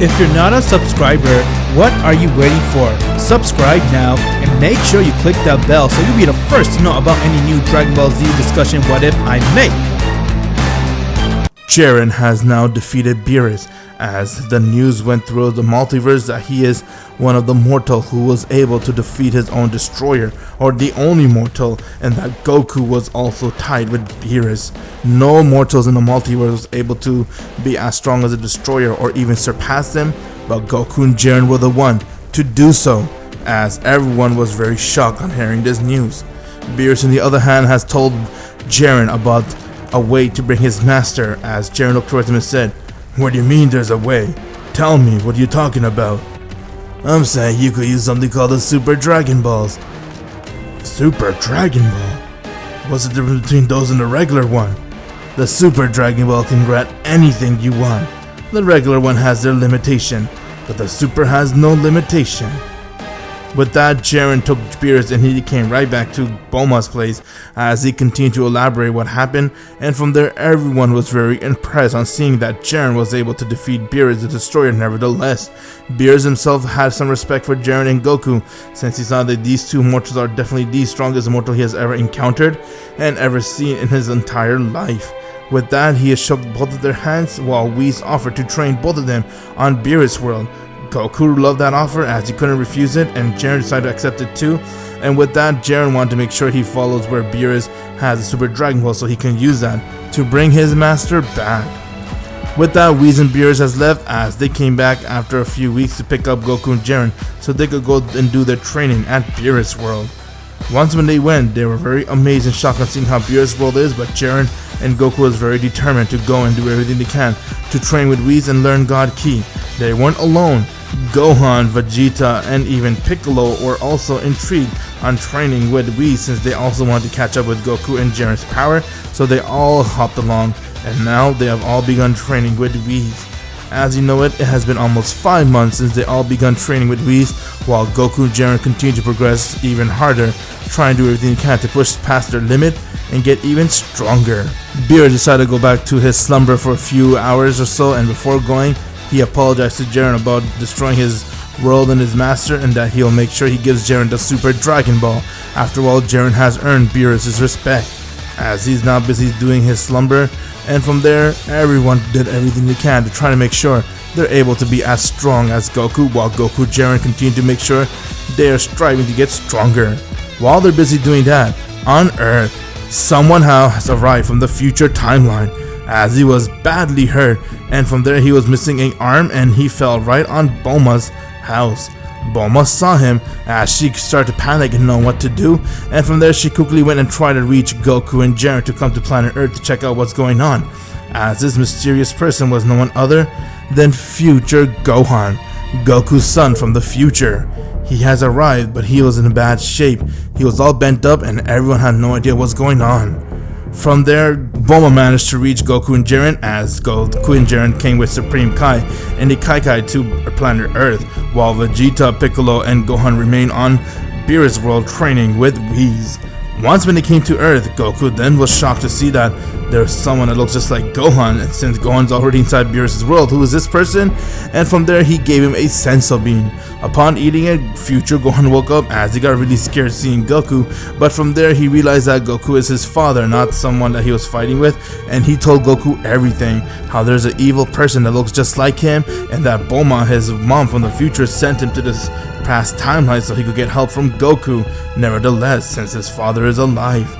If you're not a subscriber, what are you waiting for? Subscribe now and make sure you click that bell so you'll be the first to know about any new Dragon Ball Z discussion what if I make. Jiren has now defeated Beerus as the news went through the multiverse that he is one of the mortal who was able to defeat his own destroyer, or the only mortal, and that Goku was also tied with Beerus. No mortals in the multiverse was able to be as strong as a destroyer or even surpass him, but Goku and Jiren were the one to do so, as everyone was very shocked on hearing this news. Beerus on the other hand has told Jiren about a way to bring his master, as Jiren looked towards him and said, "What do you mean there's a way? Tell me, what are you talking about?" "I'm saying you could use something called the Super Dragon Balls." Super Dragon Ball? What's the difference between those and the regular one? The Super Dragon Ball can grant anything you want. The regular one has their limitation, but the super has no limitation. With that, Jiren took Beerus and he came right back to Bulma's place as he continued to elaborate what happened, and from there everyone was very impressed on seeing that Jiren was able to defeat Beerus the Destroyer nevertheless. Beerus himself had some respect for Jiren and Goku since he saw that these two mortals are definitely the strongest mortal he has ever encountered and ever seen in his entire life. With that, he shook both of their hands while Whis offered to train both of them on Beerus World. Goku loved that offer as he couldn't refuse it, and Jiren decided to accept it too. And with that, Jiren wanted to make sure he follows where Beerus has a Super Dragon Ball so he can use that to bring his master back. With that, Whis and Beerus has left as they came back after a few weeks to pick up Goku and Jiren so they could go and do their training at Beerus World. Once when they went, they were very amazed and shocked on seeing how Beerus World is, but Jiren and Goku was very determined to go and do everything they can to train with Whis and learn God Ki. They weren't alone. Gohan, Vegeta, and even Piccolo were also intrigued on training with Whis since they also wanted to catch up with Goku and Jiren's power, so they all hopped along, and now they have all begun training with Whis. As you know it has been almost 5 months since they all begun training with Whis, while Goku and Jiren continue to progress even harder, trying to do everything they can to push past their limit and get even stronger. Beerus decided to go back to his slumber for a few hours or so, and before going, he apologized to Jiren about destroying his world and his master, and that he'll make sure he gives Jiren the Super Dragon Ball. After all, Jiren has earned Beerus' respect, as he's now busy doing his slumber, and from there, everyone did everything they can to try to make sure they're able to be as strong as Goku, while Goku and Jiren continue to make sure they are striving to get stronger. While they're busy doing that, on Earth, someone has arrived from the future timeline, as he was badly hurt, and from there he was missing an arm and he fell right on Bulma's house. Bulma saw him as she started to panic and know what to do, and from there she quickly went and tried to reach Goku and Jiren to come to planet Earth to check out what's going on, as this mysterious person was no one other than future Gohan, Goku's son from the future. He has arrived, but he was in bad shape. He was all bent up and everyone had no idea what's going on. From there, Bulma managed to reach Goku and Jiren as Goku and Jiren came with Supreme Kai and the Kai to planet Earth, while Vegeta, Piccolo, and Gohan remained on Beerus World training with Whis. Once when they came to Earth, Goku then was shocked to see that there's someone that looks just like Gohan, and since Gohan's already inside Beerus' world, who is this person? And from there he gave him a senso bean. Upon eating it, future Gohan woke up as he got really scared seeing Goku, but from there he realized that Goku is his father, not someone that he was fighting with, and he told Goku everything, how there's an evil person that looks just like him, and that Bulma, his mom from the future, sent him to this past timeline so he could get help from Goku, nevertheless, since his father is alive.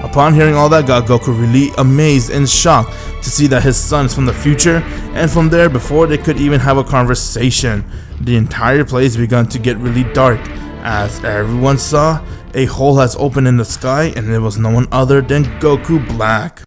Upon hearing all that, got Goku really amazed and shocked to see that his son is from the future, and from there, before they could even have a conversation, the entire place began to get really dark, as everyone saw a hole has opened in the sky, and it was no one other than Goku Black.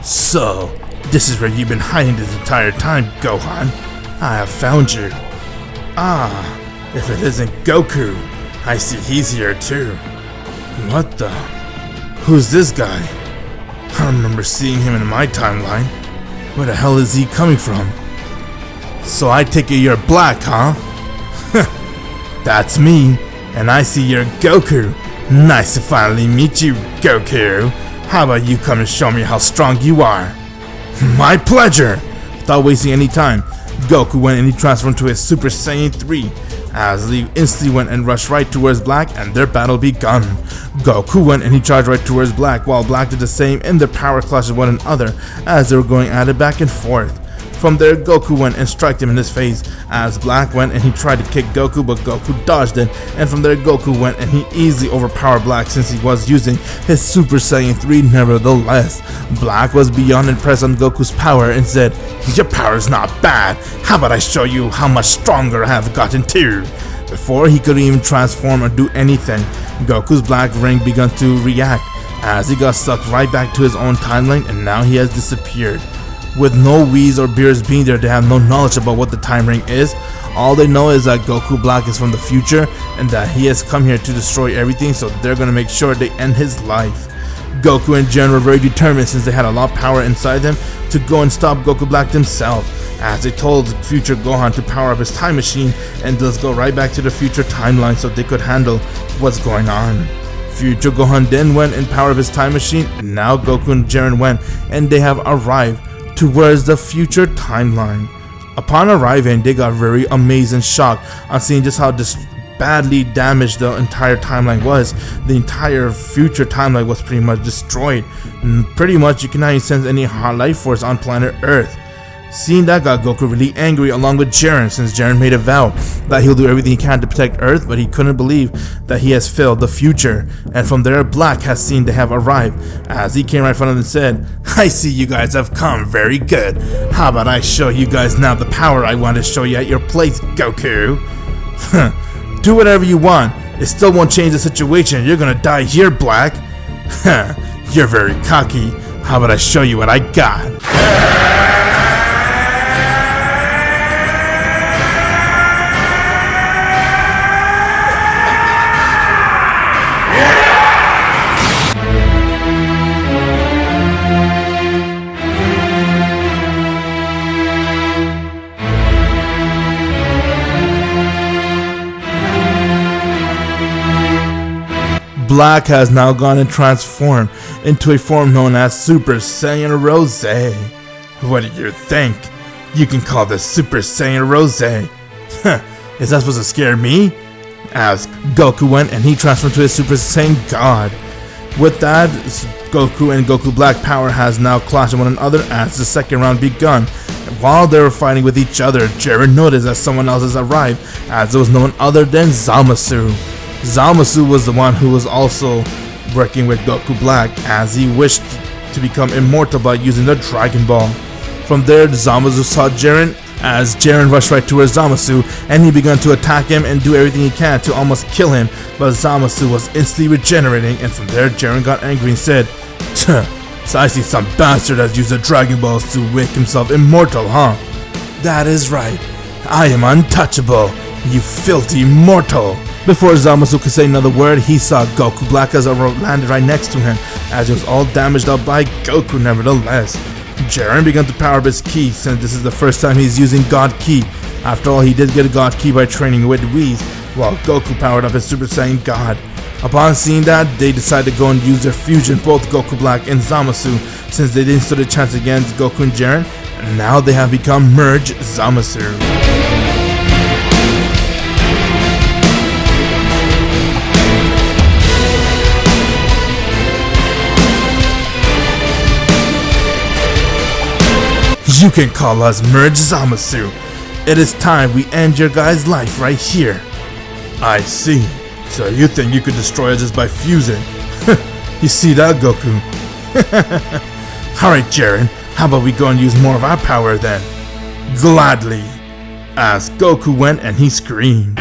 So, this is where you've been hiding this entire time, Gohan. I have found you. Ah, if it isn't Goku, I see he's here too. What the? Who's this guy? I don't remember seeing him in my timeline. Where the hell is he coming from? So I take it you're Black, huh? That's me, and I see you're Goku. Nice to finally meet you, Goku. How about you come and show me how strong you are? My pleasure! Without wasting any time, Goku went and he transformed to his Super Saiyan 3, as he instantly went and rushed right towards Black, and their battle begun. Goku went and he charged right towards Black, while Black did the same, and their power clashed with one another as they were going at it back and forth. From there, Goku went and struck him in his face, as Black went and he tried to kick Goku, but Goku dodged it, and from there Goku went and he easily overpowered Black since he was using his Super Saiyan 3 nevertheless. Black was beyond impressed on Goku's power and said, "Your power's not bad, how about I show you how much stronger I have gotten too?" Before he could even transform or do anything, Goku's black ring began to react, as he got sucked right back to his own timeline and now he has disappeared. With no Whis or Beerus being there, they have no knowledge about what the time ring is. All they know is that Goku Black is from the future and that he has come here to destroy everything, so they're gonna make sure they end his life. Goku and Jiren were very determined, since they had a lot of power inside them, to go and stop Goku Black themselves, as they told future Gohan to power up his time machine and just go right back to the future timeline so they could handle what's going on. Future Gohan then went and powered up his time machine, and now Goku and Jiren went and they have arrived towards the future timeline. Upon arriving, they got very amazed and shocked on seeing just how badly damaged the entire timeline was. The entire future timeline was pretty much destroyed, and pretty much you cannot even sense any life force on planet Earth. Seeing that got Goku really angry, along with Jiren, since Jiren made a vow that he'll do everything he can to protect Earth, but he couldn't believe that he has failed the future. And from there, Black has seen they have arrived, as he came right in front of them and said, "I see you guys have come, very good. How about I show you guys now the power I want to show you at your place, Goku? Do whatever you want, it still won't change the situation. You're gonna die here, Black. You're very cocky. How about I show you what I got?" Black has now gone and transformed into a form known as Super Saiyan Rose. What do you think? You can call this Super Saiyan Rose. Is that supposed to scare me? As Goku went and he transformed to a Super Saiyan God. With that, Goku and Goku Black power has now clashed with one another as the second round begun. While they were fighting with each other, Jiren noticed that someone else has arrived, as it was none other than Zamasu. Zamasu was the one who was also working with Goku Black, as he wished to become immortal by using the Dragon Ball. From there, Zamasu saw Jiren, as Jiren rushed right towards Zamasu, and he began to attack him and do everything he can to almost kill him, but Zamasu was instantly regenerating, and from there Jiren got angry and said, "So I see some bastard has used the Dragon Balls to make himself immortal, huh? That is right, I am untouchable, you filthy mortal." Before Zamasu could say another word, he saw Goku Black as landed right next to him, as it was all damaged up by Goku nevertheless. Jiren began to power up his ki, since this is the first time he's using God Ki. After all, he did get a God Ki by training with Whis, while Goku powered up his Super Saiyan God. Upon seeing that, they decided to go and use their fusion, both Goku Black and Zamasu, since they didn't stand a chance against Goku and Jiren, and now they have become Merge Zamasu. You can call us Merge Zamasu. It is time we end your guys' life right here. I see. So you think you could destroy us just by fusing? You see that, Goku? Alright, Jiren, how about we go and use more of our power then? Gladly. As Goku went and he screamed.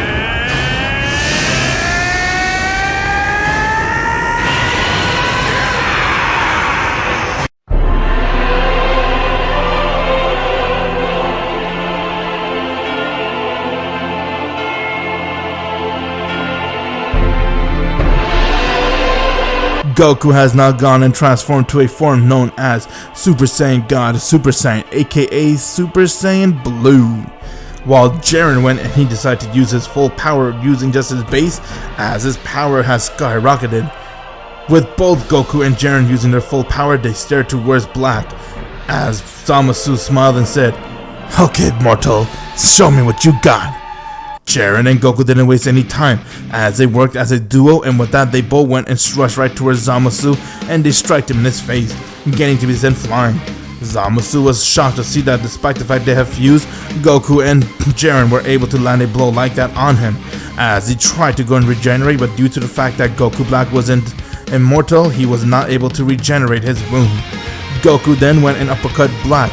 Goku has now gone and transformed to a form known as Super Saiyan God Super Saiyan, aka Super Saiyan Blue. While Jiren went and he decided to use his full power using just his base, as his power has skyrocketed. With both Goku and Jiren using their full power, they stared towards Black, as Zamasu smiled and said, "Okay, mortal, show me what you got." Jiren and Goku didn't waste any time, as they worked as a duo, and with that they both went and rushed right towards Zamasu and they struck him in his face, getting to be sent flying. Zamasu was shocked to see that despite the fact they have fused, Goku and Jiren were able to land a blow like that on him, as he tried to go and regenerate, but due to the fact that Goku Black wasn't immortal, he was not able to regenerate his wound. Goku then went and uppercut Black,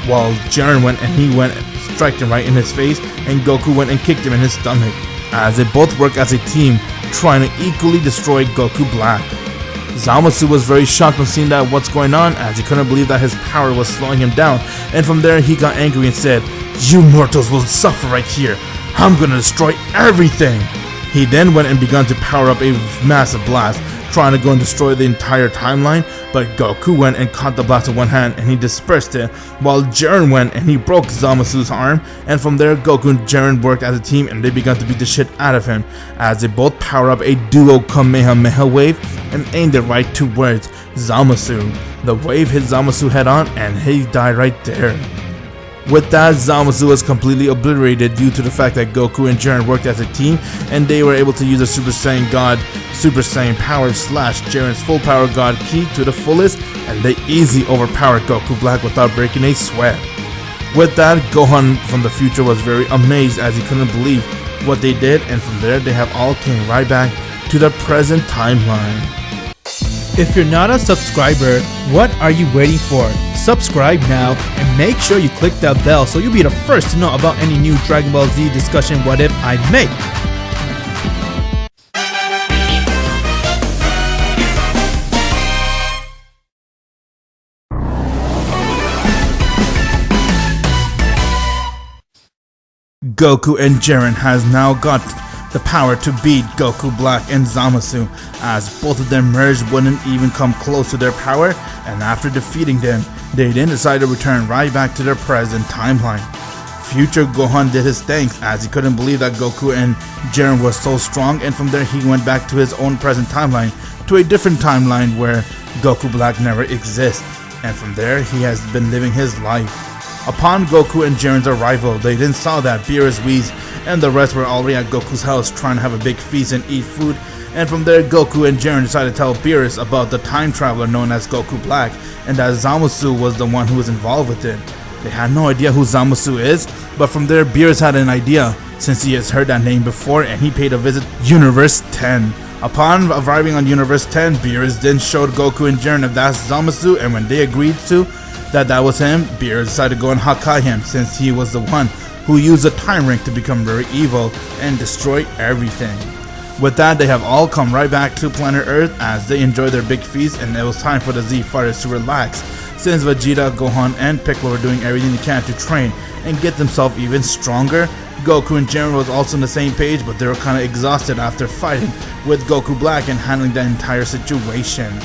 while Jiren went and he went and struck him right in his face, and Goku went and kicked him in his stomach, as they both work as a team, trying to equally destroy Goku Black. Zamasu was very shocked when seeing that what's going on, as he couldn't believe that his power was slowing him down, and from there he got angry and said, "You mortals will suffer right here. I'm gonna destroy everything." He then went and began to power up a massive blast, trying to go and destroy the entire timeline, but Goku went and caught the blast with one hand and he dispersed it, while Jiren went and he broke Zamasu's arm, and from there Goku and Jiren worked as a team and they began to beat the shit out of him, as they both power up a duo Kamehameha wave and aimed it right towards Zamasu. The wave hit Zamasu head on and he died right there. With that, Zamasu was completely obliterated due to the fact that Goku and Jiren worked as a team and they were able to use the Super Saiyan God Super Saiyan power / Jiren's full power God ki to the fullest, and they easily overpowered Goku Black without breaking a sweat. With that, Gohan from the future was very amazed as he couldn't believe what they did, and from there they have all came right back to the present timeline. If you're not a subscriber, what are you waiting for? Subscribe now and make sure you click that bell so you'll be the first to know about any new Dragon Ball Z discussion what if I make. Goku and Jiren has now got the power to beat Goku Black and Zamasu, as both of them merged wouldn't even come close to their power, and after defeating them, they then decided to return right back to their present timeline. Future Gohan did his thanks as he couldn't believe that Goku and Jiren were so strong, and from there he went back to his own present timeline, to a different timeline where Goku Black never exists, and from there he has been living his life. Upon Goku and Jiren's arrival, they then saw that Beerus, Whis, and the rest were already at Goku's house trying to have a big feast and eat food, and from there Goku and Jiren decided to tell Beerus about the time traveler known as Goku Black, and that Zamasu was the one who was involved with it. They had no idea who Zamasu is, but from there Beerus had an idea since he has heard that name before, and he paid a visit to Universe 10. Upon arriving on Universe 10, Beerus then showed Goku and Jiren if that's Zamasu, and when they agreed to that was him, Beerus decided to go and Hakai him since he was the one who used the time ring to become very evil and destroy everything. With that, they have all come right back to planet Earth as they enjoy their big feast, and it was time for the Z fighters to relax since Vegeta, Gohan, and Piccolo were doing everything they can to train and get themselves even stronger. Goku and Jiren was also on the same page, but they were kind of exhausted after fighting with Goku Black and handling the entire situation.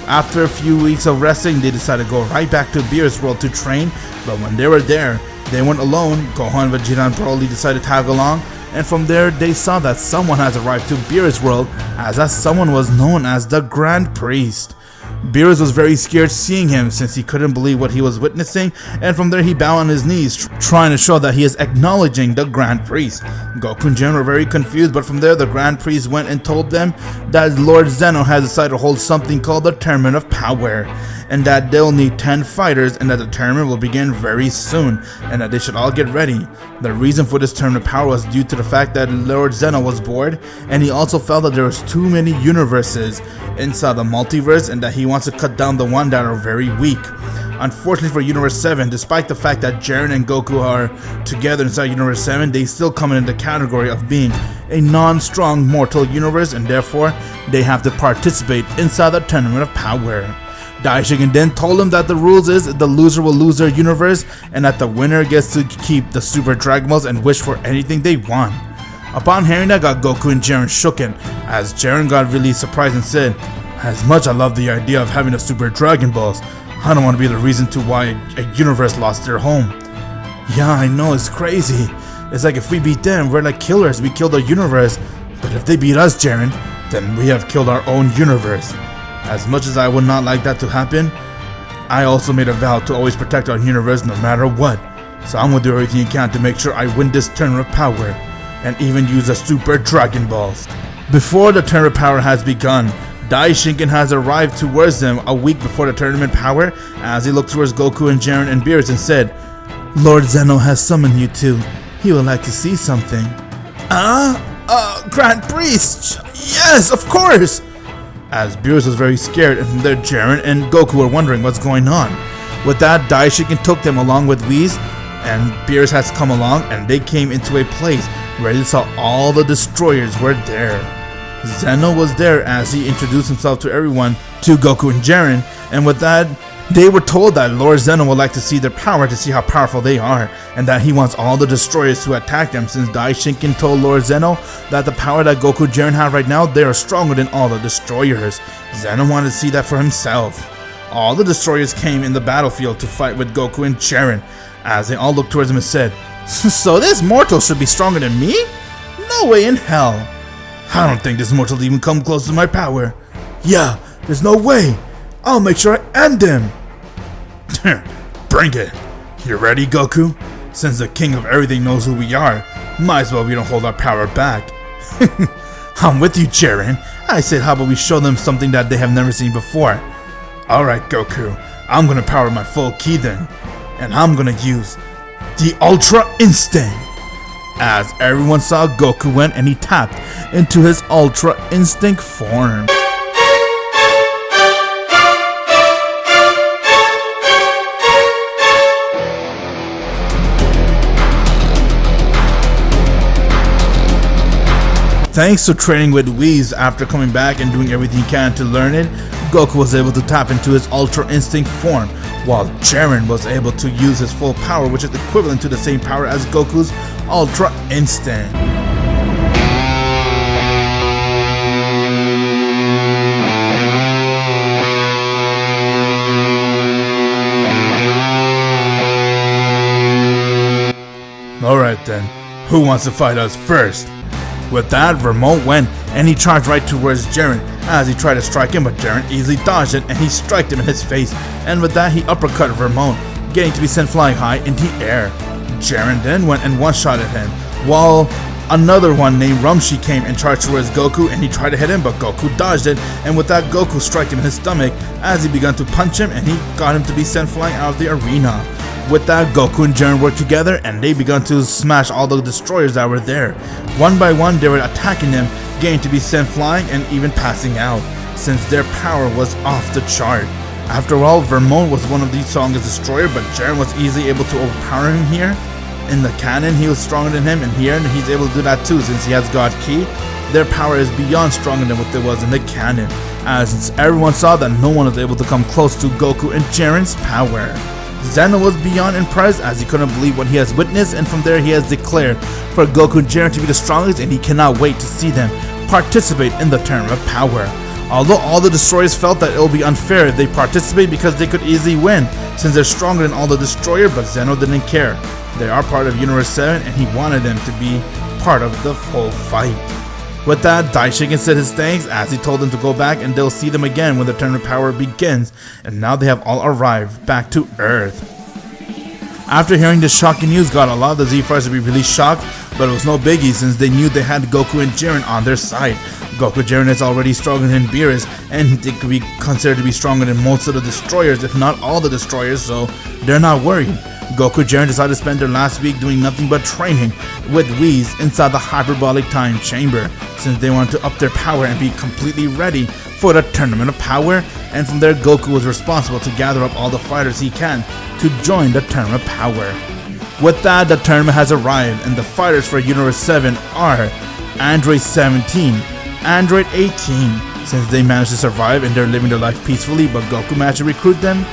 After a few weeks of resting, they decided to go right back to Beerus World to train, but when they were there, they weren't alone. Gohan, Vegeta, and Broly decided to tag along, and from there they saw that someone has arrived to Beerus World, as that someone was known as the Grand Priest. Beerus was very scared seeing him since he couldn't believe what he was witnessing, and from there he bowed on his knees, trying to show that he is acknowledging the Grand Priest. Goku and Jiren were very confused, but from there the Grand Priest went and told them that Lord Zeno has decided to hold something called the Tournament of Power, and that they'll need 10 fighters, and that the tournament will begin very soon, and that they should all get ready. The reason for this Tournament of Power was due to the fact that Lord Zeno was bored, and he also felt that there was too many universes inside the multiverse, and that he wants to cut down the one that are very weak. Unfortunately for Universe 7, despite the fact that Jiren and Goku are together inside Universe 7, they still come in the category of being a non-strong mortal universe, and therefore they have to participate inside the Tournament of Power. Daishigen then told him that the rules is the loser will lose their universe, and that the winner gets to keep the Super Dragon Balls and wish for anything they want. Upon hearing that, got Goku and Jiren shooken, as Jiren got really surprised and said, "As much I love the idea of having the Super Dragon Balls, I don't want to be the reason to why a universe lost their home." "Yeah, I know, it's crazy. It's like if we beat them, we're like killers, we killed our universe. But if they beat us, Jiren, then we have killed our own universe. As much as I would not like that to happen, I also made a vow to always protect our universe no matter what. So I'm gonna do everything I can to make sure I win this Tournament of Power, and even use the Super Dragon Balls." Before the Tournament of Power has begun, Daishinken has arrived towards them a week before the Tournament Power, as he looked towards Goku and Jiren and Beerus and said, "Lord Zeno has summoned you too. He would like to see something." Grand Priest! Yes, of course! As Beerus was very scared, and from there Jiren and Goku were wondering what's going on. With that, Daishinken took them along with Whis, and Beerus has come along, and they came into a place where they saw all the destroyers were there. Zeno was there as he introduced himself to everyone, to Goku and Jiren, and with that, they were told that Lord Zeno would like to see their power to see how powerful they are, and that he wants all the destroyers to attack them, since Daishinkin told Lord Zeno that the power that Goku and Jiren have right now, they are stronger than all the destroyers. Zeno wanted to see that for himself. All the destroyers came in the battlefield to fight with Goku and Jiren, as they all looked towards him and said, "So this mortal should be stronger than me? No way in hell. I don't think this mortal will even come close to my power. Yeah, there's no way. I'll make sure I end him." Bring it. You ready, Goku? Since the king of everything knows who we are, might as well we don't hold our power back. I'm with you, Jiren. I said, how about we show them something that they have never seen before? Alright, Goku. I'm gonna power my full ki then. And I'm gonna use the Ultra Instinct. As everyone saw, Goku went and he tapped into his Ultra Instinct form. Thanks to training with Whis after coming back and doing everything he can to learn it, Goku was able to tap into his Ultra Instinct form, while Jiren was able to use his full power, which is equivalent to the same power as Goku's Ultra Instinct. Alright then, who wants to fight us first? With that, Vermont went and he charged right towards Jiren as he tried to strike him, but Jiren easily dodged it and he struck him in his face, and with that he uppercut Vermont, getting to be sent flying high in the air. Jiren then went and one-shotted him, while another one named Rumshi came and charged towards Goku and he tried to hit him, but Goku dodged it, and with that Goku struck him in his stomach as he began to punch him and he got him to be sent flying out of the arena. With that, Goku and Jiren worked together and they began to smash all the destroyers that were there. One by one, they were attacking them, getting to be sent flying and even passing out, since their power was off the chart. After all, Vermont was one of the strongest destroyers, but Jiren was easily able to overpower him here. In the canon, he was stronger than him, and here he's able to do that too, since he has God Ki. Their power is beyond stronger than what there was in the canon, as everyone saw that no one was able to come close to Goku and Jiren's power. Zeno was beyond impressed as he couldn't believe what he has witnessed, and from there he has declared for Goku and Jiren to be the strongest, and he cannot wait to see them participate in the Tournament of Power. Although all the destroyers felt that it would be unfair if they participate because they could easily win since they're stronger than all the destroyers, but Zeno didn't care. They are part of Universe 7 and he wanted them to be part of the full fight. With that, Daishikin said his thanks as he told them to go back and they'll see them again when the Tournament of Power begins, and now they have all arrived back to Earth. After hearing this shocking news, got a lot of the Z-Fighters to be really shocked, but it was no biggie since they knew they had Goku and Jiren on their side. Goku and Jiren is already stronger than Beerus, and they could be considered to be stronger than most of the destroyers, if not all the destroyers, so they're not worried. Goku and Jiren decided to spend their last week doing nothing but training with Whis inside the hyperbolic time chamber, since they wanted to up their power and be completely ready for the Tournament of Power, and from there Goku was responsible to gather up all the fighters he can to join the Tournament of Power. With that, the tournament has arrived, and the fighters for Universe 7 are Android 17, Android 18, since they managed to survive and they're living their life peacefully, but Goku managed to recruit them.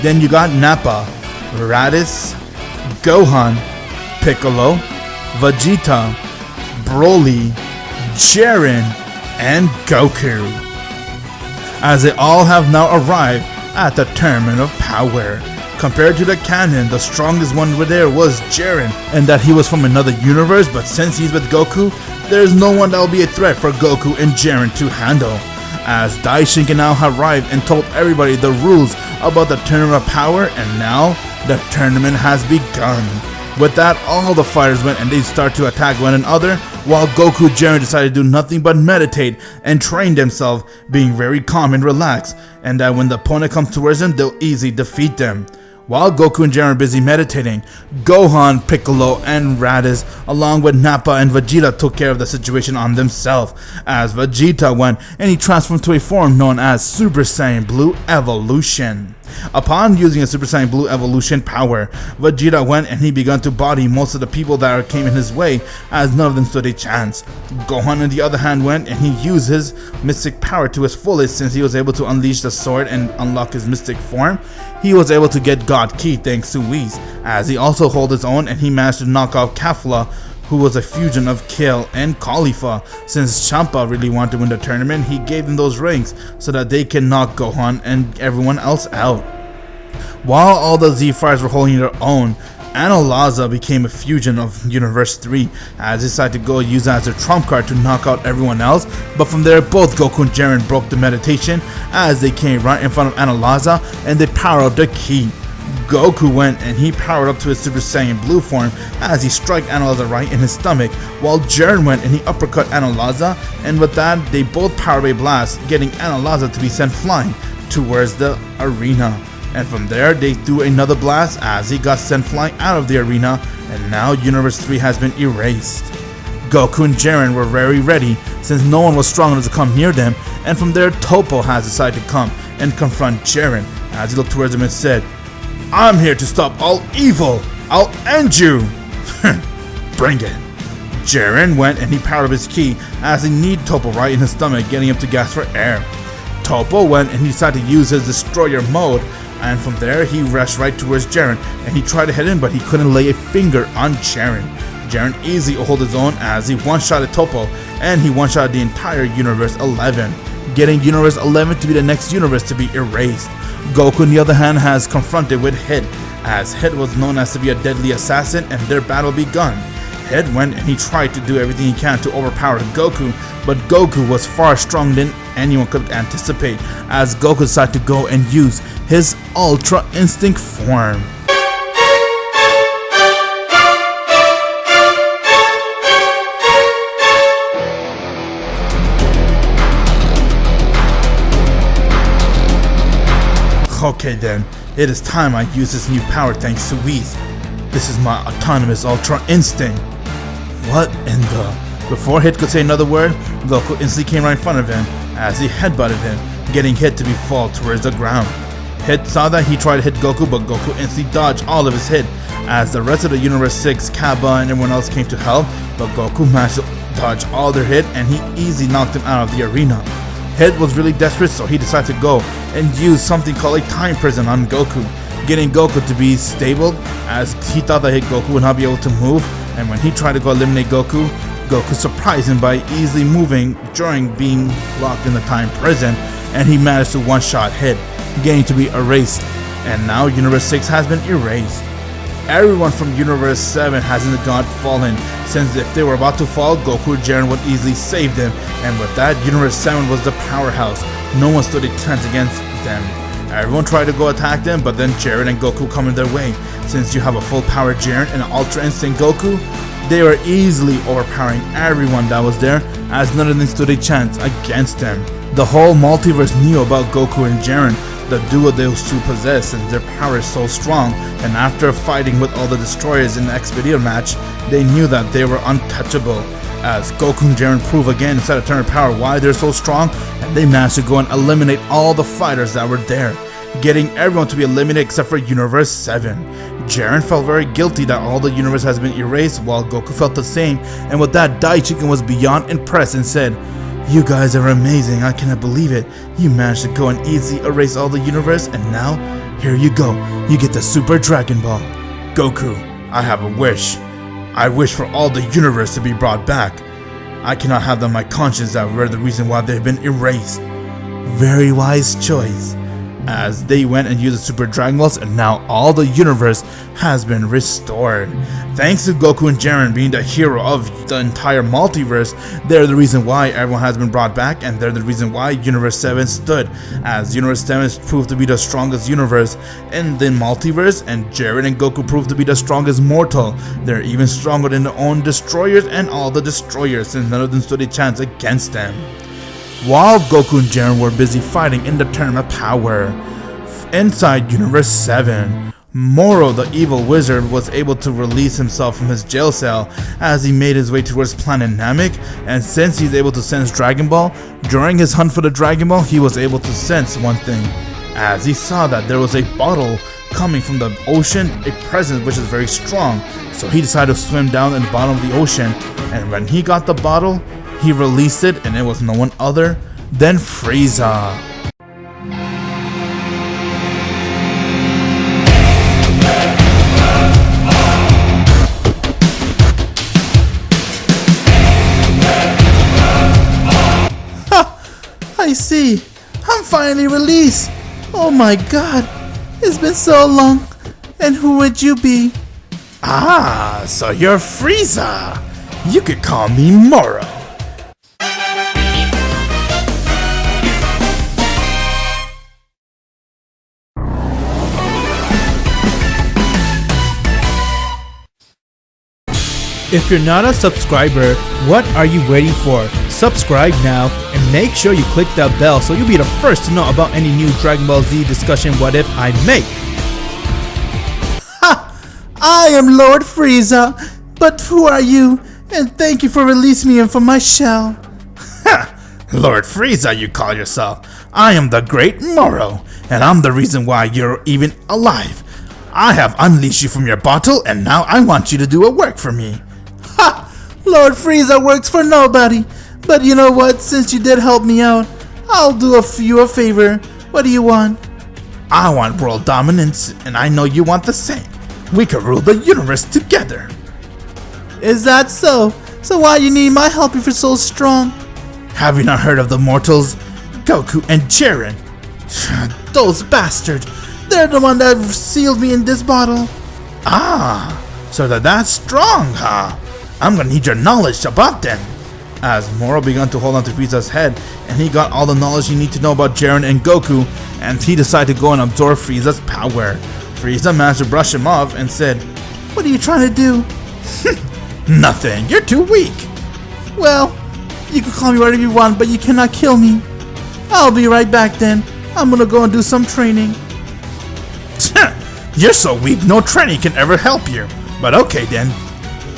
Then you got Nappa, Raditz, Gohan, Piccolo, Vegeta, Broly, Jiren, and Goku, as they all have now arrived at the Tournament of Power. Compared to the canon, the strongest one over there was Jiren, and that he was from another universe, but since he's with Goku, there's no one that will be a threat for Goku and Jiren to handle. As Daishinkin now arrived and told everybody the rules about the Tournament of Power, and now the tournament has begun. With that, all the fighters went and they start to attack one another, while Goku and Jiren decided to do nothing but meditate and train themselves, being very calm and relaxed, and that when the opponent comes towards them, they'll easily defeat them. While Goku and Jiren are busy meditating, Gohan, Piccolo, and Raditz, along with Nappa and Vegeta, took care of the situation on themselves, as Vegeta went and he transformed to a form known as Super Saiyan Blue Evolution. Upon using a Super Saiyan Blue evolution power, Vegeta went and he began to body most of the people that came in his way, as none of them stood a chance. Gohan on the other hand went and he used his mystic power to his fullest. Since he was able to unleash the sword and unlock his mystic form, he was able to get God Ki thanks to Whis, as he also held his own and he managed to knock out Kefla, who was a fusion of Kale and Khalifa. Since Champa really wanted to win the tournament, he gave them those rings so that they can knock Gohan and everyone else out. While all the Z-Fighters were holding their own, Analaza became a fusion of Universe 3, as they decided to go use that as their trump card to knock out everyone else. But from there, both Goku and Jiren broke the meditation as they came right in front of Analaza and they powered up the Ki. Goku went and he powered up to his Super Saiyan Blue form as he struck Analaza right in his stomach, while Jiren went and he uppercut Analaza, and with that they both powered a blast, getting Analaza to be sent flying towards the arena. And from there they threw another blast as he got sent flying out of the arena, and now Universe 3 has been erased. Goku and Jiren were very ready since no one was strong enough to come near them, and from there Toppo has decided to come and confront Jiren as he looked towards him and said, "I'm here to stop all evil. I'll end you." Bring it. Jiren went and he powered up his Ki as he kneed Toppo right in his stomach, getting him to gasp for air. Toppo went and he decided to use his destroyer mode, and from there he rushed right towards Jiren and he tried to hit him, but he couldn't lay a finger on Jiren. Jiren easily held his own as he one-shotted Toppo and he one-shotted the entire Universe 11, getting Universe 11 to be the next universe to be erased. Goku on the other hand has confronted with Hit, as Hit was known as to be a deadly assassin, and their battle begun. Hit went and he tried to do everything he can to overpower Goku, but Goku was far stronger than anyone could anticipate, as Goku decided to go and use his Ultra Instinct form. Okay then, it is time I use this new power thanks to Whis. This is my autonomous Ultra Instinct. What in the... Before Hit could say another word, Goku instantly came right in front of him as he headbutted him, getting Hit to be fall towards the ground. Hit saw that he tried to hit Goku, but Goku instantly dodged all of his hit as the rest of the Universe 6, Kaba and everyone else came to help, but Goku managed to dodge all their hit and he easily knocked him out of the arena. Hit was really desperate, so he decided to go and use something called a time prison on Goku, getting Goku to be stable as he thought that Goku would not be able to move, and when he tried to go eliminate Goku, Goku surprised him by easily moving during being locked in the time prison, and he managed to one-shot Hit, getting to be erased, and now Universe 6 has been erased. Everyone from Universe 7 hasn't gone fallen, since if they were about to fall, Goku and Jiren would easily save them, and with that, Universe 7 was the powerhouse. No one stood a chance against them. Everyone tried to go attack them, but then Jiren and Goku come in their way. Since you have a full power Jiren and an Ultra Instinct Goku, they were easily overpowering everyone that was there, as none of them stood a chance against them. The whole multiverse knew about Goku and Jiren, the duo those two possess, since their power is so strong, and after fighting with all the destroyers in the X video match, they knew that they were untouchable, as Goku and Jiren prove again inside of Turner Power why they're so strong, and they managed to go and eliminate all the fighters that were there, getting everyone to be eliminated except for Universe 7. Jiren felt very guilty that all the universe has been erased, while Goku felt the same, and with that, Daichiken was beyond impressed and said, "You guys are amazing, I cannot believe it. You managed to go and easily erase all the universe, and now, here you go, you get the Super Dragon Ball. Goku, I have a wish. I wish for all the universe to be brought back. I cannot have them on my conscience that were the reason why they've been erased." Very wise choice, as they went and used the Super Dragon Balls, and now all the universe has been restored. Thanks to Goku and Jiren being the hero of the entire multiverse, they're the reason why everyone has been brought back, and they're the reason why Universe 7 stood, as Universe 7 is proved to be the strongest universe in the multiverse, and Jiren and Goku proved to be the strongest mortal. They're even stronger than their own destroyers and all the destroyers, since none of them stood a chance against them. While Goku and Jiren were busy fighting in the Tournament of Power, inside Universe 7, Morrow, the evil wizard, was able to release himself from his jail cell as he made his way towards planet Namek, and since he's able to sense Dragon Ball, during his hunt for the Dragon Ball, he was able to sense one thing. as he saw that there was a bottle coming from the ocean, a presence which is very strong. So he decided to swim down in the bottom of the ocean, and when he got the bottle, he released it, and it was no one other than Frieza. I see. I'm finally released. Oh my god. It's been so long. And who would you be? Ah, so you're Frieza. You could call me Morrow. If you're not a subscriber, what are you waiting for? Subscribe now and make sure you click that bell so you'll be the first to know about any new Dragon Ball Z discussion what if I make. Ha! I am Lord Frieza. But who are you? And thank you for releasing me from my shell. Ha! Lord Frieza, you call yourself. I am the great Morrow, and I'm the reason why you're even alive. I have unleashed you from your bottle, and now I want you to do a work for me. Ha! Lord Frieza works for nobody. But you know what? Since you did help me out, I'll do you a favor. What do you want? I want world dominance, and I know you want the same. We can rule the universe together. Is that so? So why you need my help if you're so strong? Have you not heard of the mortals, Goku and Jiren? Those bastards. They're the one that sealed me in this bottle. Ah, so they're that strong, huh? I'm gonna need your knowledge about them. As Morrow began to hold on to Frieza's head, and he got all the knowledge he needed to know about Jiren and Goku, and he decided to go and absorb Frieza's power. Frieza managed to brush him off and said, "What are you trying to do?" "Nothing, you're too weak." "Well, you can call me whatever you want, but you cannot kill me. I'll be right back then. I'm gonna go and do some training." "You're so weak, no training can ever help you. But okay then."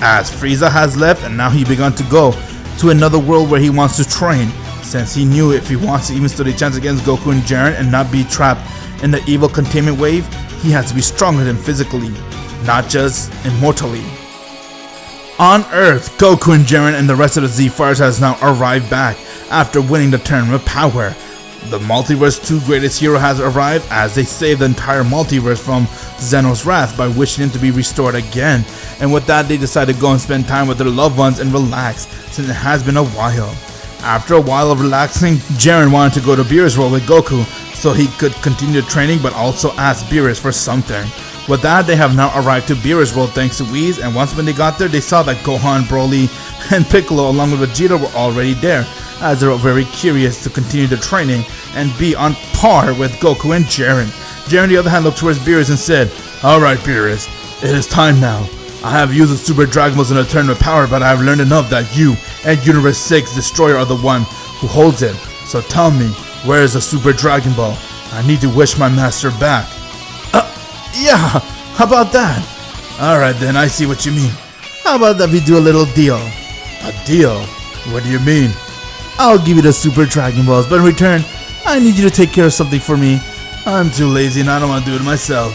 As Frieza has left, and now he began to go to another world where he wants to train, since he knew if he wants to even stood a chance against Goku and Jiren and not be trapped in the evil containment wave, he has to be stronger than physically, not just immortally. On Earth, Goku and Jiren and the rest of the Z Fighters has now arrived back after winning the Tournament of Power. The Multiverse 2 greatest hero has arrived as they save the entire multiverse from Zeno's wrath by wishing him to be restored again. And with that, they decide to go and spend time with their loved ones and relax, since it has been a while. After a while of relaxing, Jiren wanted to go to Beerus' world with Goku so he could continue training but also ask Beerus for something. With that, they have now arrived to Beerus' world thanks to Whis, and once when they got there, they saw that Gohan, Broly, and Piccolo along with Vegeta were already there, as they were very curious to continue the training and be on par with Goku and Jiren. Jiren on the other hand looked towards Beerus and said, "Alright Beerus, it is time now. I have used the Super Dragon Balls in a Tournament of Power, but I have learned enough that you and Universe 6 Destroyer are the one who holds it. So tell me, where is the Super Dragon Ball? I need to wish my master back." Yeah, how about that? Alright then, I see what you mean. How about that we do a little deal? A deal? What do you mean? I'll give you the Super Dragon Balls, but in return, I need you to take care of something for me. I'm too lazy and I don't want to do it myself.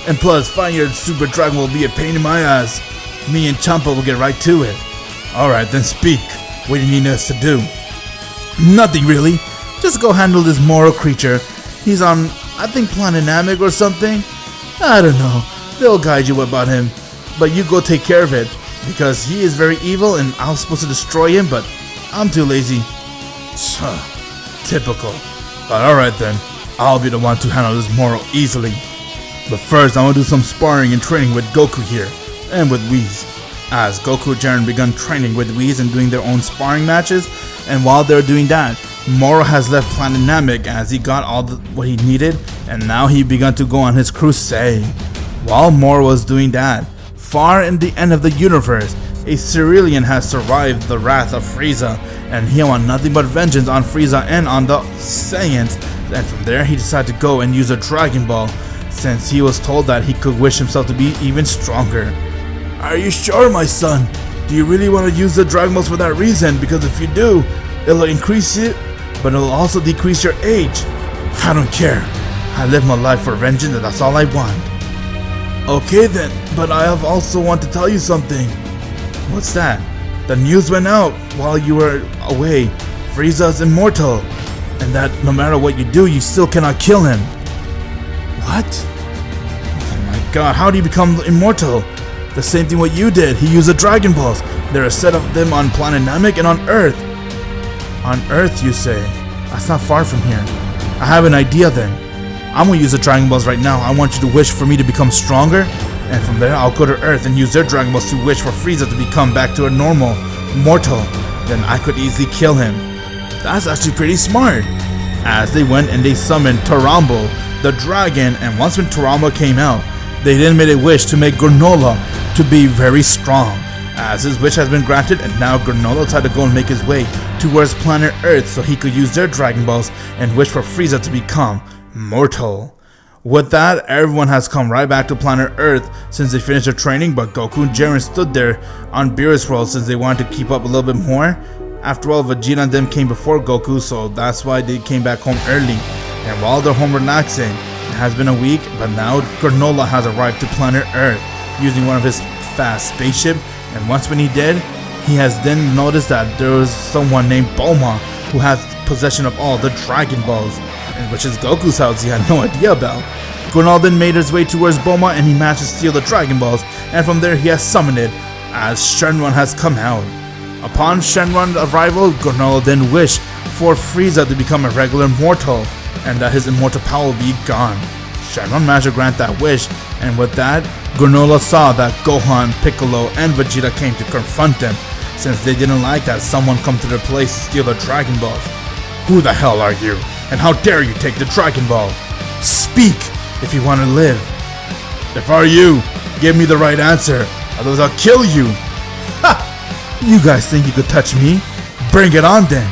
And plus, finding your Super Dragon will be a pain in my ass. Me and Champa will get right to it. Alright, then speak. What do you need us to do? Nothing really. Just go handle this Morrow creature. He's on, I think, Planet Namek or something. I don't know. They'll guide you about him. But you go take care of it. Because he is very evil and I was supposed to destroy him, but I'm too lazy. Typical. But alright then. I'll be the one to handle this Morrow easily. But first, I want to do some sparring and training with Goku here, and with Whis. As Goku and Jiren begun training with Whis and doing their own sparring matches, and while they're doing that, Morrow has left Planet Namek as he got all what he needed, and now he began to go on his crusade. While Morrow was doing that, far in the end of the universe, a Cerealian has survived the wrath of Frieza, and he wants nothing but vengeance on Frieza and on the Saiyans. And from there, he decided to go and use a Dragon Ball, since he was told that he could wish himself to be even stronger. Are you sure, my son? Do you really want to use the Dragon Balls for that reason? Because if you do, it'll increase it, but it'll also decrease your age. I don't care. I live my life for vengeance and that's all I want. Okay then, but I have also want to tell you something. What's that? The news went out while you were away. Frieza is immortal, and that no matter what you do, you still cannot kill him. What? Oh my god, how do you become immortal? The same thing what you did. He used the Dragon Balls. There are a set of them on planet Namek and on Earth. On Earth, you say? That's not far from here. I have an idea then. I'm gonna use the Dragon Balls right now. I want you to wish for me to become stronger, and from there I'll go to Earth and use their Dragon Balls to wish for Frieza to become back to a normal mortal. Then I could easily kill him. That's actually pretty smart. As they went and they summoned Tarambo, the dragon, and once when Tarambo came out, they then made a wish to make Granola to be very strong. As his wish has been granted, and now Granola had to go and make his way towards planet Earth so he could use their Dragon Balls and wish for Frieza to become mortal. With that, everyone has come right back to planet Earth since they finished their training, but Goku and Jiren stood there on Beerus world since they wanted to keep up a little bit more. After all, Vegeta and them came before Goku, so that's why they came back home early. And while they're home relaxing, it has been a week, but now Granola has arrived to planet Earth using one of his fast spaceship. And once when he did, he has then noticed that there was someone named Bulma who has possession of all the Dragon Balls, and which is Goku's house he had no idea about. Granola then made his way towards Bulma and he managed to steal the Dragon Balls, and from there he has summoned it as Shenron has come out. Upon Shenron's arrival, Granola then wished for Frieza to become a regular mortal and that his immortal power will be gone. Shenron managed to grant that wish, and with that, Granola saw that Gohan, Piccolo, and Vegeta came to confront them, since they didn't like that someone come to their place to steal the Dragon Balls. Who the hell are you? And how dare you take the Dragon Ball? Speak, if you want to live. If I were you, give me the right answer, otherwise I'll kill you. Ha! You guys think you could touch me? Bring it on then.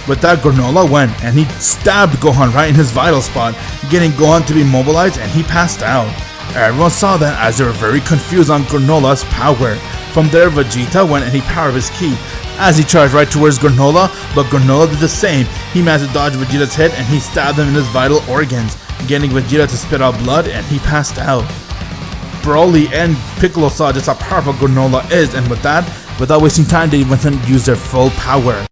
With that, Granola went and he stabbed Gohan right in his vital spot, getting Gohan to be mobilized, and he passed out. Everyone saw that as they were very confused on Granola's power. From there, Vegeta went and he powered his ki as he charged right towards Granola, but Granola did the same. He managed to dodge Vegeta's hit and he stabbed him in his vital organs, getting Vegeta to spit out blood, and he passed out. Broly and Piccolo saw just how powerful Granola is, and with that, without wasting time, they went and used their full power.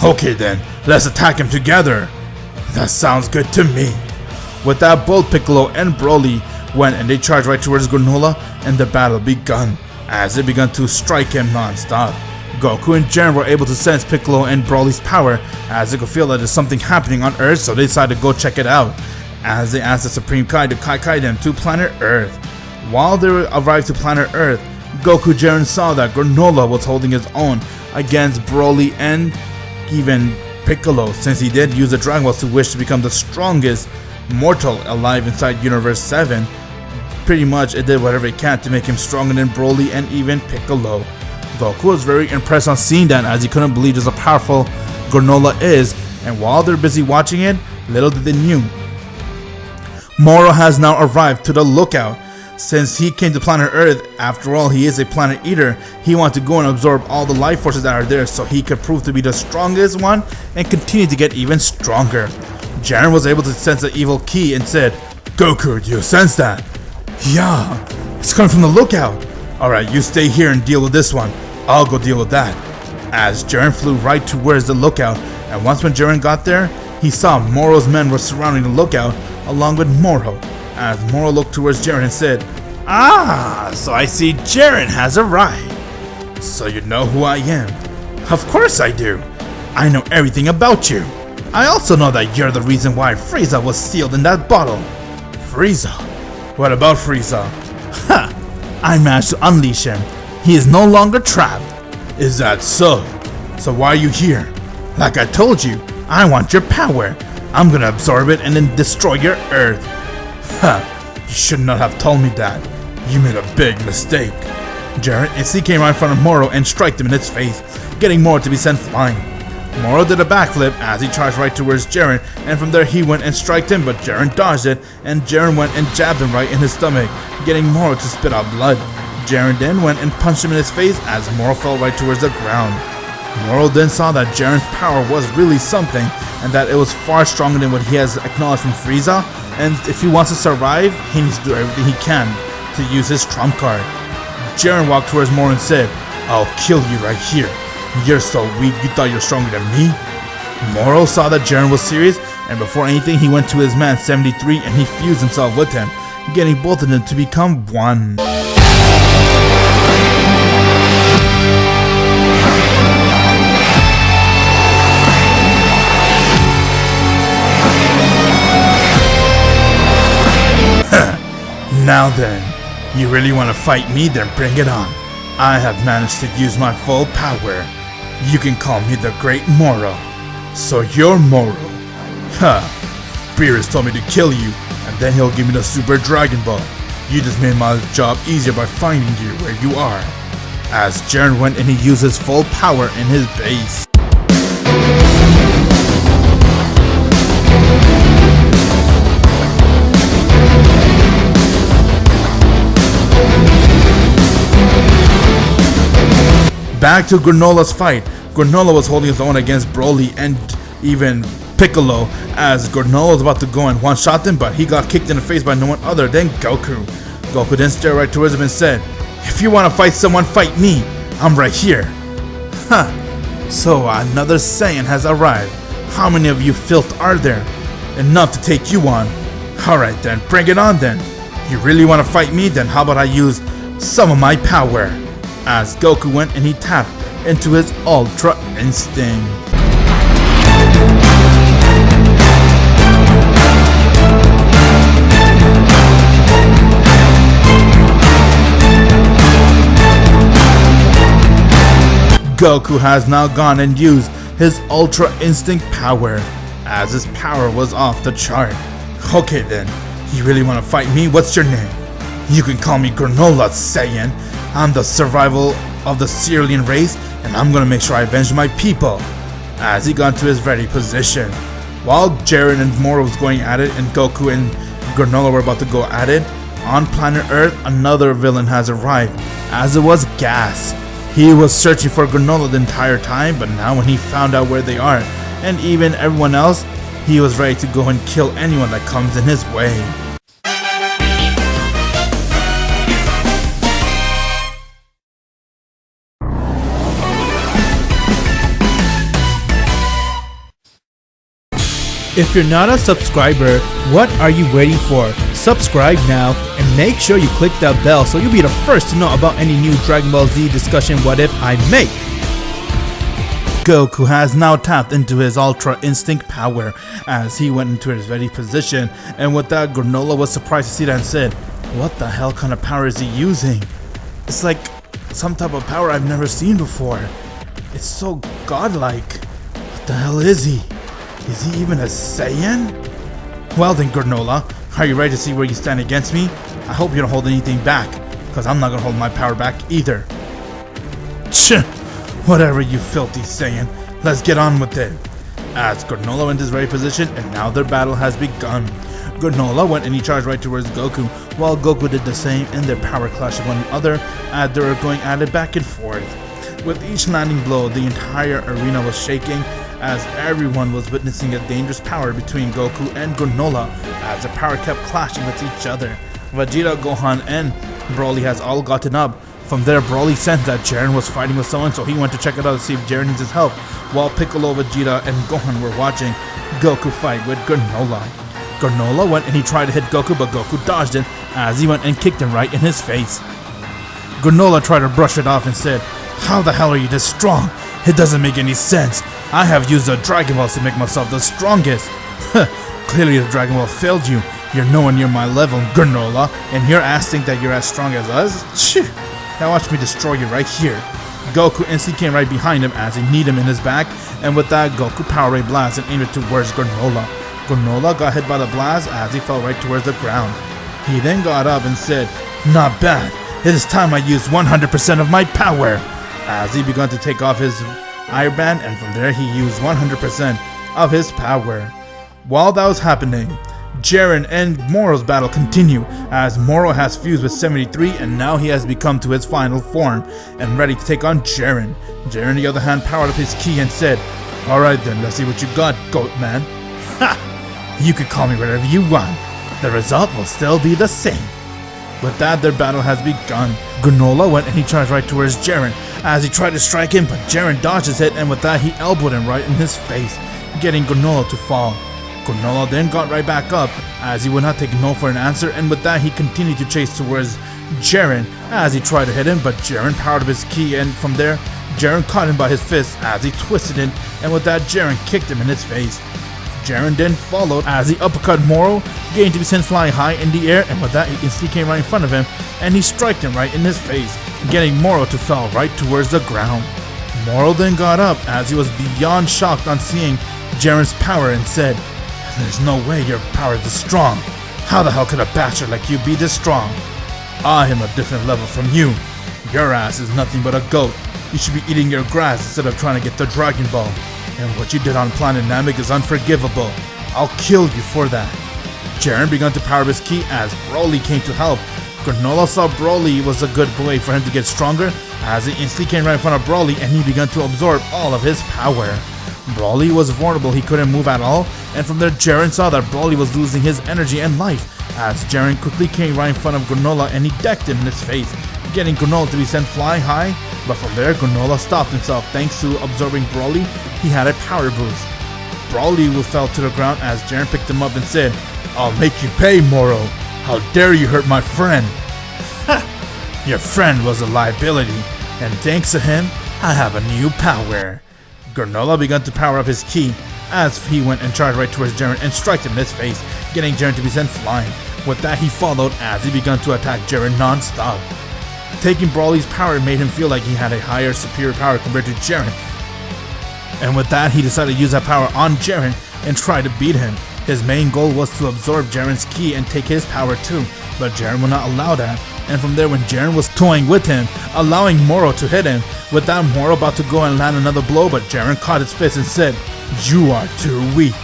Okay then, let's attack him together. That sounds good to me. With that, both Piccolo and Broly went and they charged right towards Granola, and the battle begun as they began to strike him non-stop. Goku and Jiren were able to sense Piccolo and Broly's power as they could feel that there's something happening on Earth, so they decided to go check it out as they asked the Supreme Kai to Kai them to planet Earth. While they arrived to planet Earth, Goku Jiren saw that Granola was holding his own against Broly and even Piccolo, since he did use the Dragon Balls to wish to become the strongest mortal alive inside Universe 7. Pretty much it did whatever it can to make him stronger than Broly and even Piccolo. Goku was very impressed on seeing that, as he couldn't believe just how powerful Granola is, and while they're busy watching it, little did they knew, Morrow has now arrived to the lookout. Since he came to planet Earth, after all he is a planet eater, he wanted to go and absorb all the life forces that are there so he could prove to be the strongest one and continue to get even stronger. Jiren was able to sense the evil ki and said, "Goku, do you sense that?" "Yeah, it's coming from the lookout." "Alright, you stay here and deal with this one. I'll go deal with that." As Jiren flew right towards the lookout, and once when Jiren got there, he saw Morrow's men were surrounding the lookout along with Morrow. As Morrow looked towards Jiren and said, "Ah, so I see Jiren has arrived. So you know who I am?" "Of course I do. I know everything about you. I also know that you're the reason why Frieza was sealed in that bottle." "Frieza? What about Frieza?" "Ha! I managed to unleash him. He is no longer trapped." "Is that so? So why are you here?" "Like I told you, I want your power. I'm gonna absorb it and then destroy your Earth." "Ha! You should not have told me that. You made a big mistake." Jiren instantly came right in front of Morrow and struck him in his face, getting Morrow to be sent flying. Morrow did a backflip as he charged right towards Jiren, and from there he went and striked him, but Jiren dodged it, and Jiren went and jabbed him right in his stomach, getting Morrow to spit out blood. Jiren then went and punched him in his face as Morrow fell right towards the ground. Morrow then saw that Jiren's power was really something, and that it was far stronger than what he has acknowledged from Frieza, and if he wants to survive, he needs to do everything he can to use his trump card. Jiren walked towards Morrow and said, "I'll kill you right here. You're so weak, you thought you're stronger than me?" Morrow saw that Jiren was serious, and before anything he went to his man 73 and he fused himself with him, getting both of them to become one. Now then, you really want to fight me? Then bring it on. I have managed to use my full power. You can call me the Great Morrow. So you're Morrow. Beerus told me to kill you, and then he'll give me the Super Dragon Ball. You just made my job easier by finding you where you are. As Jiren went and he used his full power in his base. Back to Granola's fight. Granola was holding his own against Broly and even Piccolo, as Granola was about to go and one-shot them, but he got kicked in the face by no one other than Goku. Goku then stared right towards him and said, "If you want to fight someone, fight me. I'm right here." So another Saiyan has arrived. How many of you filth are there? Enough to take you on. Alright then, bring it on then. You really want to fight me? Then how about I use some of my power? As Goku went and he tapped into his Ultra Instinct. Goku has now gone and used his Ultra Instinct power, as his power was off the chart. Okay then, you really want to fight me? What's your name? You can call me Granola, Saiyan. I'm the survival of the Cerealian race, and I'm gonna make sure I avenge my people. As he got to his ready position. While Jiren and Morrow was going at it, and Goku and Granola were about to go at it, on planet Earth, another villain has arrived, as it was Gas. He was searching for Granola the entire time, but now when he found out where they are, and even everyone else, he was ready to go and kill anyone that comes in his way. If you're not a subscriber, what are you waiting for? Subscribe now and make sure you click that bell so you'll be the first to know about any new Dragon Ball Z discussion what if I make. Goku has now tapped into his Ultra Instinct power as he went into his ready position, and with that, Granola was surprised to see that and said, "What the hell kind of power is he using? It's like some type of power I've never seen before. It's so godlike. What the hell is he? Is he even a Saiyan?" Well then, Granola, are you ready to see where you stand against me? I hope you don't hold anything back, because I'm not going to hold my power back either. Whatever, you filthy Saiyan. Let's get on with it. As Granola went to his ready position, and now their battle has begun. Granola went and he charged right towards Goku, while Goku did the same, and their power clashed with one another as they were going at it back and forth. With each landing blow, the entire arena was shaking, as everyone was witnessing a dangerous power between Goku and Granola, as the power kept clashing with each other. Vegeta, Gohan, and Broly has all gotten up. From there, Broly sensed that Jiren was fighting with someone, so he went to check it out to see if Jiren needs his help, while Piccolo, Vegeta, and Gohan were watching Goku fight with Granola. Granola went and he tried to hit Goku, but Goku dodged it as he went and kicked him right in his face. Granola tried to brush it off and said, "How the hell are you this strong? It doesn't make any sense. I have used the Dragon Balls to make myself the strongest." Clearly the Dragon Ball failed you. You're nowhere near my level, Granola, and your ass think that you're as strong as us? Now watch me destroy you right here. Goku instantly came right behind him as he kneed him in his back, and with that, Goku Power Ray blast and aimed it towards Granola. Granola got hit by the blast as he fell right towards the ground. He then got up and said, "Not bad. It is time I used 100% of my power." As he began to take off his Iron Band, and from there he used 100% of his power. While that was happening, Jiren and Morrow's battle continue as Morrow has fused with 73 and now he has become to his final form and ready to take on Jiren. Jiren on the other hand powered up his ki and said, "Alright then, let's see what you got, goat man." "Ha! You can call me whatever you want. The result will still be the same." With that, their battle has begun. Granola went and he charged right towards Jiren as he tried to strike him, but Jiren dodged his hit and with that he elbowed him right in his face, getting Granola to fall. Granola then got right back up as he would not take no for an answer, and with that he continued to chase towards Jiren as he tried to hit him, but Jiren powered up his ki and from there Jiren caught him by his fist as he twisted it, and with that Jiren kicked him in his face. Jiren then followed as he uppercut Morrow, getting to be sent flying high in the air, and with that he instantly came right in front of him and he struck him right in his face, getting Morrow to fall right towards the ground. Morrow then got up as he was beyond shocked on seeing Jiren's power and said, "There's no way your power is this strong. How the hell could a bastard like you be this strong? I am a different level from you. Your ass is nothing but a goat. You should be eating your grass instead of trying to get the Dragon Ball. And what you did on planet Namek is unforgivable. I'll kill you for that." Jiren began to power up his ki as Broly came to help. Granola saw Broly was a good way for him to get stronger as he instantly came right in front of Broly and he began to absorb all of his power. Broly was vulnerable, he couldn't move at all, and from there Jiren saw that Broly was losing his energy and life as Jiren quickly came right in front of Granola and he decked him in his face, getting Granola to be sent flying high, but from there Granola stopped himself thanks to absorbing Broly. He had a power boost. Broly fell to the ground as Jiren picked him up and said, "I'll make you pay, Morrow. How dare you hurt my friend?" "Ha! Your friend was a liability, and thanks to him, I have a new power." Granola began to power up his ki as he went and charged right towards Jiren and struck him in his face, getting Jiren to be sent flying. With that he followed as he began to attack Jiren non-stop. Taking Broly's power made him feel like he had a higher superior power compared to Jiren. And with that he decided to use that power on Jiren and try to beat him. His main goal was to absorb Jiren's ki and take his power too, but Jiren would not allow that. And from there when Jiren was toying with him, allowing Morrow to hit him, with that Morrow about to go and land another blow, but Jiren caught his fist and said, "You are too weak.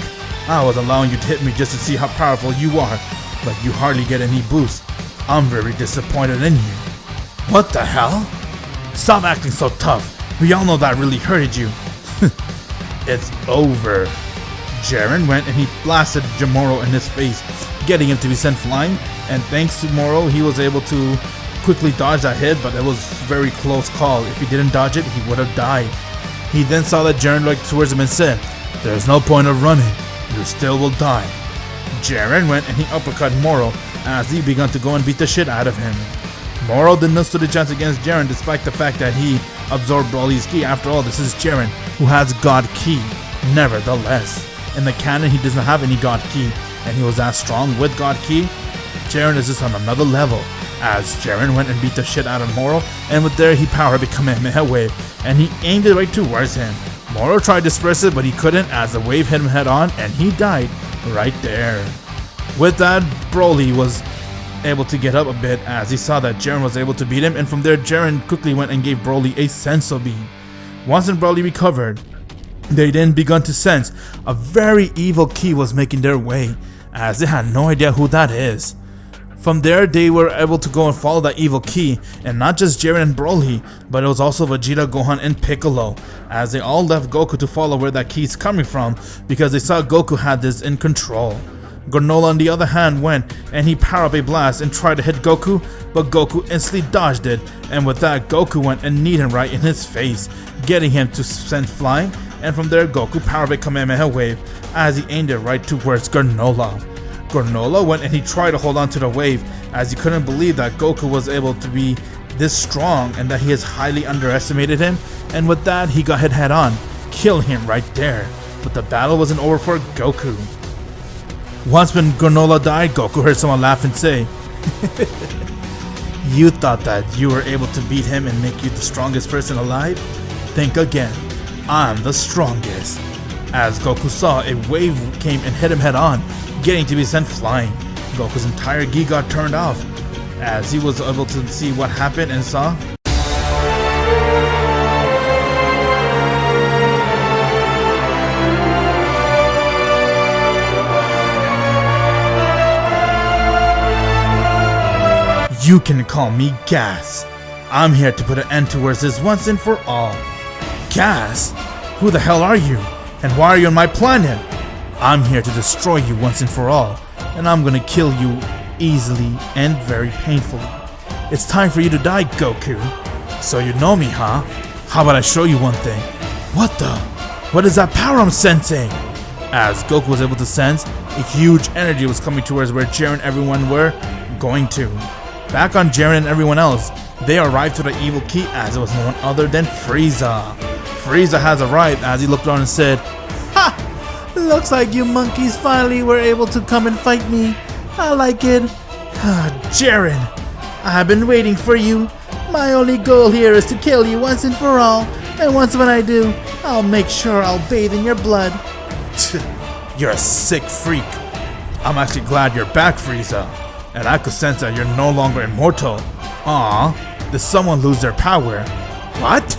I was allowing you to hit me just to see how powerful you are, but you hardly get any boost. I'm very disappointed in you." "What the hell? Stop acting so tough. We all know that really hurted you." "It's over." Jiren went and he blasted Morrow in his face, getting him to be sent flying, and thanks to Morrow he was able to quickly dodge that hit, but it was a very close call. If he didn't dodge it, he would have died. He then saw that Jiren looked towards him and said, "There's no point of running, you still will die." Jiren went and he uppercut Morrow as he began to go and beat the shit out of him. Morrow did not stand a chance against Jiren despite the fact that he absorbed Broly's ki. After all, this is Jiren who has God ki. Nevertheless, in the canon he doesn't have any God ki, and he was as strong with God ki. Jiren is just on another level as Jiren went and beat the shit out of Morrow, and with there he powered a Kamehameha wave and he aimed it right towards him. Morrow tried to suppress it but he couldn't as the wave hit him head on and he died right there. With that, Broly was able to get up a bit as he saw that Jiren was able to beat him, and from there Jiren quickly went and gave Broly a senso beam. Once Broly recovered, they then begun to sense a very evil ki was making their way as they had no idea who that is. From there they were able to go and follow that evil ki, and not just Jiren and Broly, but it was also Vegeta, Gohan, and Piccolo, as they all left Goku to follow where that ki is coming from because they saw Goku had this in control. Granola on the other hand went and he powered up a blast and tried to hit Goku, but Goku instantly dodged it, and with that Goku went and kneed him right in his face, getting him to send flying, and from there Goku powered up a Kamehameha wave as he aimed it right towards Granola. Granola went and he tried to hold on to the wave as he couldn't believe that Goku was able to be this strong and that he has highly underestimated him, and with that he got hit head on, killing him right there. But the battle wasn't over for Goku. Once when Granola died, Goku heard someone laugh and say, "You thought that you were able to beat him and make you the strongest person alive? Think again, I'm the strongest." As Goku saw, a wave came and hit him head on, getting to be sent flying. Goku's entire gi got turned off as he was able to see what happened and saw You can call me Gas. I'm here to put an end towards this once and for all. Gas? Who the hell are you? And why are you on my planet? I'm here to destroy you once and for all, and I'm gonna kill you easily and very painfully. It's time for you to die, Goku. So you know me, huh? How about I show you one thing? What the? What is that power I'm sensing? As Goku was able to sense, a huge energy was coming towards where Jiren and everyone were going to. Back on Jiren and everyone else, they arrived to the evil key as it was no one other than Frieza. Frieza has arrived as he looked on and said, Ha! Looks like you monkeys finally were able to come and fight me. I like it. Jiren, I've been waiting for you. My only goal here is to kill you once and for all. And once when I do, I'll make sure I'll bathe in your blood. You're a sick freak. I'm actually glad you're back, Frieza. And I could sense that you're no longer immortal. Aw, did someone lose their power? What?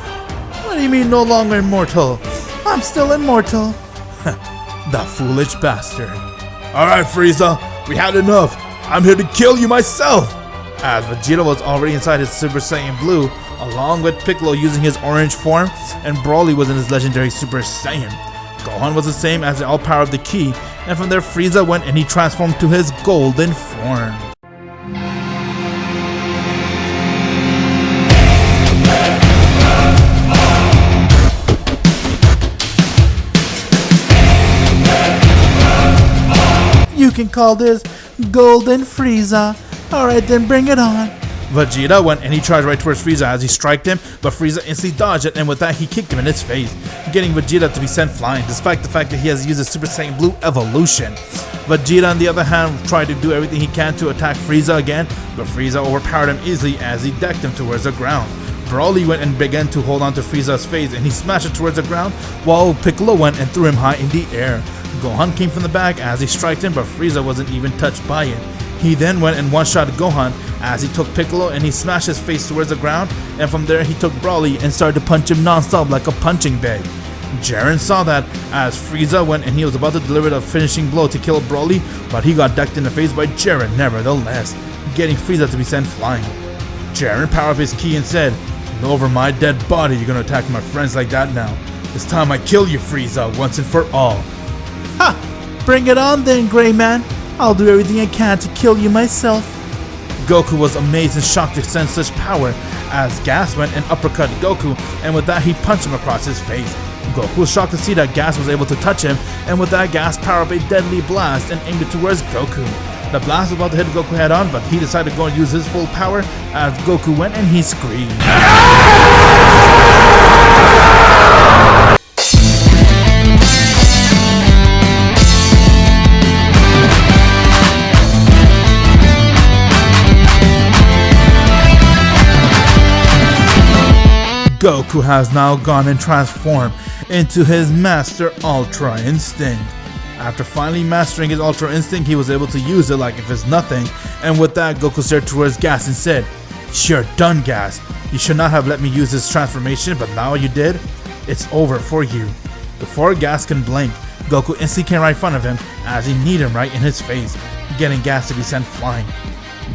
What do you mean no longer immortal? I'm still immortal. The foolish bastard. Alright, Frieza, we had enough. I'm here to kill you myself. As Vegeta was already inside his Super Saiyan Blue, along with Piccolo using his orange form, and Broly was in his legendary Super Saiyan. Gohan was the same as the all power of the key, and from there Frieza went and he transformed to his golden form. You can call this Golden Frieza. Alright then, bring it on. Vegeta went and he charged right towards Frieza as he striked him, but Frieza instantly dodged it, and with that he kicked him in his face, getting Vegeta to be sent flying, despite the fact that he has used his Super Saiyan Blue evolution. Vegeta on the other hand tried to do everything he can to attack Frieza again, but Frieza overpowered him easily as he decked him towards the ground. Broly went and began to hold on to Frieza's face and he smashed it towards the ground, while Piccolo went and threw him high in the air. Gohan came from the back as he struck him, but Frieza wasn't even touched by it. He then went and one-shot Gohan as he took Piccolo and he smashed his face towards the ground, and from there he took Broly and started to punch him non-stop like a punching bag. Jiren saw that as Frieza went and he was about to deliver the finishing blow to kill Broly, but he got decked in the face by Jiren nevertheless, getting Frieza to be sent flying. Jiren powered up his ki and said, "Over my dead body you're gonna attack my friends like that now. It's time I kill you, Frieza, once and for all." Ha! Bring it on then, Gray Man. I'll do everything I can to kill you myself. Goku was amazed and shocked to sense such power as Gas went and uppercut Goku, and with that he punched him across his face. Goku was shocked to see that Gas was able to touch him, and with that Gas powered up a deadly blast and aimed it towards Goku. The blast was about to hit Goku head on, but he decided to go and use his full power as Goku went and he screamed. Goku has now gone and transformed into his Master Ultra Instinct. After finally mastering his Ultra Instinct, he was able to use it like if it's nothing, and with that Goku stared towards Gas and said, "You're done, Gas. You should not have let me use this transformation, but now you did, it's over for you." Before Gas can blink, Goku instantly came right in front of him as he kneed him right in his face, getting Gas to be sent flying.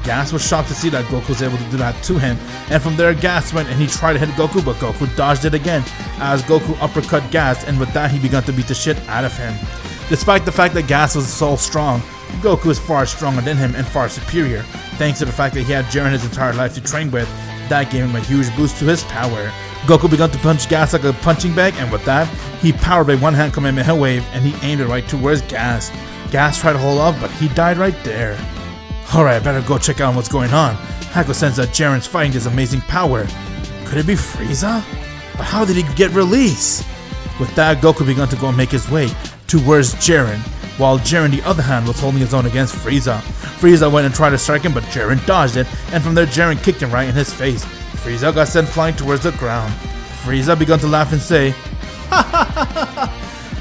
Gas was shocked to see that Goku was able to do that to him, and from there Gas went and he tried to hit Goku, but Goku dodged it again as Goku uppercut Gas, and with that he began to beat the shit out of him. Despite the fact that Gas was so strong, Goku is far stronger than him and far superior, thanks to the fact that he had Jiren his entire life to train with. That gave him a huge boost to his power. Goku began to punch Gas like a punching bag, and with that, he powered by one hand Kamehameha wave and he aimed it right towards Gas. Gas tried to hold off, but he died right there. Alright, I better go check out what's going on. I could sense that Jiren's fighting this amazing power. Could it be Frieza? But how did he get released? With that, Goku began to go and make his way towards Jiren, while Jiren, the other hand, was holding his own against Frieza. Frieza went and tried to strike him, but Jiren dodged it, and from there Jiren kicked him right in his face. Frieza got sent flying towards the ground. Frieza began to laugh and say,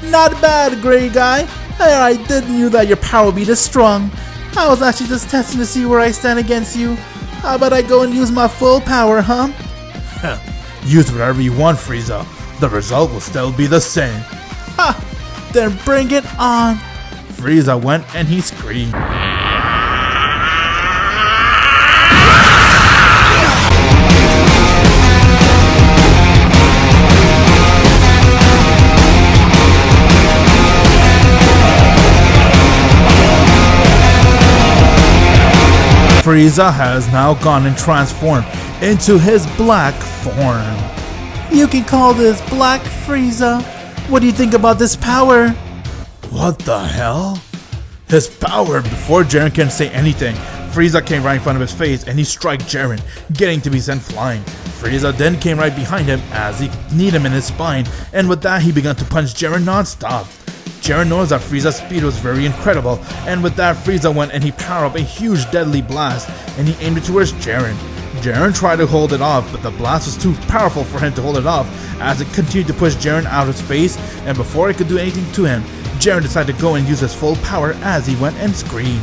Not bad, Gray Guy. I didn't knew that your power would be this strong. I was actually just testing to see where I stand against you. How about I go and use my full power, huh? Use whatever you want, Frieza. The result will still be the same. Ha! Then bring it on. Frieza went and he screamed. Frieza has now gone and transformed into his black form. You can call this Black Frieza. What do you think about this power? What the hell? His power! Before Jiren can say anything, Frieza came right in front of his face and he struck Jiren, getting to be sent flying. Frieza then came right behind him as he kneed him in his spine, and with that he began to punch Jiren non-stop. Jiren knows that Frieza's speed was very incredible, and with that Frieza went and he powered up a huge deadly blast and he aimed it towards Jiren. Jiren tried to hold it off, but the blast was too powerful for him to hold it off as it continued to push Jiren out of space, and before it could do anything to him, Jiren decided to go and use his full power as he went and screamed.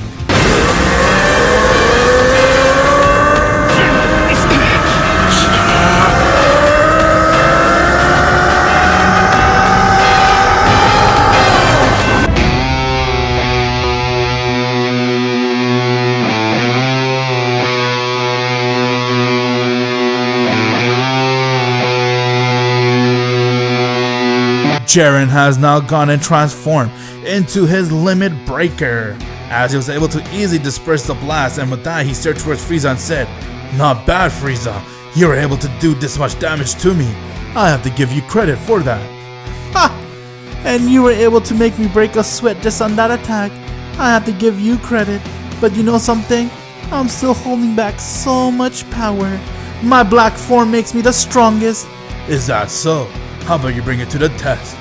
Jiren has now gone and transformed into his limit breaker, as he was able to easily disperse the blast, and with that he stared towards Frieza and said, "Not bad, Frieza, you were able to do this much damage to me. I have to give you credit for that." Ha! And you were able to make me break a sweat just on that attack. I have to give you credit. But you know something? I'm still holding back so much power. My black form makes me the strongest. Is that so? How about you bring it to the test?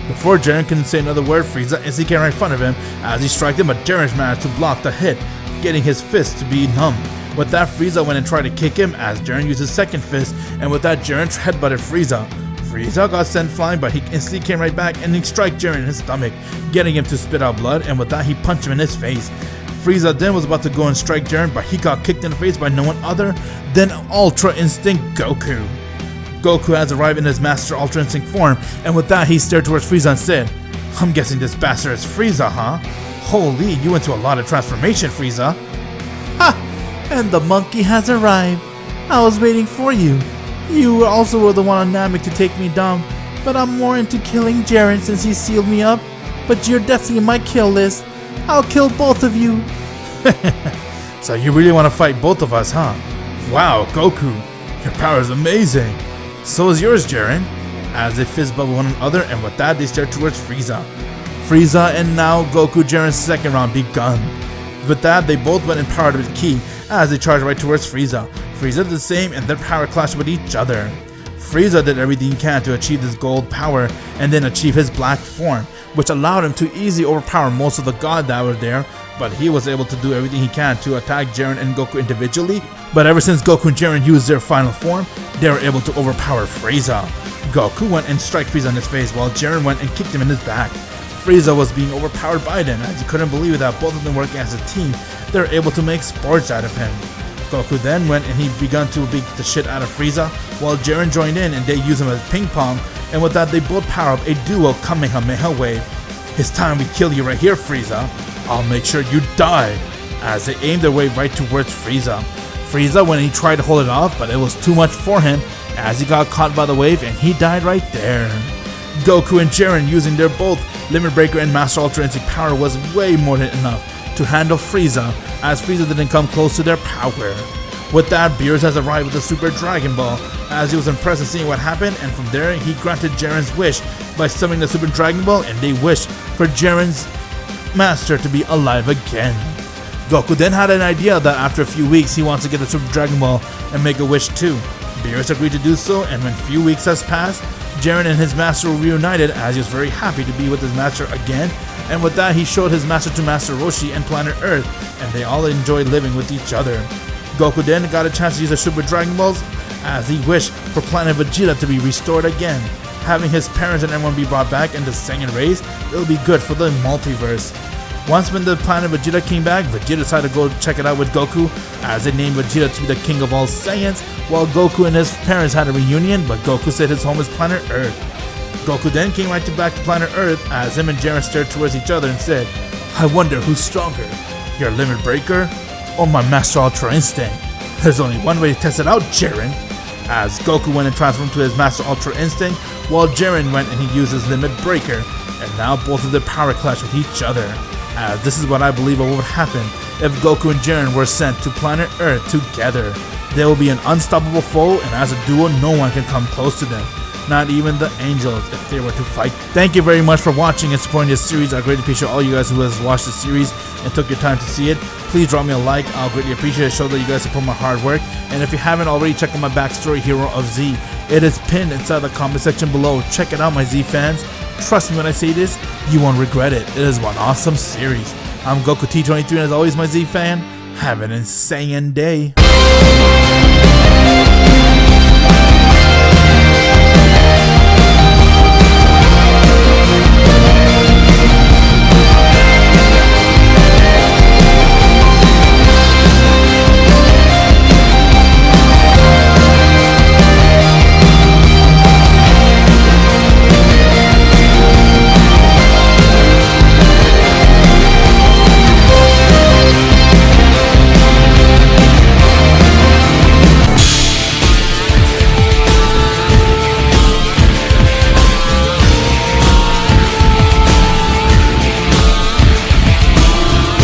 Before Jiren can say another word, Frieza instantly came right in front of him as he struck him, but Jiren managed to block the hit, getting his fist to be numb. With that, Frieza went and tried to kick him as Jiren used his second fist, and with that, Jiren headbutted Frieza. Frieza got sent flying, but he instantly came right back and he struck Jiren in his stomach, getting him to spit out blood, and with that, he punched him in his face. Frieza then was about to go and strike Jiren, but he got kicked in the face by no one other than Ultra Instinct Goku. Goku has arrived in his Master Ultra Instinct form, and with that he stared towards Frieza and said, "I'm guessing this bastard is Frieza, huh? Holy, you went through a lot of transformation, Frieza." Ha! And the monkey has arrived. I was waiting for you. You also were the one on Namek to take me down, but I'm more into killing Jiren since he sealed me up. But you're definitely in my kill list. I'll kill both of you. So you really want to fight both of us, huh? Wow, Goku, your power is amazing. So is yours, Jiren. As they fist bump one another, and with that they stared towards Frieza. Frieza and now Goku Jiren's second round begun. With that, they both went and powered with Ki as they charged right towards Frieza. Frieza did the same and their power clashed with each other. Frieza did everything he can to achieve this gold power and then achieve his black form, which allowed him to easily overpower most of the gods that were there, but he was able to do everything he can to attack Jiren and Goku individually. But ever since Goku and Jiren used their final form, they were able to overpower Frieza. Goku went and struck Frieza in his face while Jiren went and kicked him in his back. Frieza was being overpowered by them as he couldn't believe that both of them working as a team, they were able to make sports out of him. Goku then went and he began to beat the shit out of Frieza while Jiren joined in and they used him as ping pong, and with that they both power up a duo Kamehameha wave. "It's time we kill you right here, Frieza. I'll make sure you die," as they aimed their wave right towards Frieza. Frieza when he tried to hold it off, but it was too much for him as he got caught by the wave and he died right there. Goku and Jiren using their both Limit Breaker and Master Ultra Instinct power was way more than enough to handle Frieza, as Frieza didn't come close to their power. With that, Beerus has arrived with the Super Dragon Ball, as he was impressed at seeing what happened, and from there he granted Jiren's wish by summoning the Super Dragon Ball, and they wished for Jiren's master to be alive again. Goku then had an idea that after a few weeks he wants to get the Super Dragon Ball and make a wish too. Beerus agreed to do so, and when a few weeks has passed, Jiren and his master were reunited as he was very happy to be with his master again, and with that he showed his master to Master Roshi and Planet Earth, and they all enjoyed living with each other. Goku then got a chance to use the Super Dragon Balls as he wished for Planet Vegeta to be restored again. Having his parents and everyone be brought back in the Saiyan race, it will be good for the multiverse. Once when the planet Vegeta came back, Vegeta decided to go check it out with Goku, as they named Vegeta to be the king of all Saiyans, while Goku and his parents had a reunion, but Goku said his home is Planet Earth. Goku then came right back to Planet Earth as him and Jiren stared towards each other and said, "I wonder who's stronger, your Limit Breaker or my Master Ultra Instinct? There's only one way to test it out, Jiren." As Goku went and transformed to his Master Ultra Instinct, while Jiren went and he used his Limit Breaker, and now both of their power clashed with each other. This is what I believe what would happen if Goku and Jiren were sent to planet Earth together. They will be an unstoppable foe, and as a duo, no one can come close to them. Not even the angels if they were to fight. Thank you very much for watching and supporting this series. I greatly appreciate all you guys who has watched the series and took your time to see it. Please drop me a like. I'll greatly appreciate it. Show that you guys support my hard work. And if you haven't already, check out my backstory, Hero of Z. It is pinned inside the comment section below. Check it out, my Z fans. Trust me when I say this, you won't regret it. It is one awesome series. I'm Goku T23, and as always, my Z fan, have an insane day.